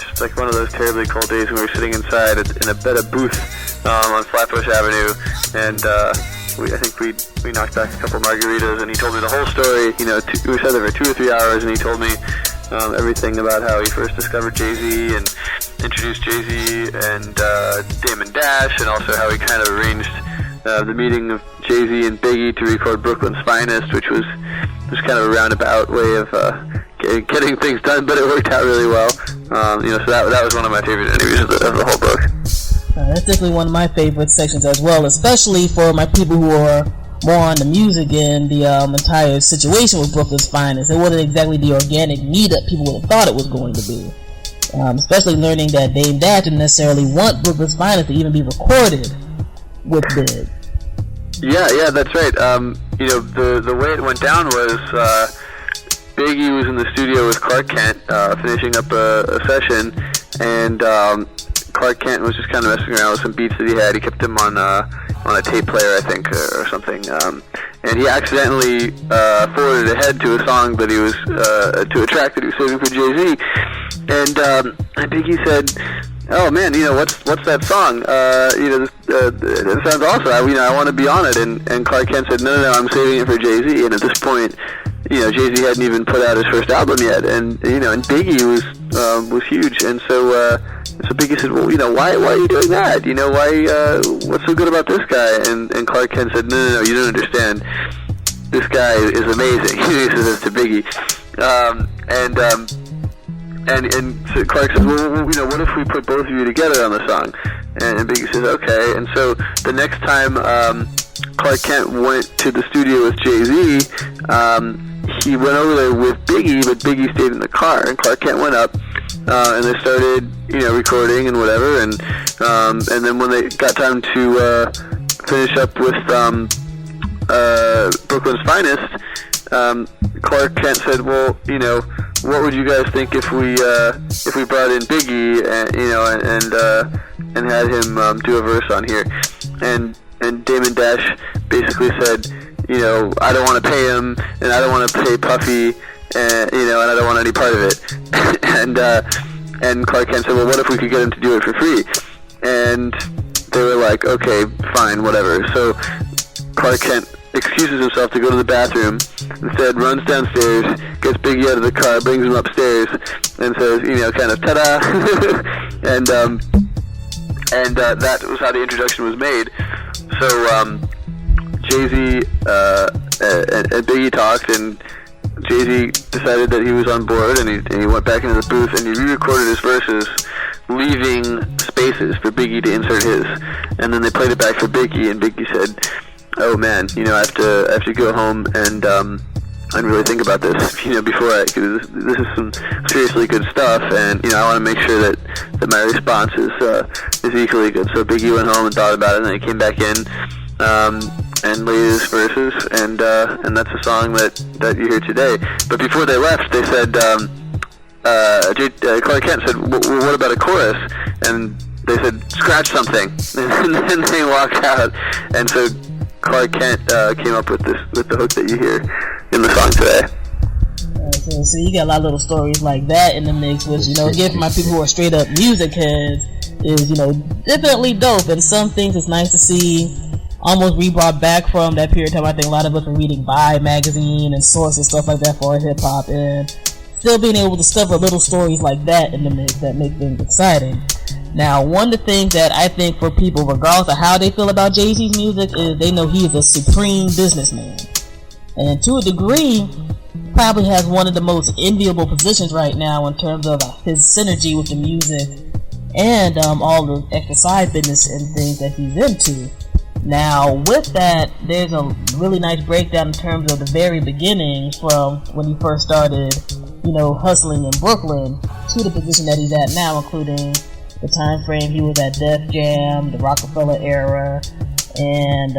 just like one of those terribly cold days when we were sitting inside in a booth on Flatbush Avenue, and I think we knocked back a couple margaritas, and he told me the whole story. We sat there for 2 or 3 hours, and he told me everything about how he first discovered Jay-Z and introduced Jay-Z and Damon Dash, and also how he kind of arranged the meeting of Jay-Z and Biggie to record Brooklyn's Finest, which was just kind of a roundabout way of getting things done, but it worked out really well. So that was one of my favorite interviews of the whole book. That's definitely one of my favorite sections as well, especially for my people who are more on the music and the entire situation with Brooklyn's Finest. It wasn't exactly the organic meetup people would have thought it was going to be. Especially learning that Dame Dash didn't necessarily want Brooklyn's Finest to even be recorded with Big. Yeah, that's right. The way it went down was Biggie was in the studio with Clark Kent finishing up a session, and Clark Kent was just kind of messing around with some beats that he had. He kept them on a tape player, I think, or something. And he accidentally forwarded ahead to a song that he was to a track that he was saving for Jay-Z. And Biggie said, "Oh man, what's that song? It sounds awesome. I want to be on it." And Clark Kent said, "No, I'm saving it for Jay-Z." And at this point, Jay-Z hadn't even put out his first album yet, and Biggie was huge, and so Biggie said, "Well, why are you doing that? What's so good about this guy?" And Clark Kent said, "No, you don't understand. This guy is amazing." He says this to Biggie, and so Clark says, "Well, what if we put both of you together on the song?" And Biggie says, "Okay." And so the next time Clark Kent went to the studio with Jay-Z, he went over there with Biggie, but Biggie stayed in the car, and Clark Kent went up, and they started, recording and whatever, and then when they got time to finish up with Brooklyn's Finest, Clark Kent said, "Well, what would you guys think if we brought in Biggie, and had him do a verse on here?" And Damon Dash basically said, "I don't want to pay him, and I don't want to pay Puffy, and I don't want any part of it." and Clark Kent said, "Well, what if we could get him to do it for free?" And they were like, "Okay, fine, whatever." So Clark Kent excuses himself to go to the bathroom, instead runs downstairs, gets Biggie out of the car, brings him upstairs, and says, kind of ta-da, and that was how the introduction was made. So Jay-Z and Biggie talked, and Jay-Z decided that he was on board, and he went back into the booth, and he re-recorded his verses, leaving spaces for Biggie to insert his, and then they played it back for Biggie, and Biggie said, "Oh man, I have to go home and really think about this, before cause this is some seriously good stuff, and I want to make sure that my response is equally good. So Big E went home and thought about it, and then he came back in and laid his verses, and that's a song that you hear today. But before they left, they said, Clark Kent said, well, what about a chorus? And they said, scratch something, and then they walked out, and so Clark Kent came up with the hook that you hear in the song today. So you got a lot of little stories like that in the mix, which, again, for my people who are straight up music heads, is, definitely dope. And some things it's nice to see almost re-brought back from that period of time. I think a lot of us were reading Vibe magazine and Source and stuff like that for our hip-hop, and still being able to discover little stories like that in the mix that make things exciting. Now, one of the things that I think for people, regardless of how they feel about Jay-Z's music, is they know he is a supreme businessman. And to a degree, probably has one of the most enviable positions right now in terms of his synergy with the music and all the extra side business and things that he's into. Now, with that, there's a really nice breakdown in terms of the very beginning from when he first started, hustling in Brooklyn to the position that he's at now, including the time frame he was at Def Jam, the Rockefeller era, and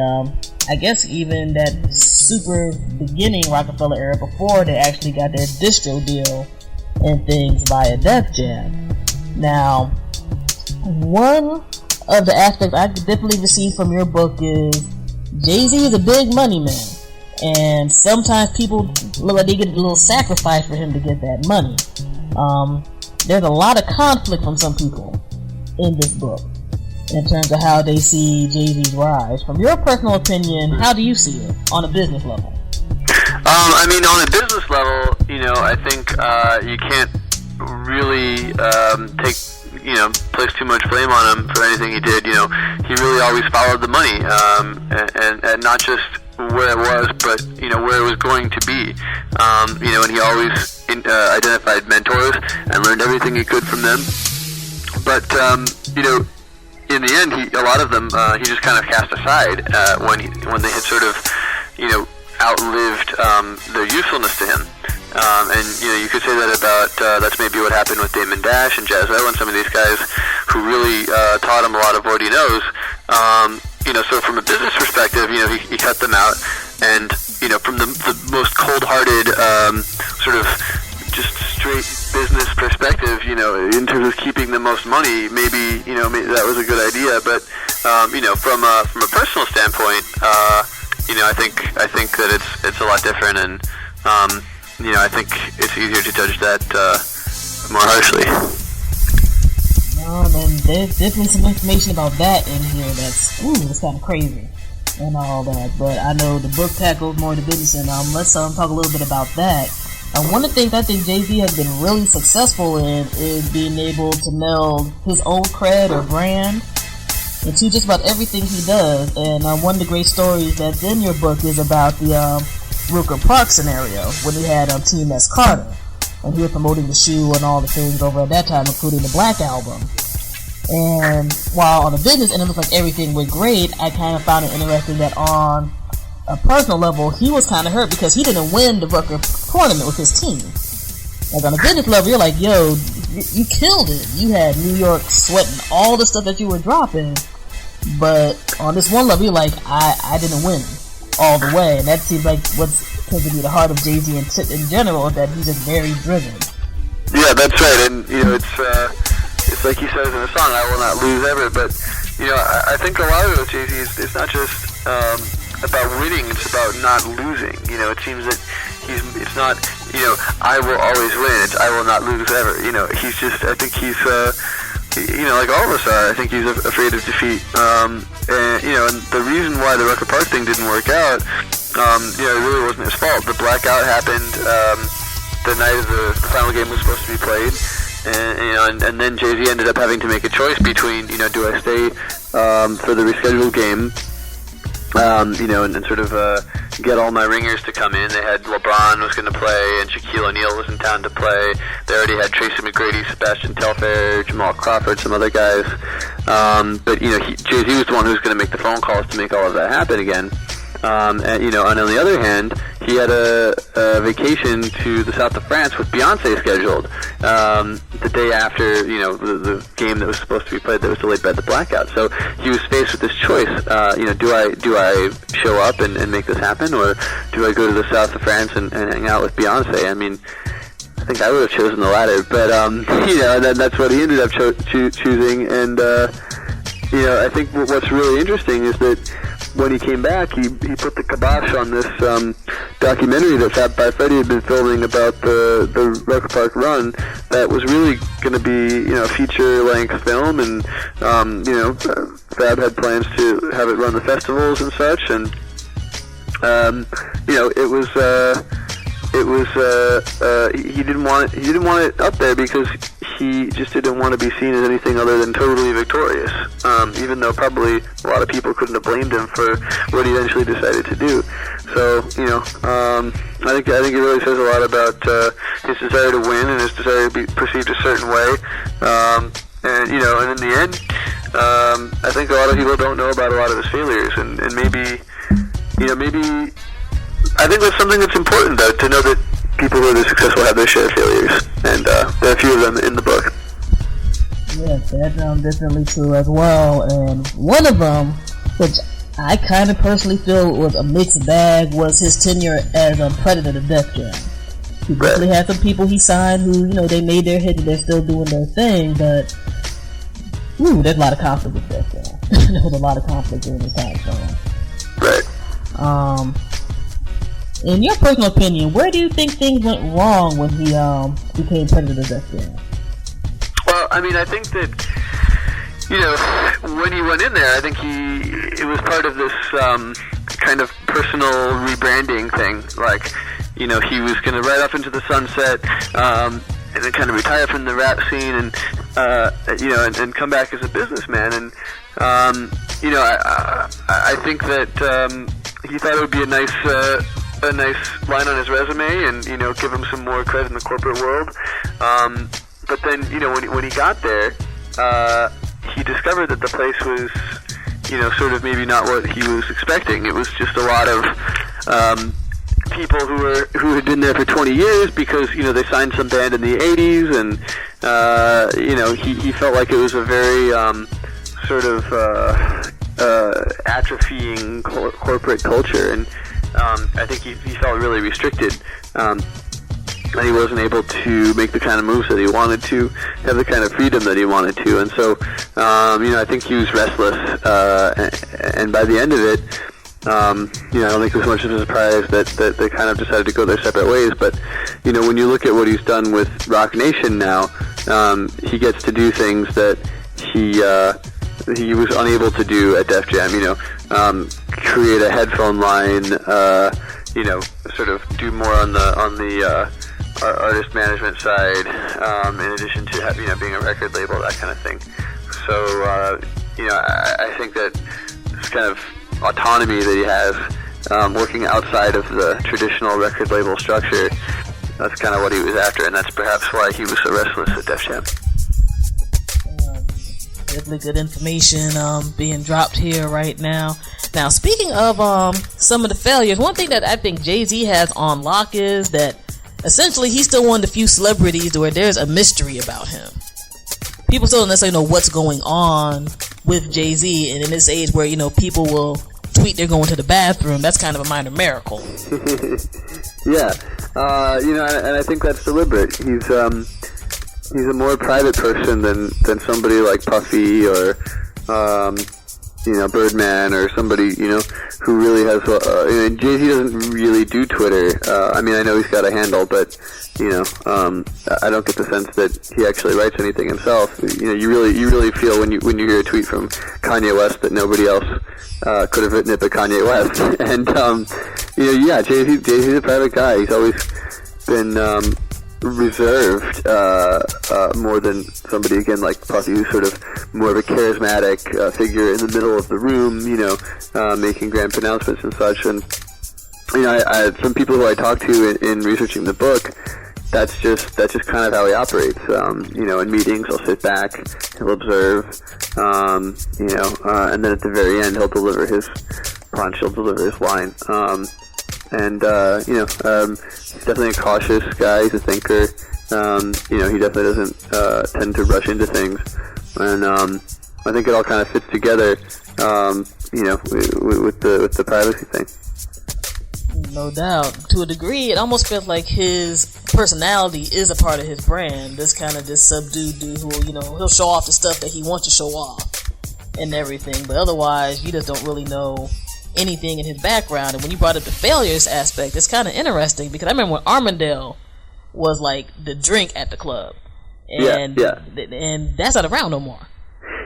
I guess even that super beginning Rockefeller era before they actually got their distro deal and things via Def Jam. Now, one of the aspects I could definitely receive from your book is Jay-Z is a big money man, and sometimes people look like they get a little sacrifice for him to get that money. There's a lot of conflict from some people in this book in terms of how they see Jay-Z's rise. From your personal opinion, how do you see it on a business level? On a business level, I think you can't really place too much blame on him for anything he did. He really always followed the money, and not just where it was, but where it was going to be. And he always identified mentors and learned everything he could from them. But in the end, a lot of them he just kind of cast aside when they had sort of outlived their usefulness to him. And you could say that about that's maybe what happened with Damon Dash and Jazzo and some of these guys who really taught him a lot of what he knows. So from a business perspective, he cut them out, and from the most cold-hearted sort of just straight business perspective, in terms of keeping the most money, maybe that was a good idea. But from a personal standpoint, I think that it's a lot different, and I think it's easier to judge that more harshly. And there's definitely some information about that in here that's kind of crazy and all that. But I know the book tackles more the business, and let's talk a little bit about that. One of the things I think Jay-Z has been really successful in is being able to meld his old cred or brand into just about everything he does. And one of the great stories that's in your book is about the Rooker Park scenario when he had Team S Carter, and he was promoting the shoe and all the things over at that time, including the Black Album. And while on the business end it looked like everything went great, I kind of found it interesting that on a personal level he was kind of hurt because he didn't win the Rooker tournament with his team. Like on a business level, you're like, yo, you killed it. You had New York sweating all the stuff that you were dropping, but on this one level, you're like, I didn't win all the way, and that seems like what's tends to be the heart of Jay-Z in general, is that he's just very driven. Yeah, that's right, and it's like he says in the song, "I will not lose ever." But I think a lot of it with Jay-Z is not just about winning; it's about not losing. It seems that it's not I will always win. It's I will not lose ever. He's just I think he's like all of us are. I think he's afraid of defeat. And the reason why the Rooker Park thing didn't work out, it really wasn't his fault. The blackout happened the night of the final game was supposed to be played, and then Jay-Z ended up having to make a choice between, do I stay for the rescheduled game, and sort of get all my ringers to come in. They had LeBron was going to play, and Shaquille O'Neal was in town to play. They already had Tracy McGrady, Sebastian Telfair, Jamal Crawford, some other guys. But Jay-Z was the one who was going to make the phone calls to make all of that happen again. And on the other hand, he he had a vacation to the south of France with Beyonce scheduled the day after, the game that was supposed to be played that was delayed by the blackout. So he was faced with this choice. Do I show up and make this happen, or do I go to the south of France and hang out with Beyonce? I mean, I think I would have chosen the latter, but that's what he ended up choosing. And I think what's really interesting is that when he came back, he put the kibosh on this documentary that Fab by Freddy had been filming about the Record Park run. That was really going to be a feature-length film, and Fab had plans to have it run the festivals and such, and he didn't want it up there because he just didn't want to be seen as anything other than totally victorious. Even though probably a lot of people couldn't have blamed him for what he eventually decided to do. So I think it really says a lot about his desire to win and his desire to be perceived a certain way. And in the end, I think a lot of people don't know about a lot of his failures, and maybe I think that's something that's important, though, to know that people who are successful have their share of failures, and there are a few of them in the book. Yes, that's definitely true as well, and one of them, which I kind of personally feel was a mixed bag, was his tenure as a Predator to Def Jam. He definitely had some people he signed who, they made their hit and they're still doing their thing, but there's a lot of conflict with Def Jam. There was a lot of conflict during the time frame. Right. In your personal opinion, where do you think things went wrong when he became Predator to Def Jam? Well, I mean, I think that, when he went in there, I think it was part of this kind of personal rebranding thing. Like, he was going to ride off into the sunset and then kind of retire from the rap scene and, and come back as a businessman. And, I think that he thought it would be a nice line on his resume and, give him some more credit in the corporate world. But then, when he got there, he discovered that the place was, sort of maybe not what he was expecting. It was just a lot of people who had been there for 20 years because, they signed some band in the 80s, and, he felt like it was a very sort of atrophying corporate culture, and I think he felt really restricted. And he wasn't able to make the kind of moves that he wanted to, have the kind of freedom that he wanted to. And so, I think he was restless. And by the end of it, I don't think it was much of a surprise that they kind of decided to go their separate ways. But, when you look at what he's done with Rock Nation now, he gets to do things that he was unable to do at Def Jam, create a headphone line, sort of do more on the artist management side, in addition to being a record label, that kind of thing. So, I think that this kind of autonomy that he has, working outside of the traditional record label structure, that's kind of what he was after, and that's perhaps why he was so restless at Def Jam. Definitely good information being dropped here right now. Now, speaking of some of the failures, one thing that I think Jay-Z has on lock is that essentially he's still one of the few celebrities where there's a mystery about him. People still don't necessarily know what's going on with Jay-Z, and in this age where, people will tweet they're going to the bathroom, that's kind of a minor miracle. Yeah, and I think that's deliberate. He's a more private person than somebody like Puffy or Birdman or somebody who really has. Jay-Z doesn't really do Twitter. I know he's got a handle, but I don't get the sense that he actually writes anything himself. You really feel when you hear a tweet from Kanye West that nobody else could have written it but Kanye West. And Jay-Z's a private guy. He's always been reserved more than somebody again like Puffy, who's sort of more of a charismatic figure in the middle of the room, making grand pronouncements and such. And I from people who I talked to in researching the book, that's just kind of how he operates. In meetings, he'll sit back, he'll observe, and then at the very end, he'll deliver his punch, he'll deliver his line. He's definitely a cautious guy. He's a thinker. He definitely doesn't tend to rush into things, and I think it all kind of fits together, with the privacy thing. No doubt. To a degree, it almost feels like his personality is a part of his brand. This kind of this subdued dude who, he'll show off the stuff that he wants to show off and everything, but otherwise, you just don't really know anything in his background. And when you brought up the failures aspect, it's kind of interesting because I remember when Armadale was like the drink at the club, and and that's not around no more.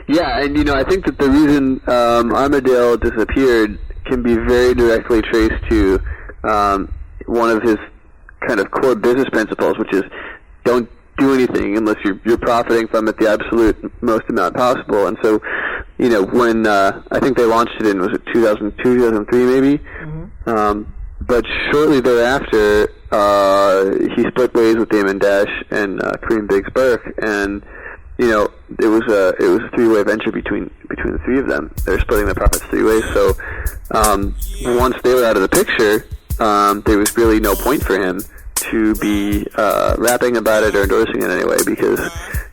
Yeah, and I think that the reason Armadale disappeared can be very directly traced to one of his kind of core business principles, which is don't do anything unless you're profiting from it the absolute most amount possible. And so, when I think they launched it in, was it 2002, 2003 maybe? Mm-hmm. But shortly thereafter, he split ways with Damon Dash and Kareem Biggs Burke, and it was a three-way venture between the three of them. They're splitting the profits three ways. So once they were out of the picture, there was really no point for him to be rapping about it or endorsing it anyway, because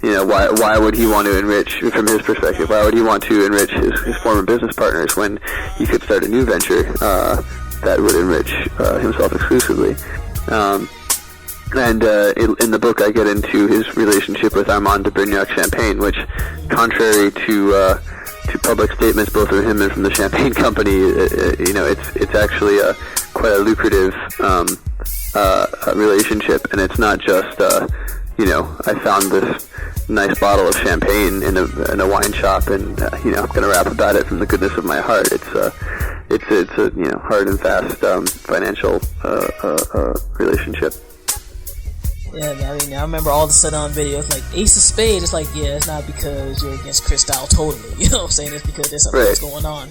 why would he want to enrich, from his perspective, why would he want to enrich his former business partners when he could start a new venture that would enrich himself exclusively? And in the book, I get into his relationship with Armand de Brignac-Champagne, which, contrary to public statements both from him and from the Champagne Company, it's actually quite a lucrative relationship, and it's not just I found this nice bottle of champagne in a wine shop, and I'm going to rap about it from the goodness of my heart. It's a hard and fast financial relationship. Yeah, I remember all the sit-on videos, like Ace of Spades. It's like, yeah, it's not because you're against Cristal totally. You know what I'm saying? It's because there's something else going on.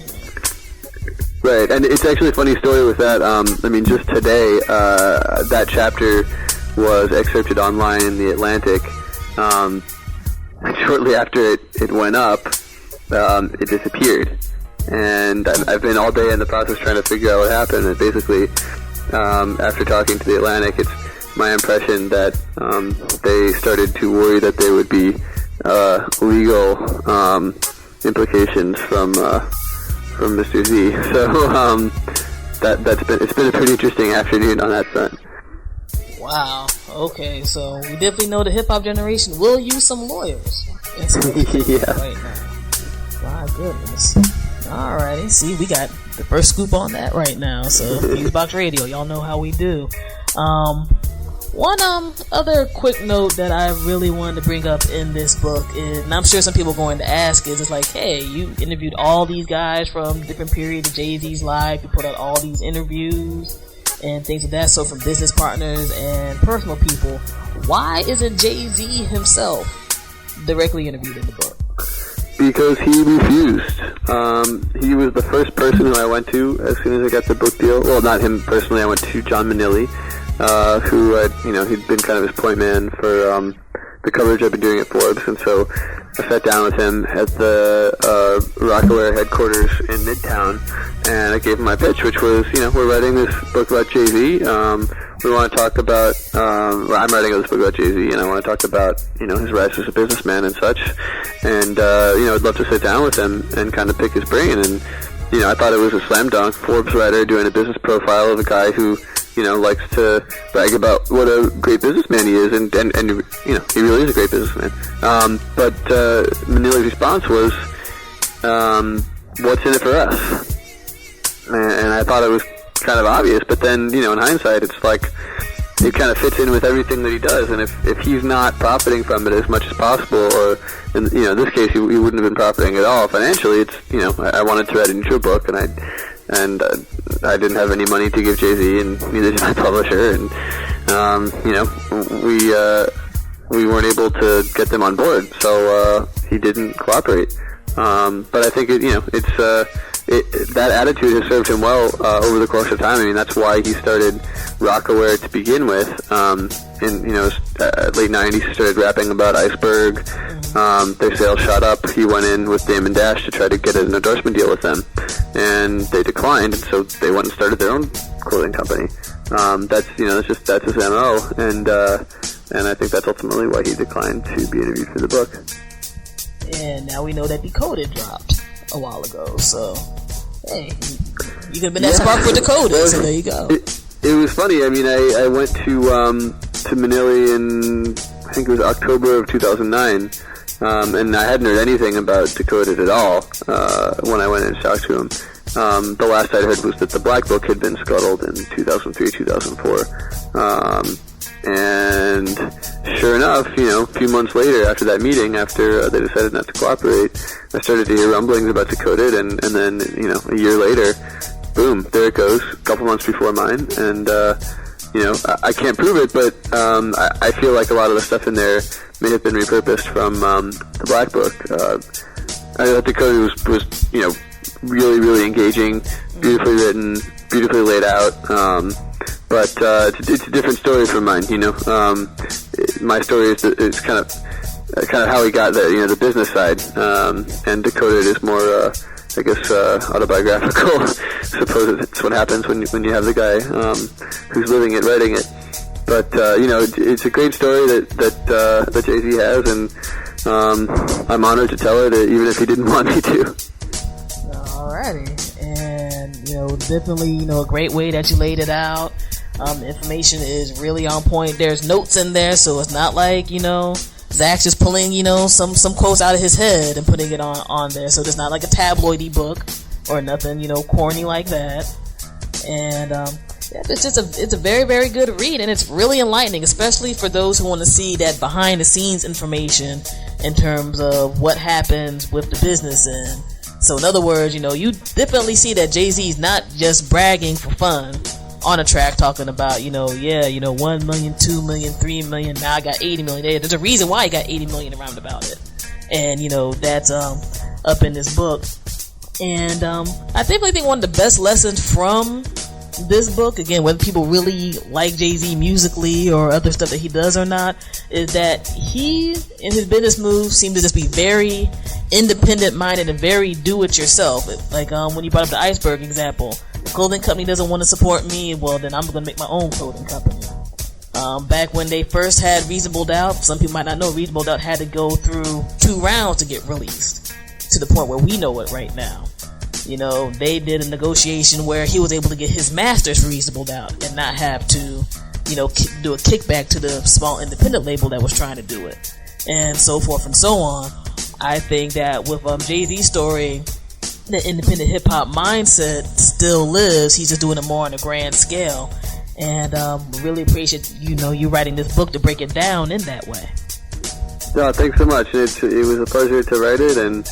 Right, and it's actually a funny story with that. Just today, that chapter was excerpted online in the Atlantic. Shortly after it went up, it disappeared. And I've been all day in the process trying to figure out what happened. And basically, after talking to the Atlantic, it's my impression that they started to worry that there would be legal implications from Mr. Z. So it's been a pretty interesting afternoon on that front. Wow. Okay, so we definitely know the hip hop generation will use some lawyers. Yeah. Right now. My goodness. Alrighty. See, we got the first scoop on that right now. So FuseBox Radio, y'all know how we do. One other quick note that I really wanted to bring up in this book is, and I'm sure some people are going to ask, is it's like, hey, you interviewed all these guys from different periods of Jay-Z's life, you put out all these interviews and things like that, so from business partners and personal people, why isn't Jay-Z himself directly interviewed in the book? Because he refused. He was the first person who I went to as soon as I got the book deal. Well, not him personally, I went to John Manilli, who he'd been kind of his point man for the coverage I've been doing at Forbes, and so I sat down with him at the Rockaware headquarters in Midtown, and I gave him my pitch, which was, we're writing this book about Jay-Z. We want to talk about, I'm writing this book about Jay-Z, and I want to talk about, his rise as a businessman and such, and, I'd love to sit down with him and kind of pick his brain, and, I thought it was a slam dunk. Forbes writer doing a business profile of a guy who, likes to brag about what a great businessman he is, and he really is a great businessman. But Manili's response was, what's in it for us? And I thought it was kind of obvious, but then, in hindsight, it's like, it kind of fits in with everything that he does, and if he's not profiting from it as much as possible, or, in this case, he wouldn't have been profiting at all financially, it's, I wanted to write it into a book, and I didn't have any money to give Jay-Z, and neither did my publisher, and we weren't able to get them on board, so he didn't cooperate. But I think that attitude has served him well over the course of time. I mean, that's why he started Rockaware to begin with. In late '90s, he started rapping about Iceberg. Their sales shot up. He went in with Damon Dash to try to get an endorsement deal with them, and they declined. And so they went and started their own clothing company. That's his MO, and I think that's ultimately why he declined to be interviewed for the book. And now we know that Decoded dropped a while ago, so hey, you could have been that spark for Decoded, so there you go. It was funny. I mean, I went to Manila in, I think it was October of 2009, and I hadn't heard anything about Decoded at all when I went and talked to him. The last I'd heard was that the Black Book had been scuttled in 2003, 2004. And sure enough, a few months later after that meeting, after they decided not to cooperate, I started to hear rumblings about Decoded, and then, a year later, boom, there it goes, a couple months before mine, and, I can't prove it, but I feel like a lot of the stuff in there may have been repurposed from the Black Book. I thought Decoded was really, really engaging, beautifully written, beautifully laid out, but it's a different story from mine. My story is kind of how he got there, the business side, and Decoded is more, autobiographical. Suppose it's what happens when you have the guy who's living it, writing it. But it's a great story that Jay-Z has, and I'm honored to tell it, even if he didn't want me to. Alrighty, and definitely a great way that you laid it out. The information is really on point. There's notes in there, so it's not like Zach's just pulling some quotes out of his head and putting it on there. So it's not like a tabloidy book or nothing corny like that. And it's a very, very good read, and it's really enlightening, especially for those who want to see that behind the scenes information in terms of what happens with the business end. So in other words, you definitely see that Jay-Z's not just bragging for fun on a track talking about, 1 million, 2 million, 3 million, now I got 80 million. There's a reason why he got 80 million around about it. And, that's up in this book. And I definitely think one of the best lessons from this book, again, whether people really like Jay-Z musically or other stuff that he does or not, is that he, in his business moves, seem to just be very independent-minded and very do-it-yourself. Like when you brought up the iceberg example, the clothing company doesn't want to support me, well, then I'm going to make my own clothing company. Back when they first had Reasonable Doubt, some people might not know, Reasonable Doubt had to go through 2 rounds to get released, to the point where we know it right now. They did a negotiation where he was able to get his master's Reasonable Doubt and not have to, do a kickback to the small independent label that was trying to do it, and so forth and so on. I think that with Jay-Z's story, the independent hip-hop mindset still lives. He's just doing it more on a grand scale, and we really appreciate you writing this book to break it down in that way. No, thanks so much. It was a pleasure to write it, and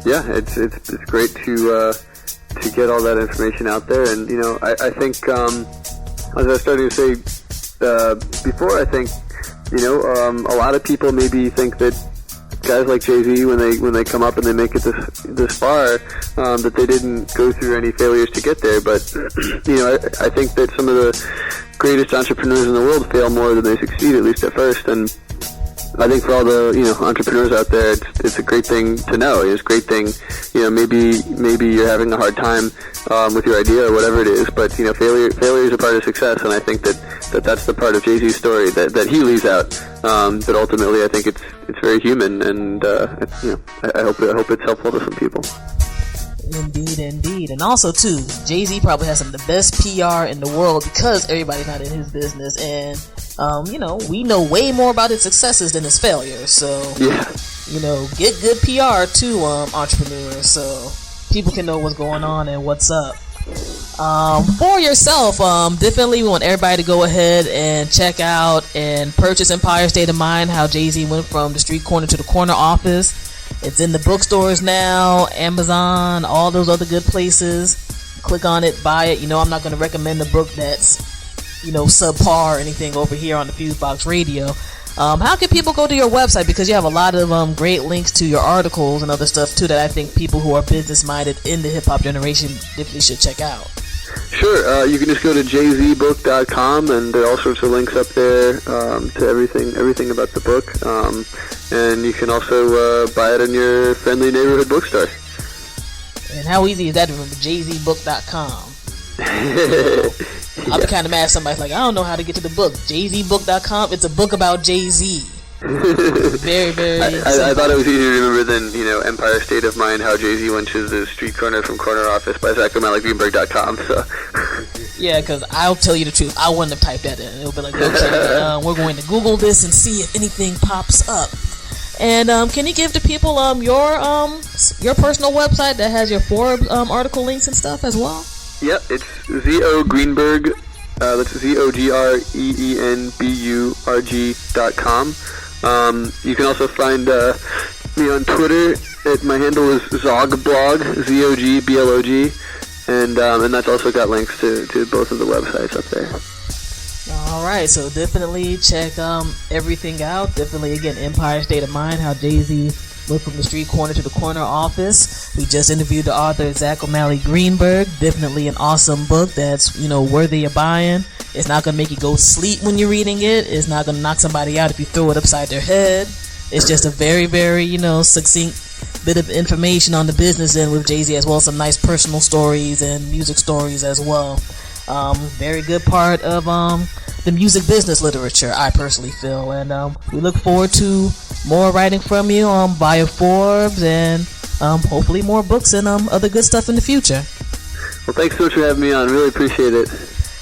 it's great to get all that information out there. And I think as I was starting to say before, I think a lot of people maybe think that guys like Jay-Z, when they come up and they make it this far, that they didn't go through any failures to get there. But I think that some of the greatest entrepreneurs in the world fail more than they succeed, at least at first. And I think for all the entrepreneurs out there, it's a great thing to know. It's a great thing, maybe you're having a hard time with your idea or whatever it is, but failure is a part of success, and I think that's the part of Jay-Z's story that he leaves out. But ultimately, I think it's very human, and I hope it's helpful to some people. Indeed. And also, too, Jay-Z probably has some of the best PR in the world because everybody's not in his business, and we know way more about his successes than his failures. So, get good PR to entrepreneurs so people can know what's going on and what's up. For yourself, definitely we want everybody to go ahead and check out and purchase Empire State of Mind, how Jay-Z went from the street corner to the corner office. It's in the bookstores now, Amazon, all those other good places. Click on it, buy it. I'm not going to recommend a book that's subpar or anything over here on the FuseBox Radio. How can people go to your website? Because you have a lot of great links to your articles and other stuff too that I think people who are business minded in the hip hop generation definitely should check out. Sure, you can just go to jzbook.com, and there are all sorts of links up there to everything about the book, and you can also buy it in your friendly neighborhood bookstore. And how easy is that to remember? jzbook.com. I'll be kind of mad if somebody's like, I don't know how to get to the book. jzbook.com. It's a book about Jay-Z. Very, very. I thought it was easier to remember than Empire State of Mind. How Jay-Z went to the street corner from corner office by ZachO'MalleyGreenberg.com. So. Yeah, because I'll tell you the truth, I wouldn't have typed that in. It'll be like, okay, we're going to Google this and see if anything pops up. And can you give the people your personal website that has your Forbes article links and stuff as well? Yep, it's Z.O. Greenberg. That's ZOGRENBURG.com. You can also find me on Twitter. My handle is Zogblog, ZOGBLOG, and that's also got links to both of the websites up there. All right, so definitely check everything out. Definitely, again, Empire State of Mind, how Jay-Z went from the street corner to the corner office. We just interviewed the author, Zach O'Malley Greenberg. Definitely an awesome book that's, worthy of buying. It's not going to make you go sleep when you're reading it. It's not going to knock somebody out if you throw it upside their head. It's just a very, very, succinct bit of information on the business end with Jay-Z, as well as some nice personal stories and music stories as well. Very good part of the music business literature, I personally feel. And we look forward to more writing from you via Forbes and hopefully more books and other good stuff in the future. Well, thanks so much for having me on. Really appreciate it.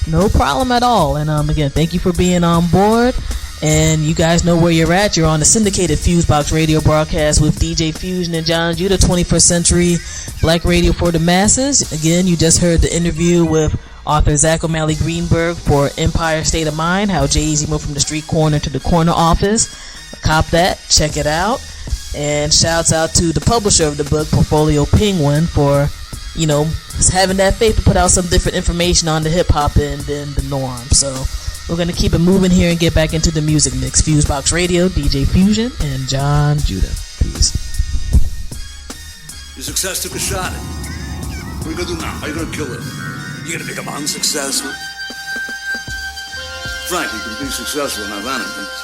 No problem at all. And again, thank you for being on board. And you guys know where you're at. You're on the syndicated FuseBox Radio Broadcast with DJ Fusion and John Judah, 21st Century Black Radio for the Masses. Again, you just heard the interview with author Zach O'Malley Greenberg for Empire State of Mind, how Jay-Z moved from the street corner to the corner office. Cop that. Check it out. And shouts out to the publisher of the book, Portfolio Penguin, for having that faith to put out some different information on the hip-hop end than the norm. So we're going to keep it moving here and get back into the music mix. FuseBox Radio, DJ Fusion, and John Judah. Peace. Your success took a shot. What are you going to do now? How are you going to kill it? You're going to become unsuccessful? Frank, you can be successful and have enemies.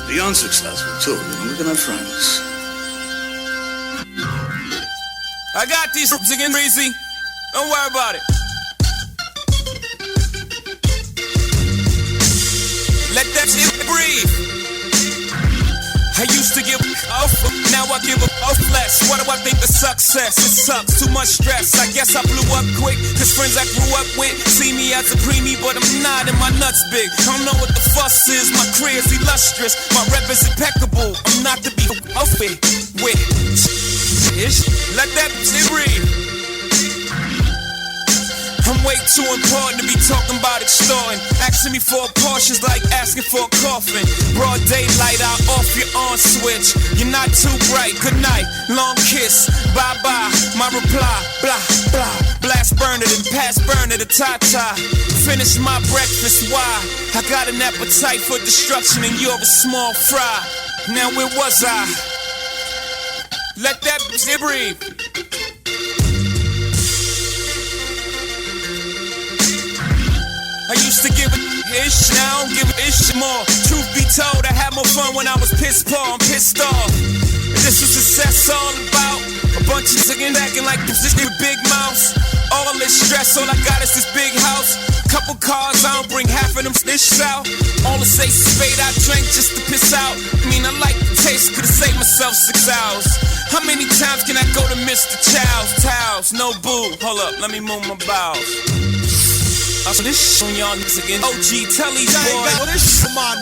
Be unsuccessful, too. And we can have friends. I got these again, Breezy. Don't worry about it. Let that shit breathe. I used to give off, now I give off less. What do I think of success? It sucks, too much stress. I guess I blew up quick, cause friends I grew up with see me as a preemie, but I'm not, and my nuts big. I don't know what the fuss is, my career's illustrious, my rep is impeccable. I'm not to be off with. Let that shit breathe. I'm way too important to be talking about extorting. Asking me for a Porsche's like asking for a coffin. Broad daylight, I'll off your on switch. You're not too bright, good night, long kiss, bye-bye. My reply, blah, blah. Blast burner, then pass burner to ta-ta. Finish my breakfast, why? I got an appetite for destruction and you're a small fry. Now where was I? Let that shit breathe. I used to give a ish, now I don't give a ish more. Truth be told, I had more fun when I was pissed poor, I'm pissed off. And this was success all about a bunch of chickens acting like this with big mouths. All this stress, all I got is this big house. Couple cars, I don't bring half of them dishes out. All the say spade I drank just to piss out. I mean, I like the taste, could've saved myself 6 hours. How many times can I go to Mr. Chow's? Towels, no boo, hold up, let me move my bowels. So this shit on y'all niggas again. OG, tell these boys. Come on.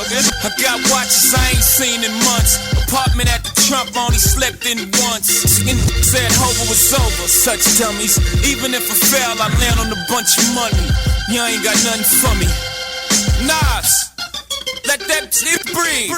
Okay. I got watches I ain't seen in months. Apartment at the Trump, only slept in once. Said Hova was over, such dummies. Even if I fail, I land on a bunch of money. You ain't got nothing for me. Nas, let that shit breathe.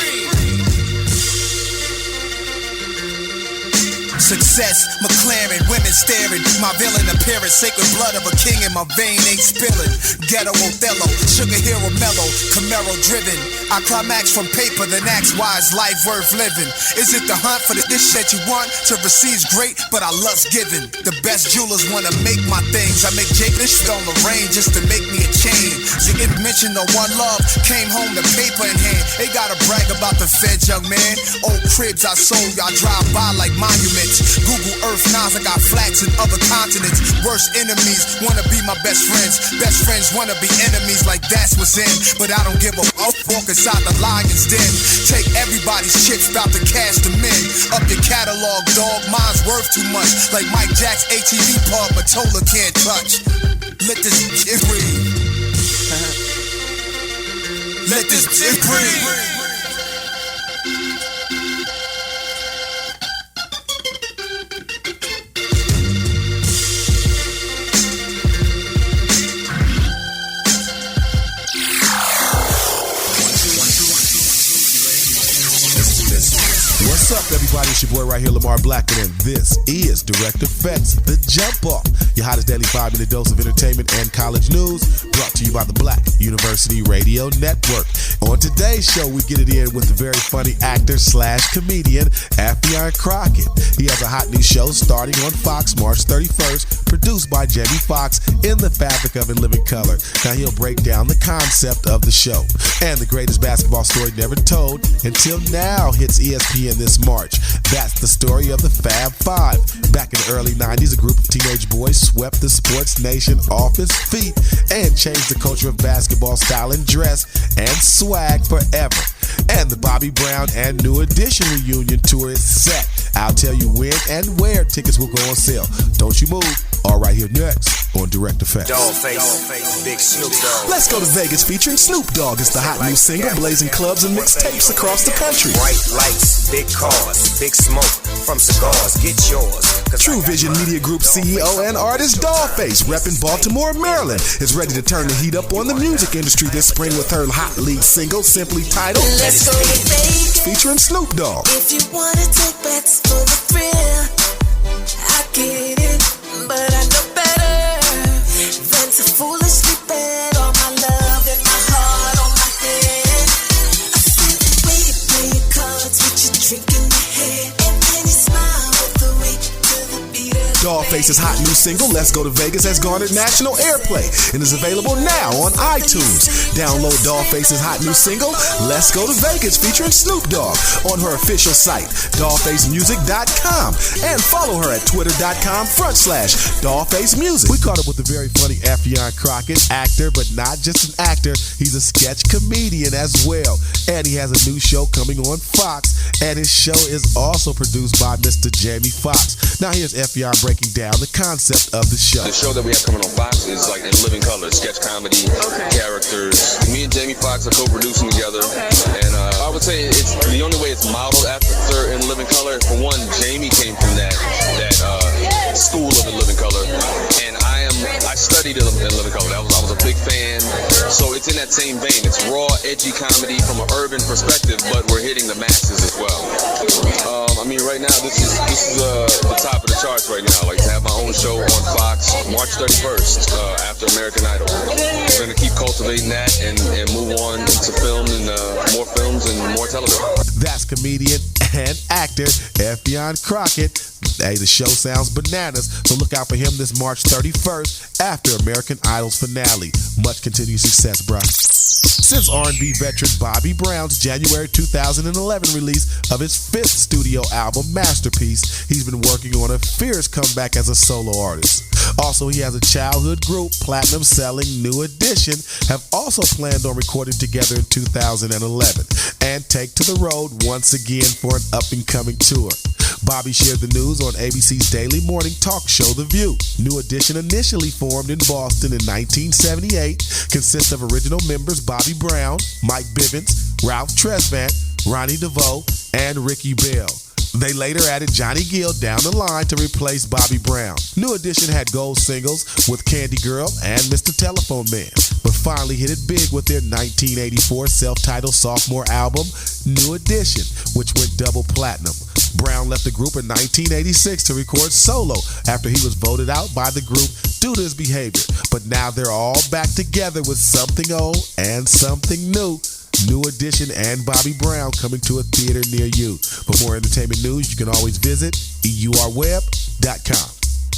Success, McLaren, women staring. My villain appearance, sacred blood of a king in my vein ain't spilling. Ghetto Othello, sugar hero mellow, Camaro driven. I climax from paper, then ask why is life worth living? Is it the hunt for the dish that you want? To receive's great, but I lust giving. The best jewelers wanna make my things. I make Jake this on the rain just to make me a chain. So if mention the one love, came home the paper in hand. They gotta brag about the feds, young man. Old cribs I sold, y'all drive by like monuments. minutes. Google Earth, Nas, I got flats in other continents. Worst enemies wanna be my best friends. Best friends wanna be enemies, like that's what's in. But I don't give a fuck, walk inside the lion's den. Take everybody's chips, bout to cash them in. Up your catalog, dog, mine's worth too much. Like Mike Jack's ATV pub, Matola can't touch. Let this shit breathe. Let this shit breathe. What's up, everybody? It's your boy right here, Lamar Blackman, and this is Direct Effects, The Jump Off, your hottest daily 5-minute dose of entertainment and college news, brought to you by the Black University Radio Network. On today's show, we get it in with the very funny actor/comedian, Affion Crockett. He has a hot new show starting on Fox March 31st, produced by Jamie Foxx in the fabric of In Living Color. Now, he'll break down the concept of the show. And the greatest basketball story never told until now hits ESPN this March. That's the story of the Fab Five. Back in the early 90s, a group of teenage boys swept the sports nation off its feet and changed the culture of basketball style and dress and swag forever. And the Bobby Brown and New Edition reunion tour is set. I'll tell you when and where tickets will go on sale. Don't you move. All right, here next on Direct Effects. Dollface, Big Snoop Dogg. Let's Go to Vegas featuring Snoop Dogg. It's the hot new single blazing clubs and mixtapes across the country. Bright lights, big cars, big smoke from cigars. Get yours. True Vision Media Group CEO and artist Dollface, repping Baltimore, Maryland, is ready to turn the heat up on the music industry this spring with her hot lead single, simply titled Let's Go to Vegas, featuring Snoop Dogg. If you wanna take bets for the thrill, I get it, but I know better than to foolishly bet all my love and my heart on my head. I see the way you play your cards with your drink in your hand, and then you smile with the way to the beat of Dollface's hot new single, Let's Go to Vegas, has garnered national airplay and is available now on iTunes. Download Dollface's hot new single, Let's Go to Vegas, featuring Snoop Dogg, on her official site, dollfacemusic.com, and follow her at twitter.com/dollfacemusic. We caught up with the very funny Affion Crockett, actor, but not just an actor. He's a sketch comedian as well, and he has a new show coming on Fox, and his show is also produced by Mr. Jamie Foxx. Now here's Affion breaking down the concept of the show. The show that we have coming on Fox is like In Living Color, sketch comedy, characters. Me and Jamie Foxx are co-producing together, and I would say it's the only way it's modeled after In Living Color. For one, Jamie came from that school of In Living Color, and I studied In Living Color. I was a big fan, so it's in that same vein. It's raw, edgy comedy from an urban perspective, but we're hitting the masses as well. Right now, this is the top of the charts right now. Like to have my own show on Fox March 31st after American Idol. We're going to keep cultivating that and move on into film and more films and more television. That's comedian and actor Affion Crockett. Hey, the show sounds bananas, so look out for him this March 31st after American Idol's finale. Much continued success, bro. Since R&B veteran Bobby Brown's January 2011 release of his 5th studio album, Masterpiece, he's been working on a fierce comeback as a solo artist. Also, he has a childhood group, platinum-selling New Edition, have also planned on recording together in 2011 and take to the road once again for an up-and-coming tour. Bobby shared the news on ABC's daily morning talk show, The View. New Edition, initially formed in Boston in 1978, consists of original members Bobby Brown, Mike Bivens, Ralph Tresvant, Ronnie DeVoe, and Ricky Bell. They later added Johnny Gill down the line to replace Bobby Brown. New Edition had gold singles with Candy Girl and Mr. Telephone Man, but finally hit it big with their 1984 self-titled sophomore album, New Edition, which went double platinum. Brown left the group in 1986 to record solo after he was voted out by the group due to his behavior. But now they're all back together with something old and something new. New Edition and Bobby Brown coming to a theater near you. For more entertainment news, you can always visit eurweb.com.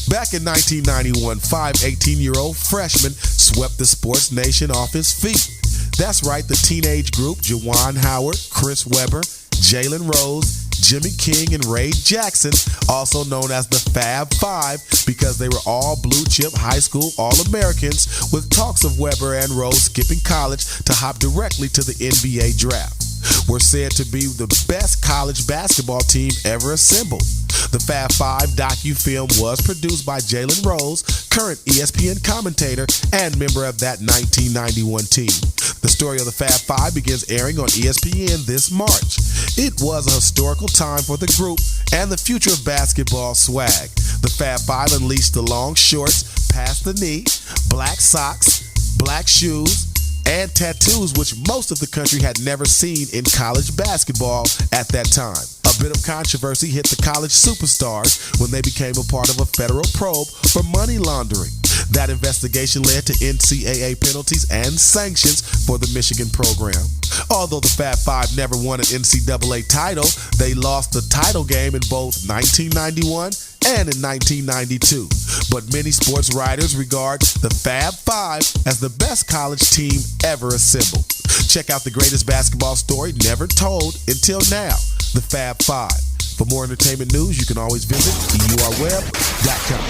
Back in 1991, 5 18-year-old freshmen swept the sports nation off his feet. That's right, the teenage group, Juwan Howard, Chris Webber, Jalen Rose, Jimmy King and Ray Jackson, also known as the Fab Five, because they were all blue-chip high school All-Americans with talks of Webber and Rose skipping college to hop directly to the NBA draft. Were said to be the best college basketball team ever assembled. The Fab Five docu-film was produced by Jalen Rose, current ESPN commentator and member of that 1991 team. The story of the Fab Five begins airing on ESPN this March. It was a historical time for the group and the future of basketball swag. The Fab Five unleashed the long shorts past the knee, black socks, black shoes, and tattoos, which most of the country had never seen in college basketball at that time. A bit of controversy hit the college superstars when they became a part of a federal probe for money laundering. That investigation led to NCAA penalties and sanctions for the Michigan program. Although the Fab Five never won an NCAA title, they lost the title game in both 1991 and in 1992. But many sports writers regard the Fab Five as the best college team ever assembled. Check out the greatest basketball story never told until now, the Fab Five. For more entertainment news, you can always visit EURweb.com.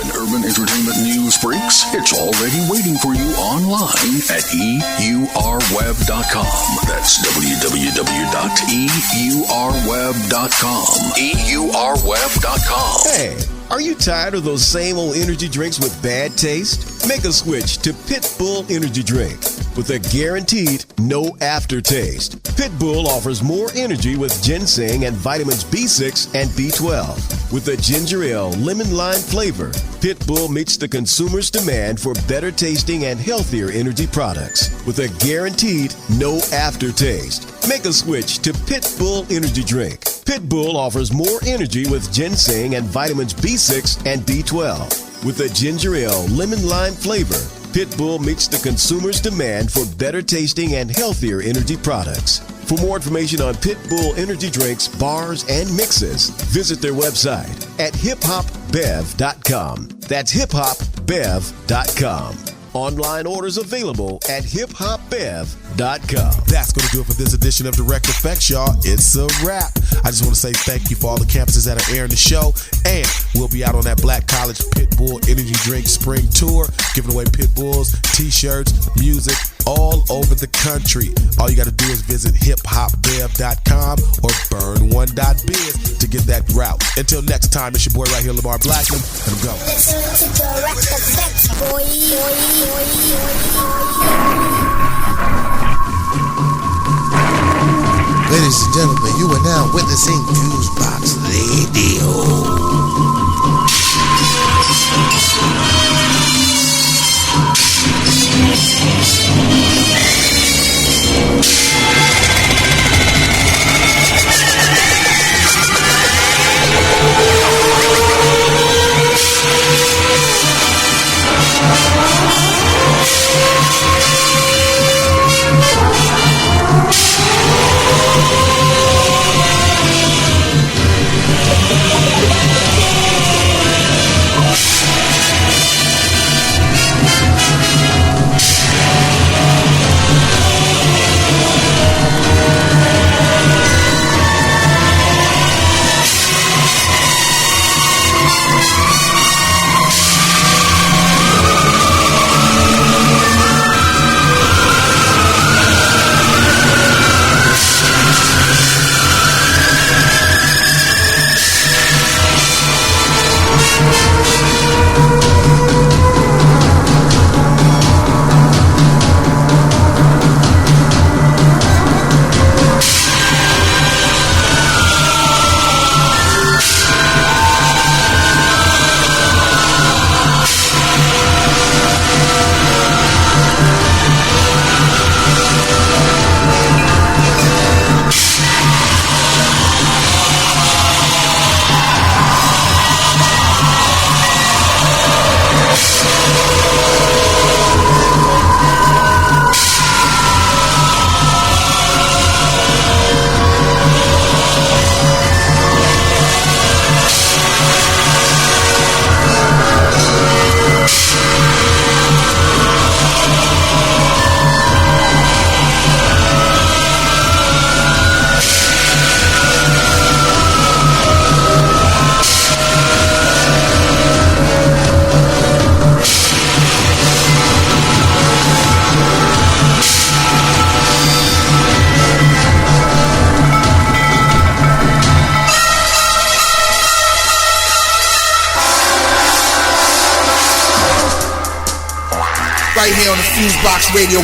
When urban entertainment news breaks, it's already waiting for you online at EURweb.com. That's www.EURweb.com. EURweb.com. Hey, are you tired of those same old energy drinks with bad taste? Make a switch to Pitbull Energy Drink with a guaranteed no aftertaste. Pitbull offers more energy with ginseng and vitamins B6 and B12. With a ginger ale lemon lime flavor, Pitbull meets the consumer's demand for better tasting and healthier energy products with a guaranteed no aftertaste. Make a switch to Pitbull Energy Drink. Pitbull offers more energy with ginseng and vitamins B6 and B12. With a ginger ale lemon lime flavor, Pitbull meets the consumer's demand for better tasting and healthier energy products. For more information on Pitbull energy drinks, bars, and mixes, visit their website at hiphopbev.com. That's hiphopbev.com. Online orders available at hiphopbev.com. That's going to do it for this edition of Direct Effects, y'all. It's a wrap. I just want to say thank you for all the campuses that are airing the show. And we'll be out on that Black College Pitbull Energy Drink Spring Tour, giving away Pitbulls, t-shirts, music, all over the country. All you got to do is visit hiphopbev.com or burn1.biz to get that route. Until next time, it's your boy right here, Lamar Blackman. Let him go. Listen to Direct Effects, boy. Ladies and gentlemen, you are now witnessing FuseBox Radio. Yeah. right here on the FuseBox Radio.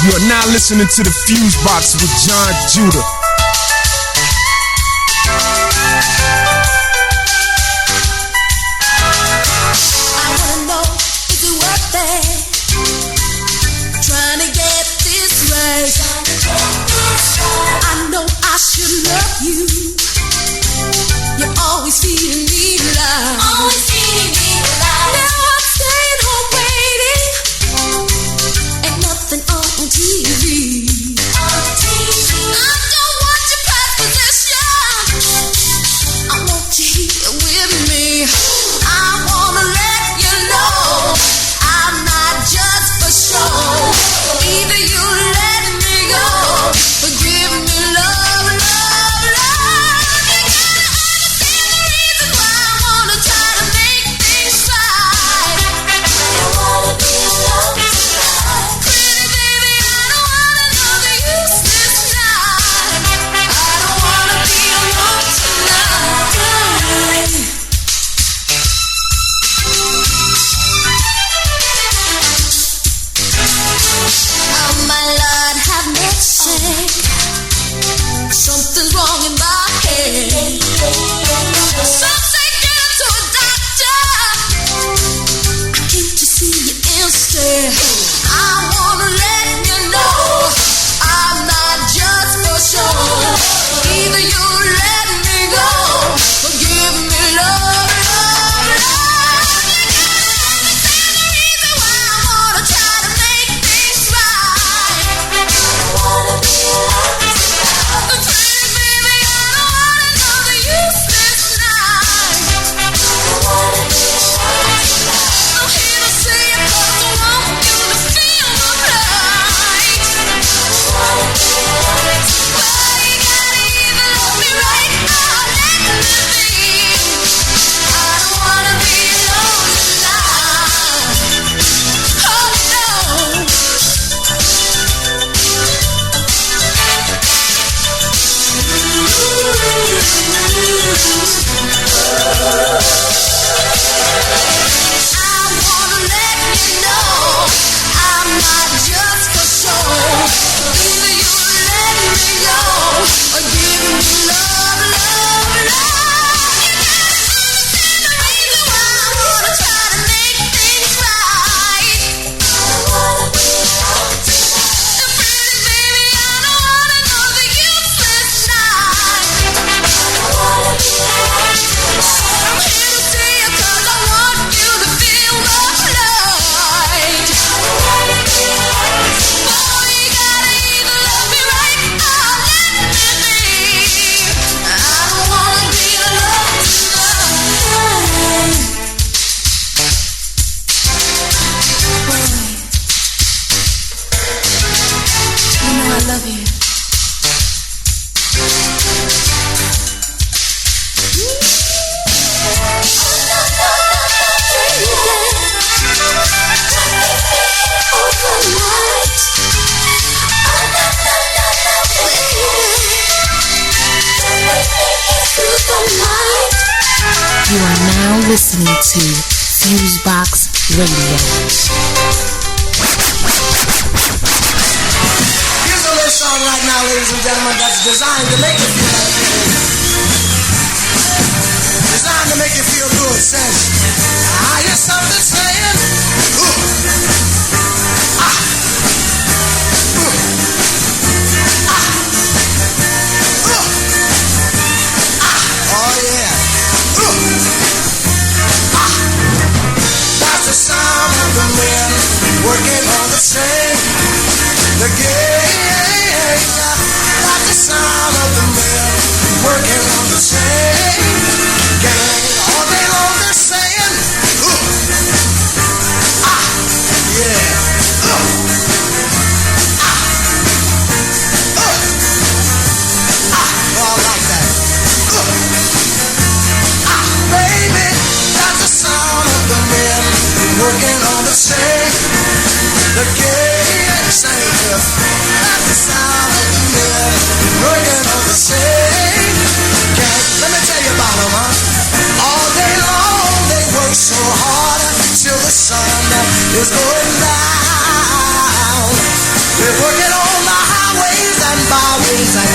You are now listening to the FuseBox with John Judah. I wanna know, is it worth it? Trying to get this right. I know I should love you. You're always feeding me love. Always feeding me love. Now I'm staying home waiting. Ain't nothing on TV. I don't You are now listening to FuseBox Radio. Here's a little song right now, ladies and gentlemen, that's designed to make you feel designed to make you feel good. Says, I hear something saying, oh yeah. That's the sound of the men working on the train. The game. That's the sound of the men working on the train. Gang. All day long they're saying, yeah. All like that. Baby, that's the sound of the men working on the train. The game saying, that's the sound of the men working on the train. Let me tell you about them, huh? All day long they work so hard till the sun is going down. They're working on the highways and byways and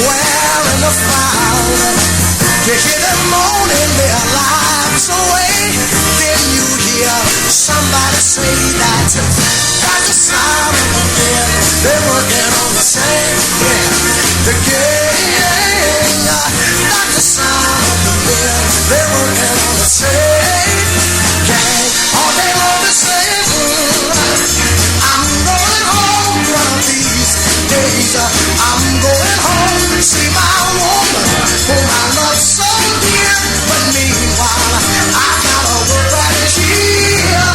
wearing the frown. You hear them moaning their lives away, then you hear somebody say that that's the sound of the men. They're working on the same, yeah. The game, that's the sound of the men. They're working on the same gang. All day long they're saying, I'm going home one of these days. I'm going home to see my woman, whom I love so dear. But meanwhile, I gotta work right here.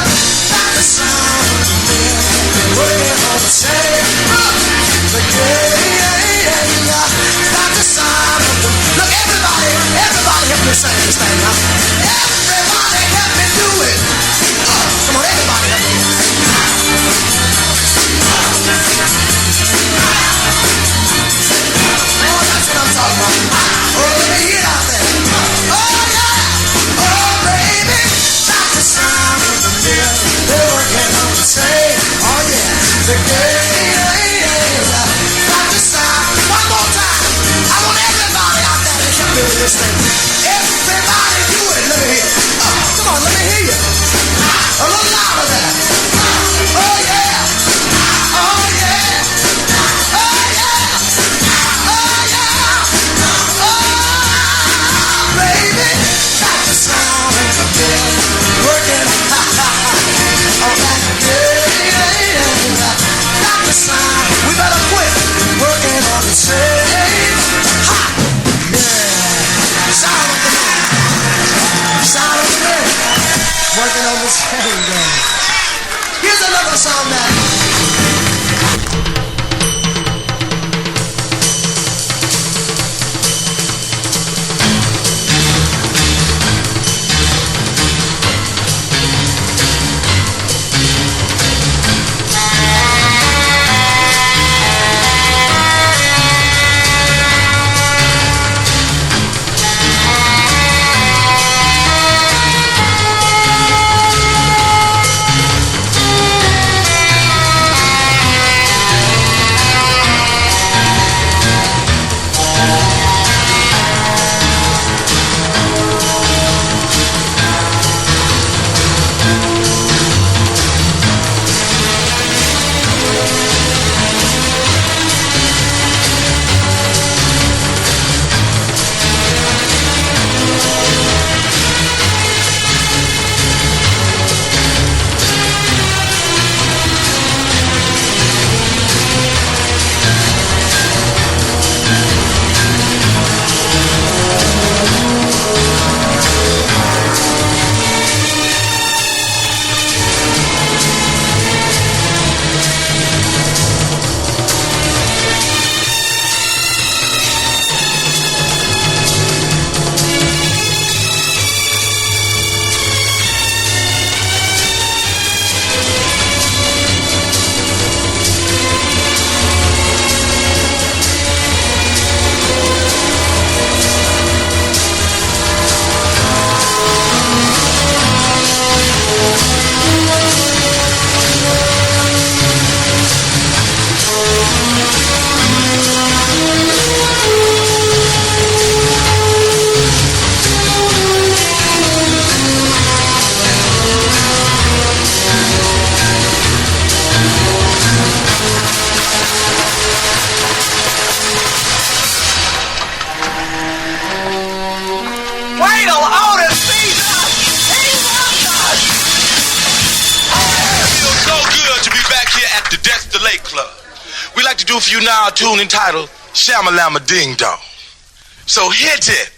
That's the sound of the men. They're working on the same. The game, that's the sound of the. Look, everybody help me sing this thing, huh? Everybody help me do it. Come on, everybody help me. Oh, that's what I'm talking about. Oh, let me hear it out there. Oh, yeah. Oh, baby, that's the sound of the men. They're working on the same. Oh, yeah. The game, that's the sound. One more time. I want everybody out there to help me with this thing. Everybody do it. Let me hear it. Come on, let me hear you. A little louder there. Oh, yeah. Oh, yeah. Oh, yeah. Oh, yeah. Oh, baby, that's the sound of the men working on that day. That's the sound. We better quit working on the same. Ha! Yeah. Sound of the men. Sound of the men working on the same day. Here's another song now. Wait till Otis sees us. He wants us. It feels so good to be back here at the Death Delay Club. We like to do for you now a tune entitled Shamalama Ding Dong. So hit it.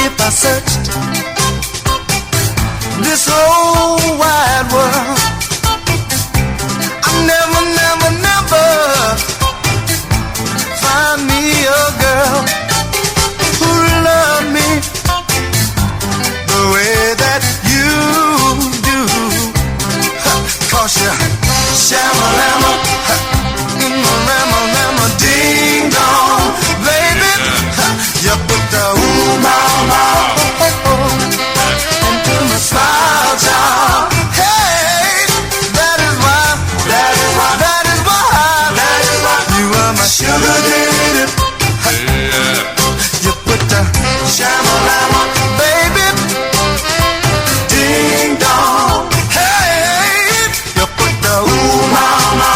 If I searched this whole wide world, I never find me a girl who love me the way that you do. 'Cause you shamalama, lama ding dong, baby. You put the ooh mama into my smile jar. Hey, that is why you are my sugar daddy. You put the shamalama, baby, ding dong. Hey, you put the ooh mama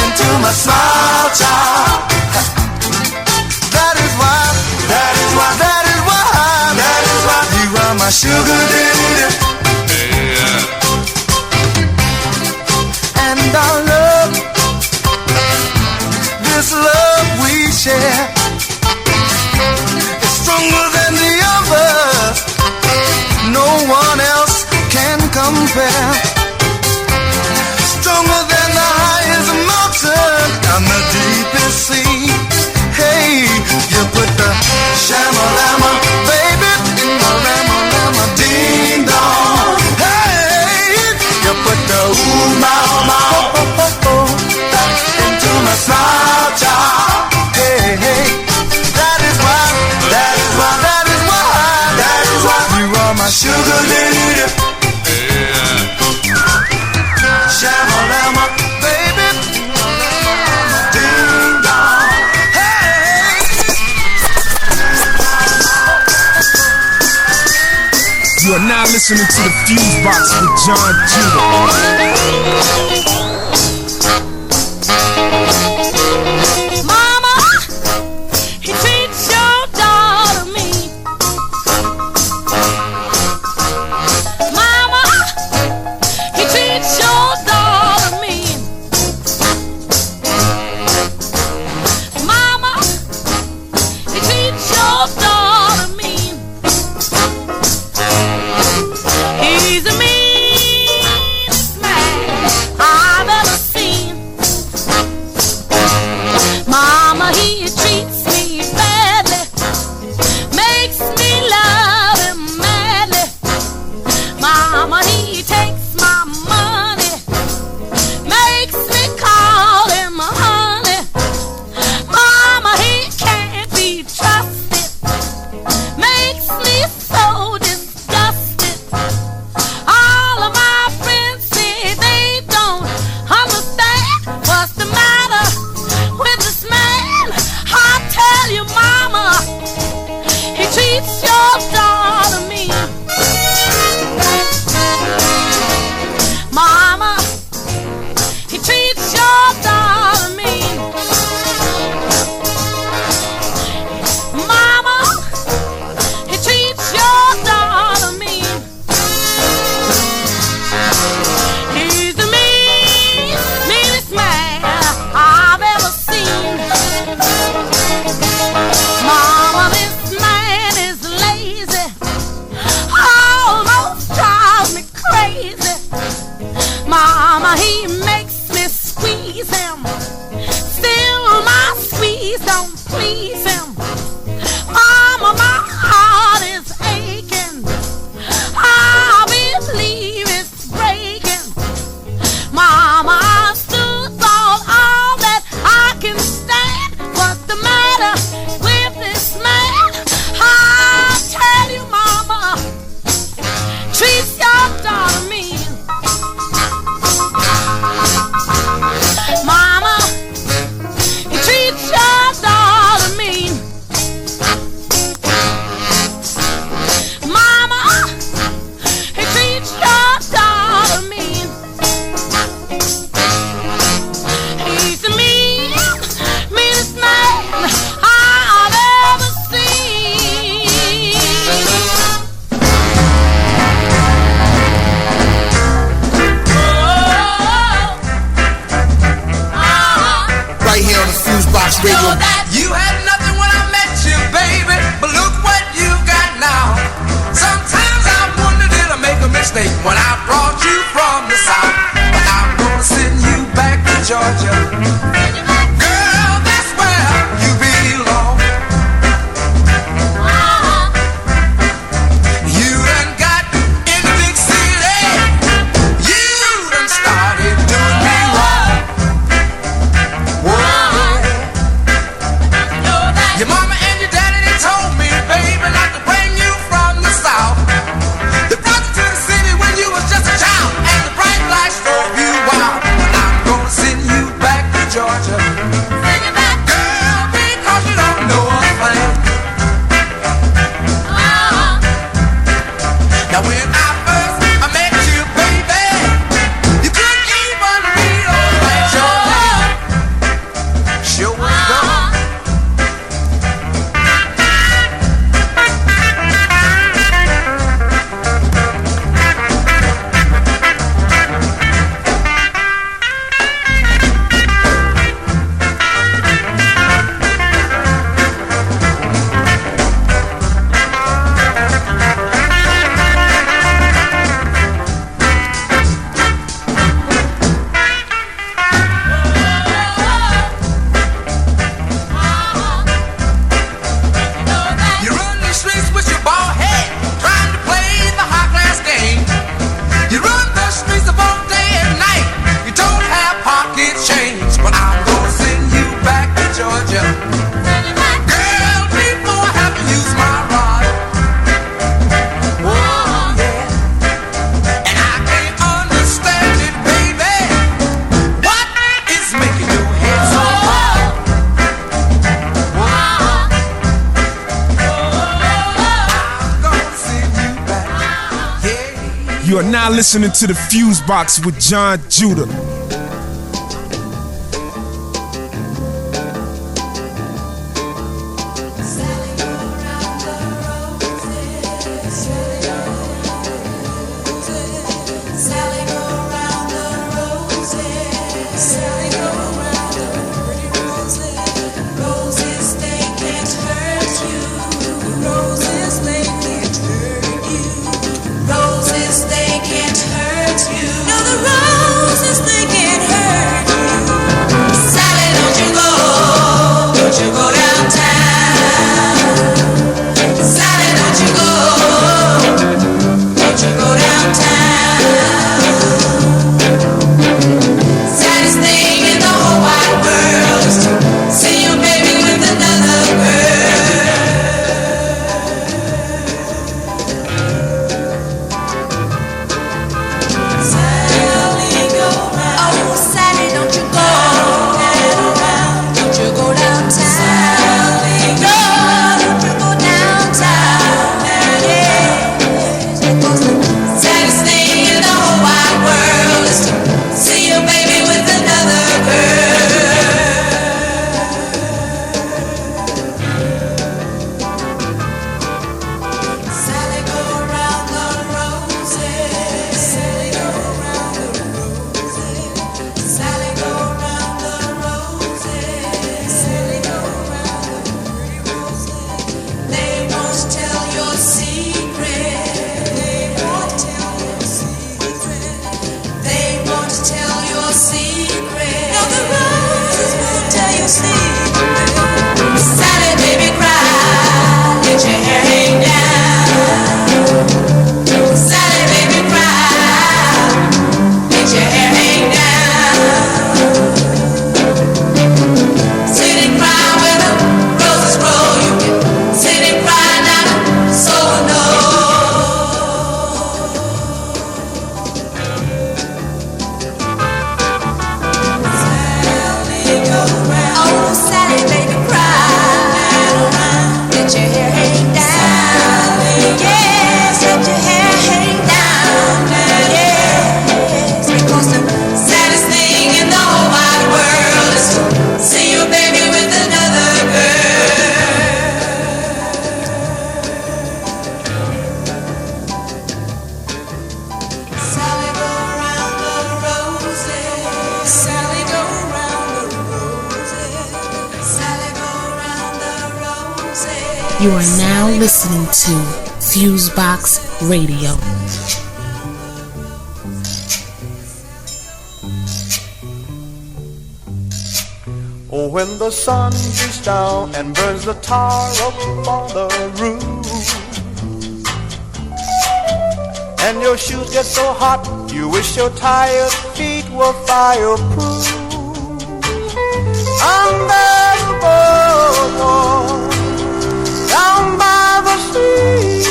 into my smile jar. That is why you are my sugar daddy. And our love, this love we share, is stronger than the others. No one else can compare. Stronger than the highest mountain and the deepest sea. Hey, you put the shamalama, baby, in the lama ding dong. Hey, you put the ooh mama into my smile jar. Hey, that is why you are my sugar lady. Shamalama, baby, ding dong. Hey. You are now listening to the FuseBox with John Judah. He's a mean man. Radio. You had nothing when I met you, baby, but look what you got now. Sometimes I wonder, did I make a mistake when I brought you from the south? But I'm gonna send you back to Georgia. Girl, that's where you belong. You done got in the big city. You done started doing me wrong. Your mama and your daddy, they told me, baby, not to bring you from the south. They brought you to the city when you was just a child, and the bright lights drove you wild. But I'm gonna send you back to Georgia. Girl, because you don't know a thing. Now when I first met you, baby, you couldn't even read or write your name. Sure was gone. You run the streets with your bald head, trying to play the high class game. You run the streets of all day and night. You don't have pocket change, but I'm gonna send you back to Georgia. Girl, before I have to use my rod. Oh yeah, and I can't understand it, baby. What is making your head so hard? You are now listening to the FuseBox with John Judah. Roses, they can't hurt you. No, the roses, they can't hurt you. Sally, don't you go downtown. Sally, don't you go downtown. Saddest thing in the whole wide world is to see your baby with another girl. Sally You are now listening to FuseBox Radio. Oh, when the sun beats down and burns the tar up on the roof, and your shoes get so hot, you wish your tired feet were fireproof. Under the boardwalk, down by the sea,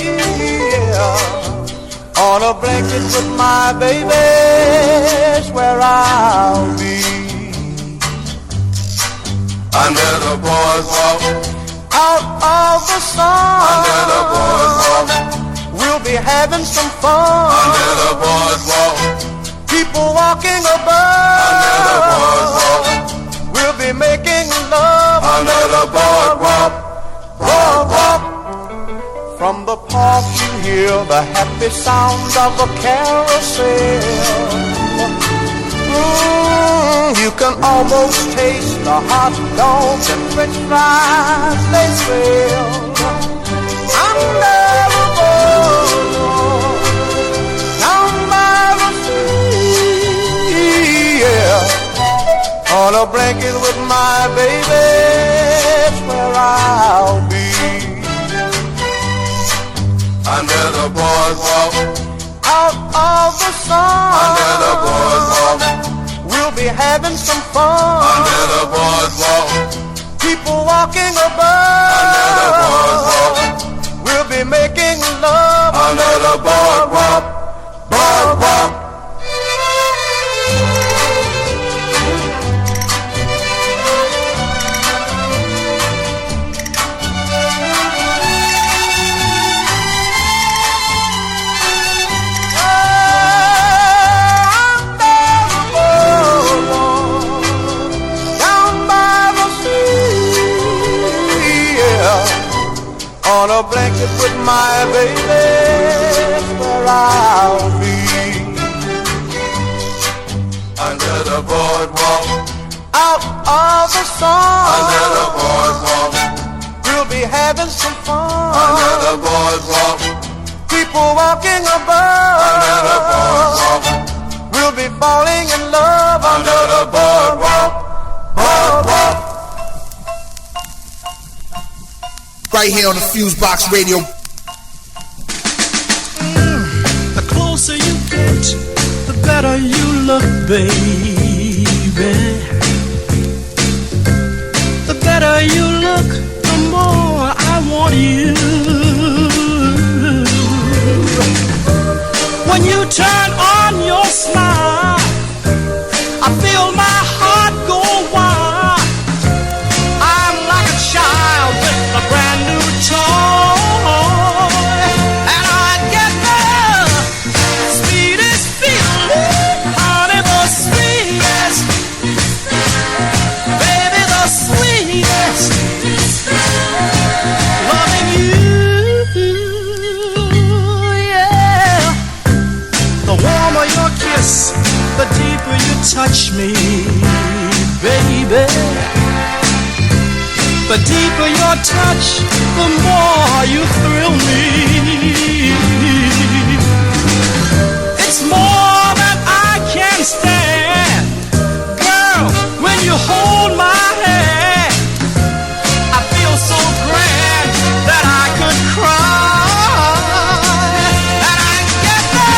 yeah, on a blanket with my baby's where I'll be. Under the boardwalk, out of the sun, under the boardwalk, we'll be having some fun. Under the boardwalk, people walking above. Under the boardwalk, we'll be making love. Under the boardwalk, boardwalk. From the park you hear the happy sounds of a carousel. You can almost taste the hot dogs and french fries they sell. Under the boardwalk, down by the sea, yeah, on a blanket with my baby, that's where I'll be. Under the boardwalk, out of the sun, under the boardwalk, we'll be having some fun. Under the boardwalk, people walking above. Under the boardwalk, we'll be making love. Under the boardwalk, boardwalk. On a blanket with my baby, where I'll be. Under the boardwalk, out of the sun, under the boardwalk, we'll be having some fun. Under the boardwalk, people walking above. Under the boardwalk, we'll be falling in love. Under the boardwalk, boardwalk. Right here on the FuseBox Radio. The closer you get, the better you look, baby. The better you look, the more I want you. When you turn on your smile, I feel my heart go wild. I'm like a child with a brand new toy, and I get the sweetest feeling, honey, the sweetest, baby, the sweetest, loving you, yeah. The warmer your kiss, the deeper you touch me, baby. The deeper your touch, the more you thrill me. It's more than I can stand. Girl, when you hold my hand, I feel so grand that I could cry. And I get the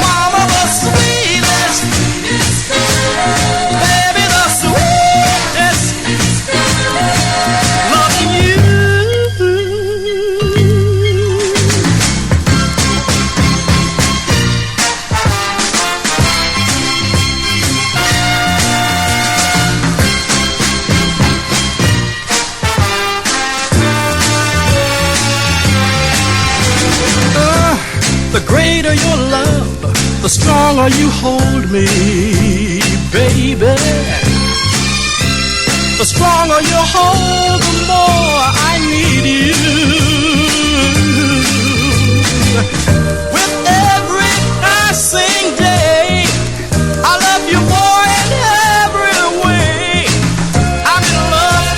mama, the sweetest, baby, the sweetest, loving you. The greater your love, the stronger you hold me, baby. The stronger you hold, the more I need you. With every passing day, I love you more in every way. I'm in love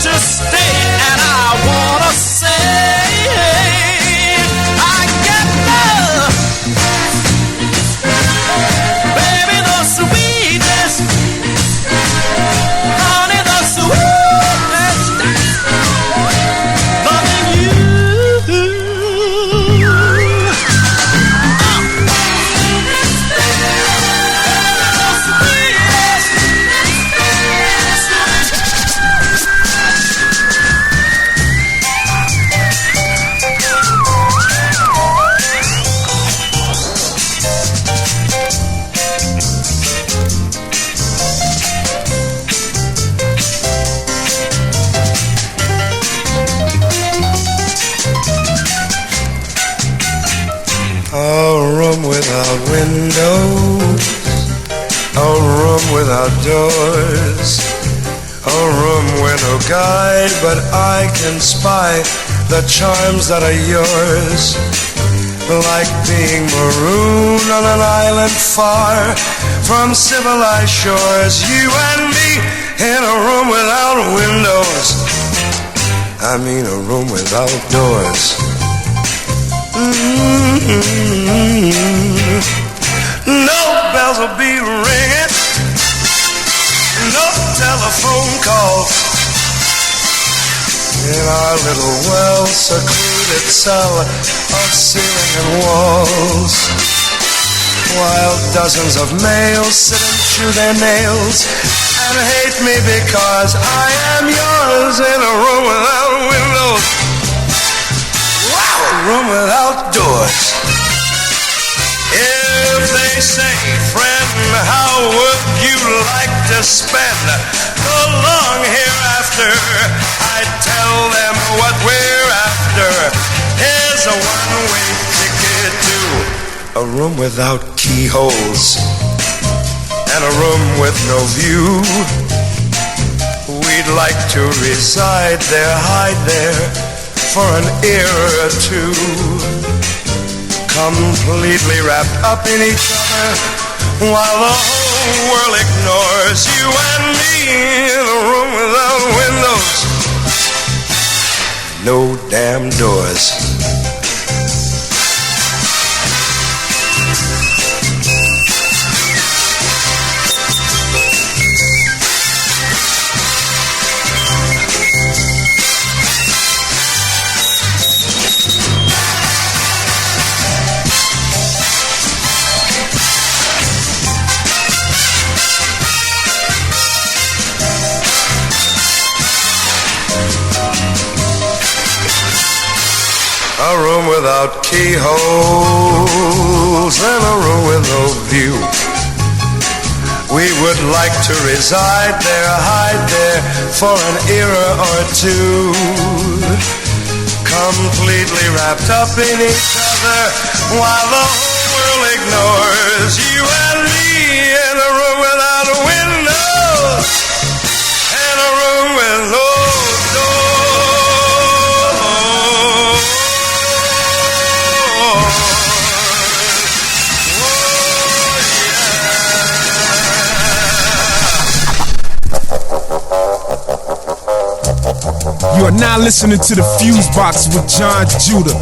windows, a room without doors, a room with no guide, but I can spy the charms that are yours. Like being marooned on an island far from civilized shores. You and me in a room without windows, I mean a room without doors. No bells will be ringing, no telephone calls. In our little well-secluded cell of ceiling and walls, while dozens of males sit and chew their nails and hate me because I am yours in a room without windows. Wow, a room without doors. If they say, friend, how would you like to spend the long hereafter? I tell them what we're after is a one-way ticket to a room without keyholes and a room with no view. We'd like to reside there, hide there for an era or two, completely wrapped up in each other while the whole world ignores you and me in a room without windows, no damn doors. A room without keyholes and a room with no view. We would like to reside there, hide there for an era or two, completely wrapped up in each other while the whole world ignores you and me in a room without windows and a room with no doors. You are now listening to the FuseBox with John Judah.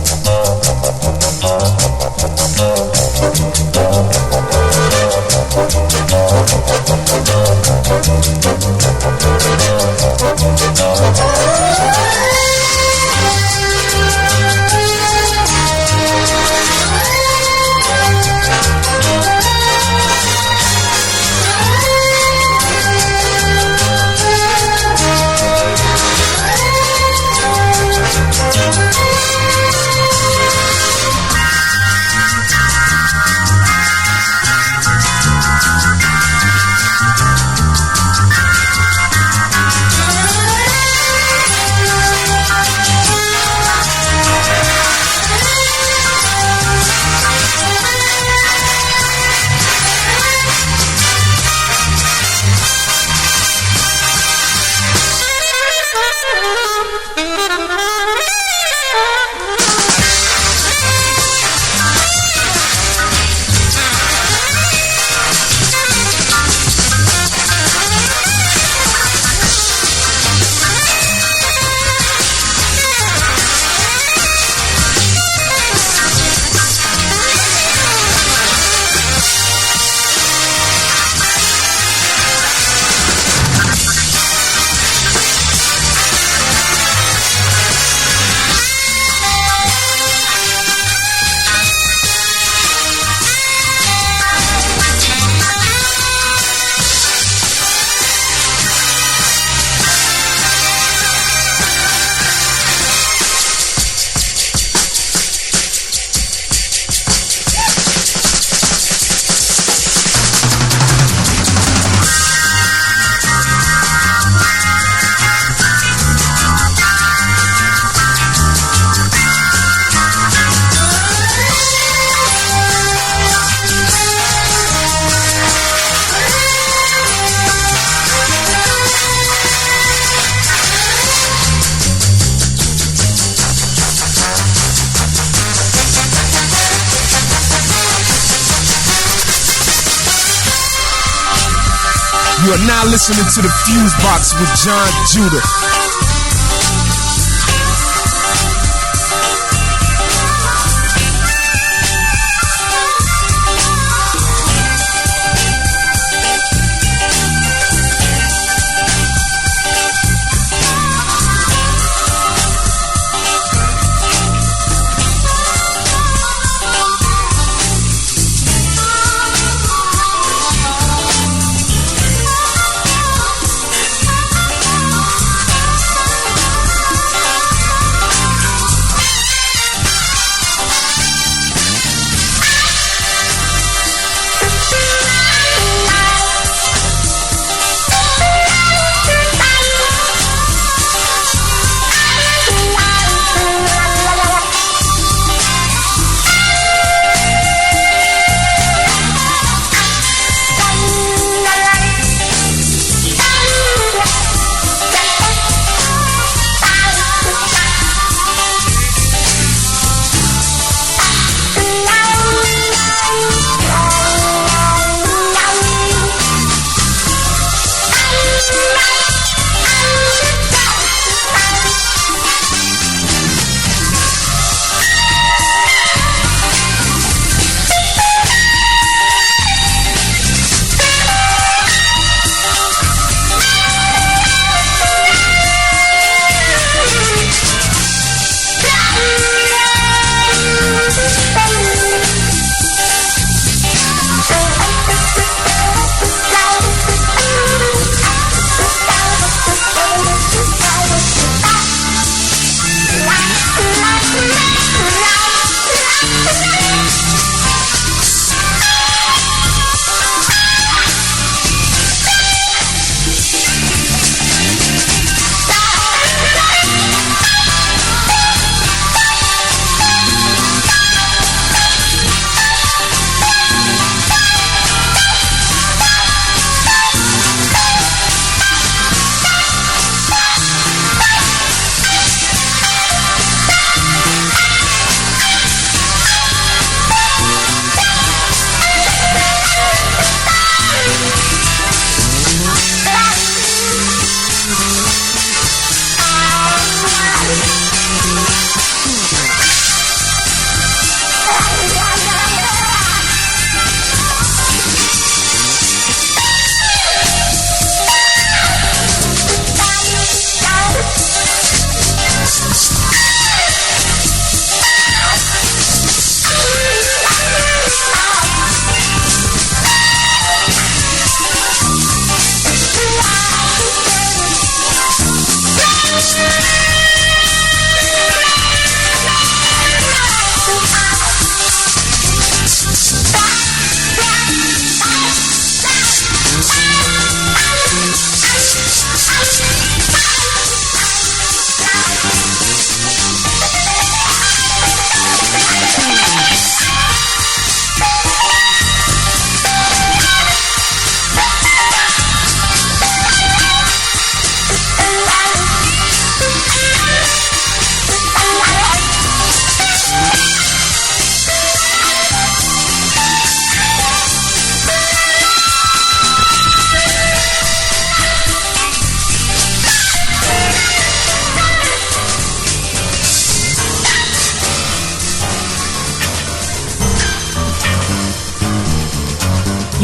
You are now listening to the FuseBox with John Judah.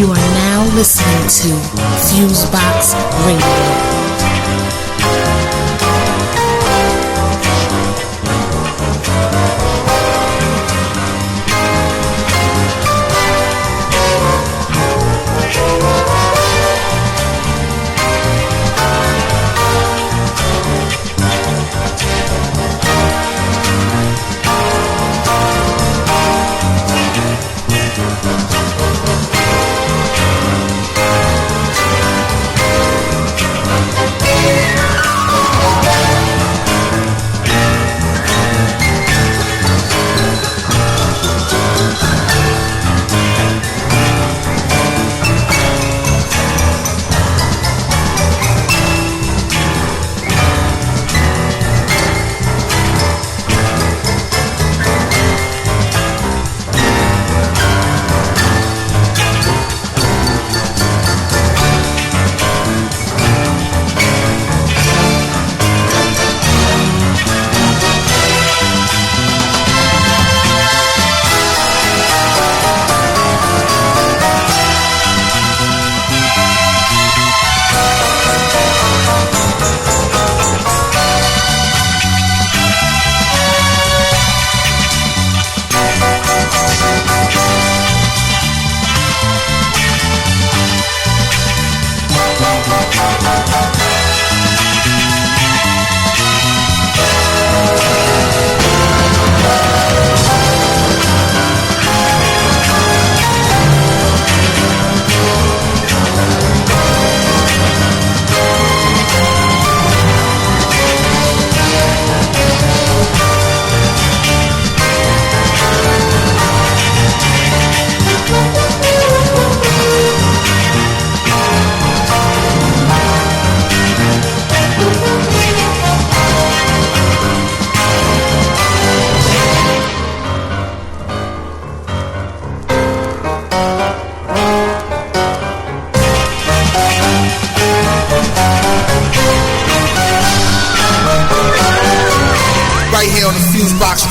You are now listening to FuseBox Radio.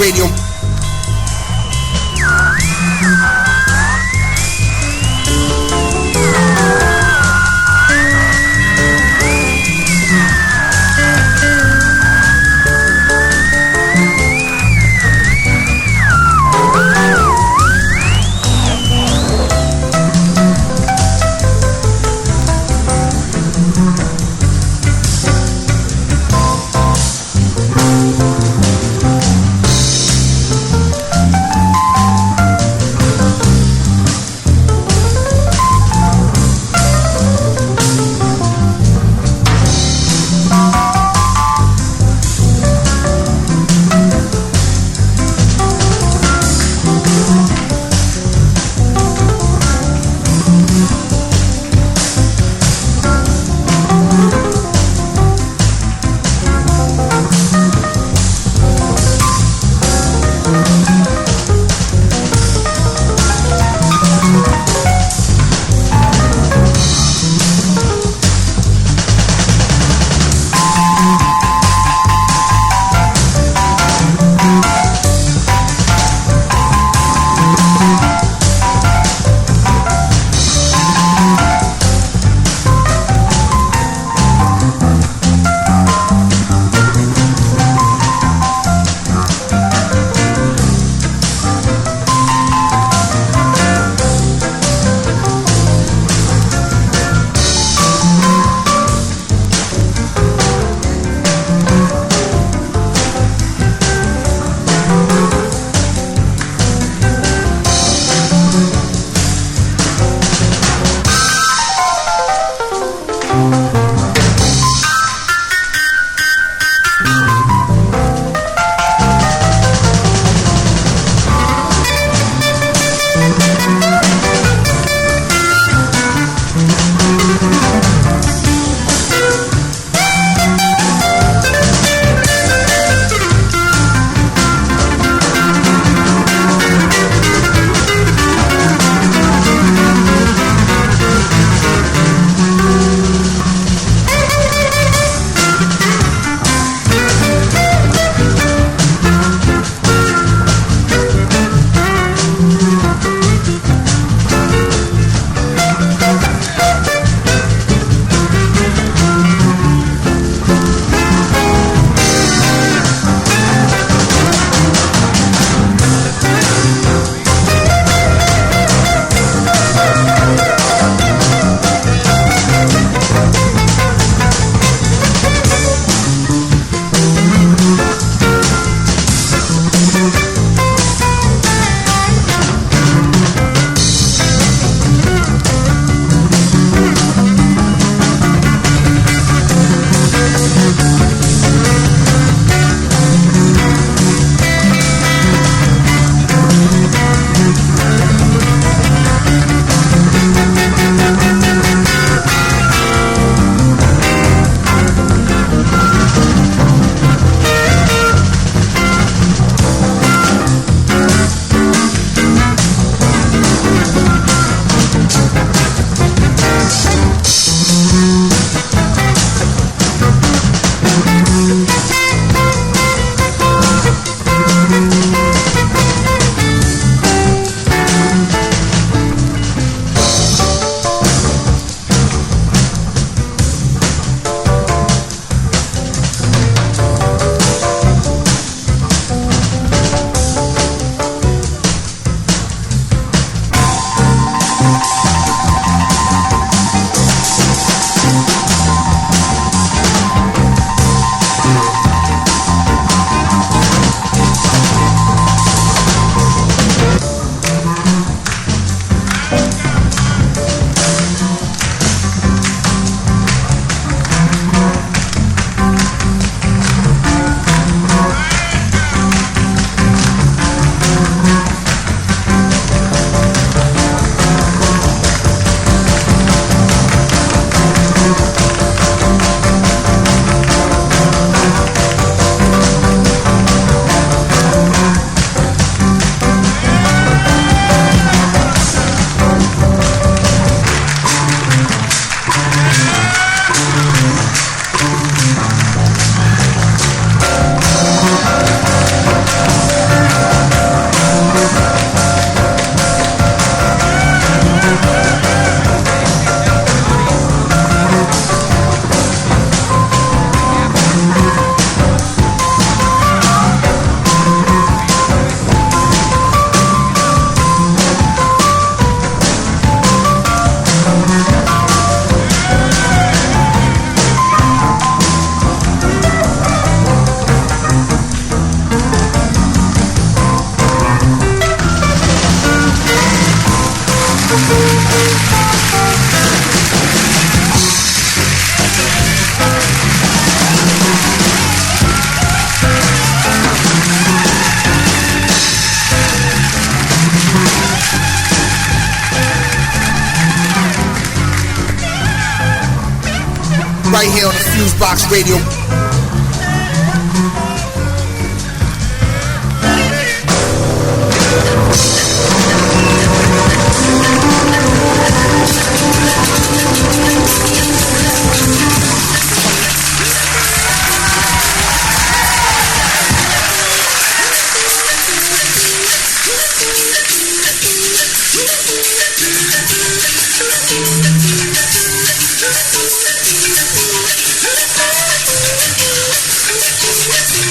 Radio. right here on the FuseBox Radio. We'll be right back.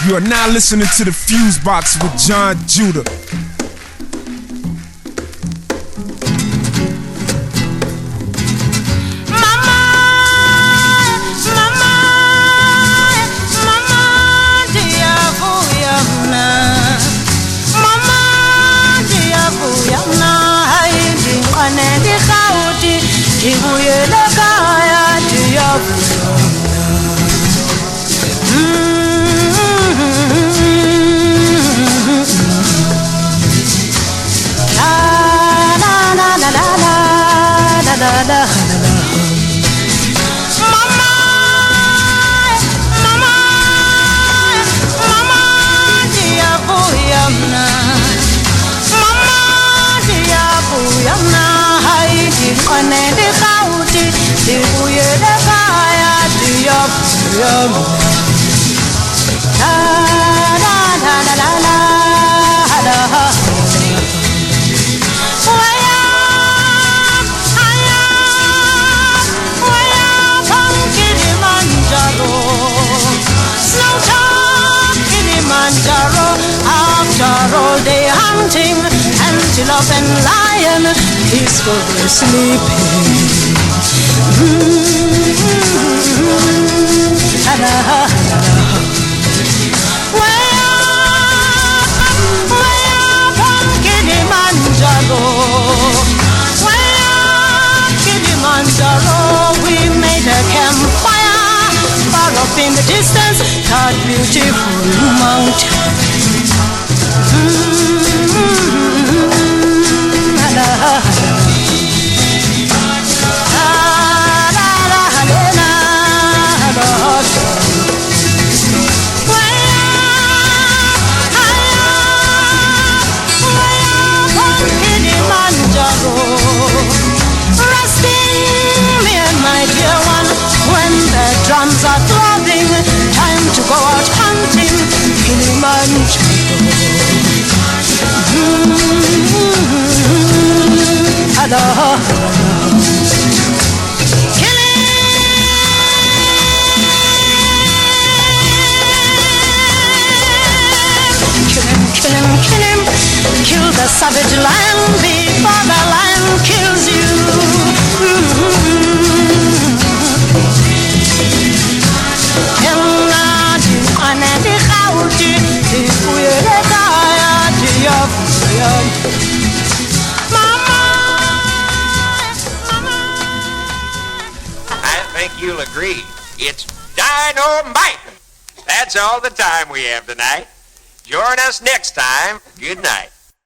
You are now listening to the FuseBox with John Judah. Antelope and lion peacefully sleeping. Way up on Kilimanjaro, we made a campfire. Far up in the distance, that beautiful mountain. Drums are throbbing, time to go out hunting, Kilimanjaro. Kill him, kill the savage lion before the lion kills you. I think you'll agree, it's dynamite. That's all the time we have tonight. Join us next time. Good night.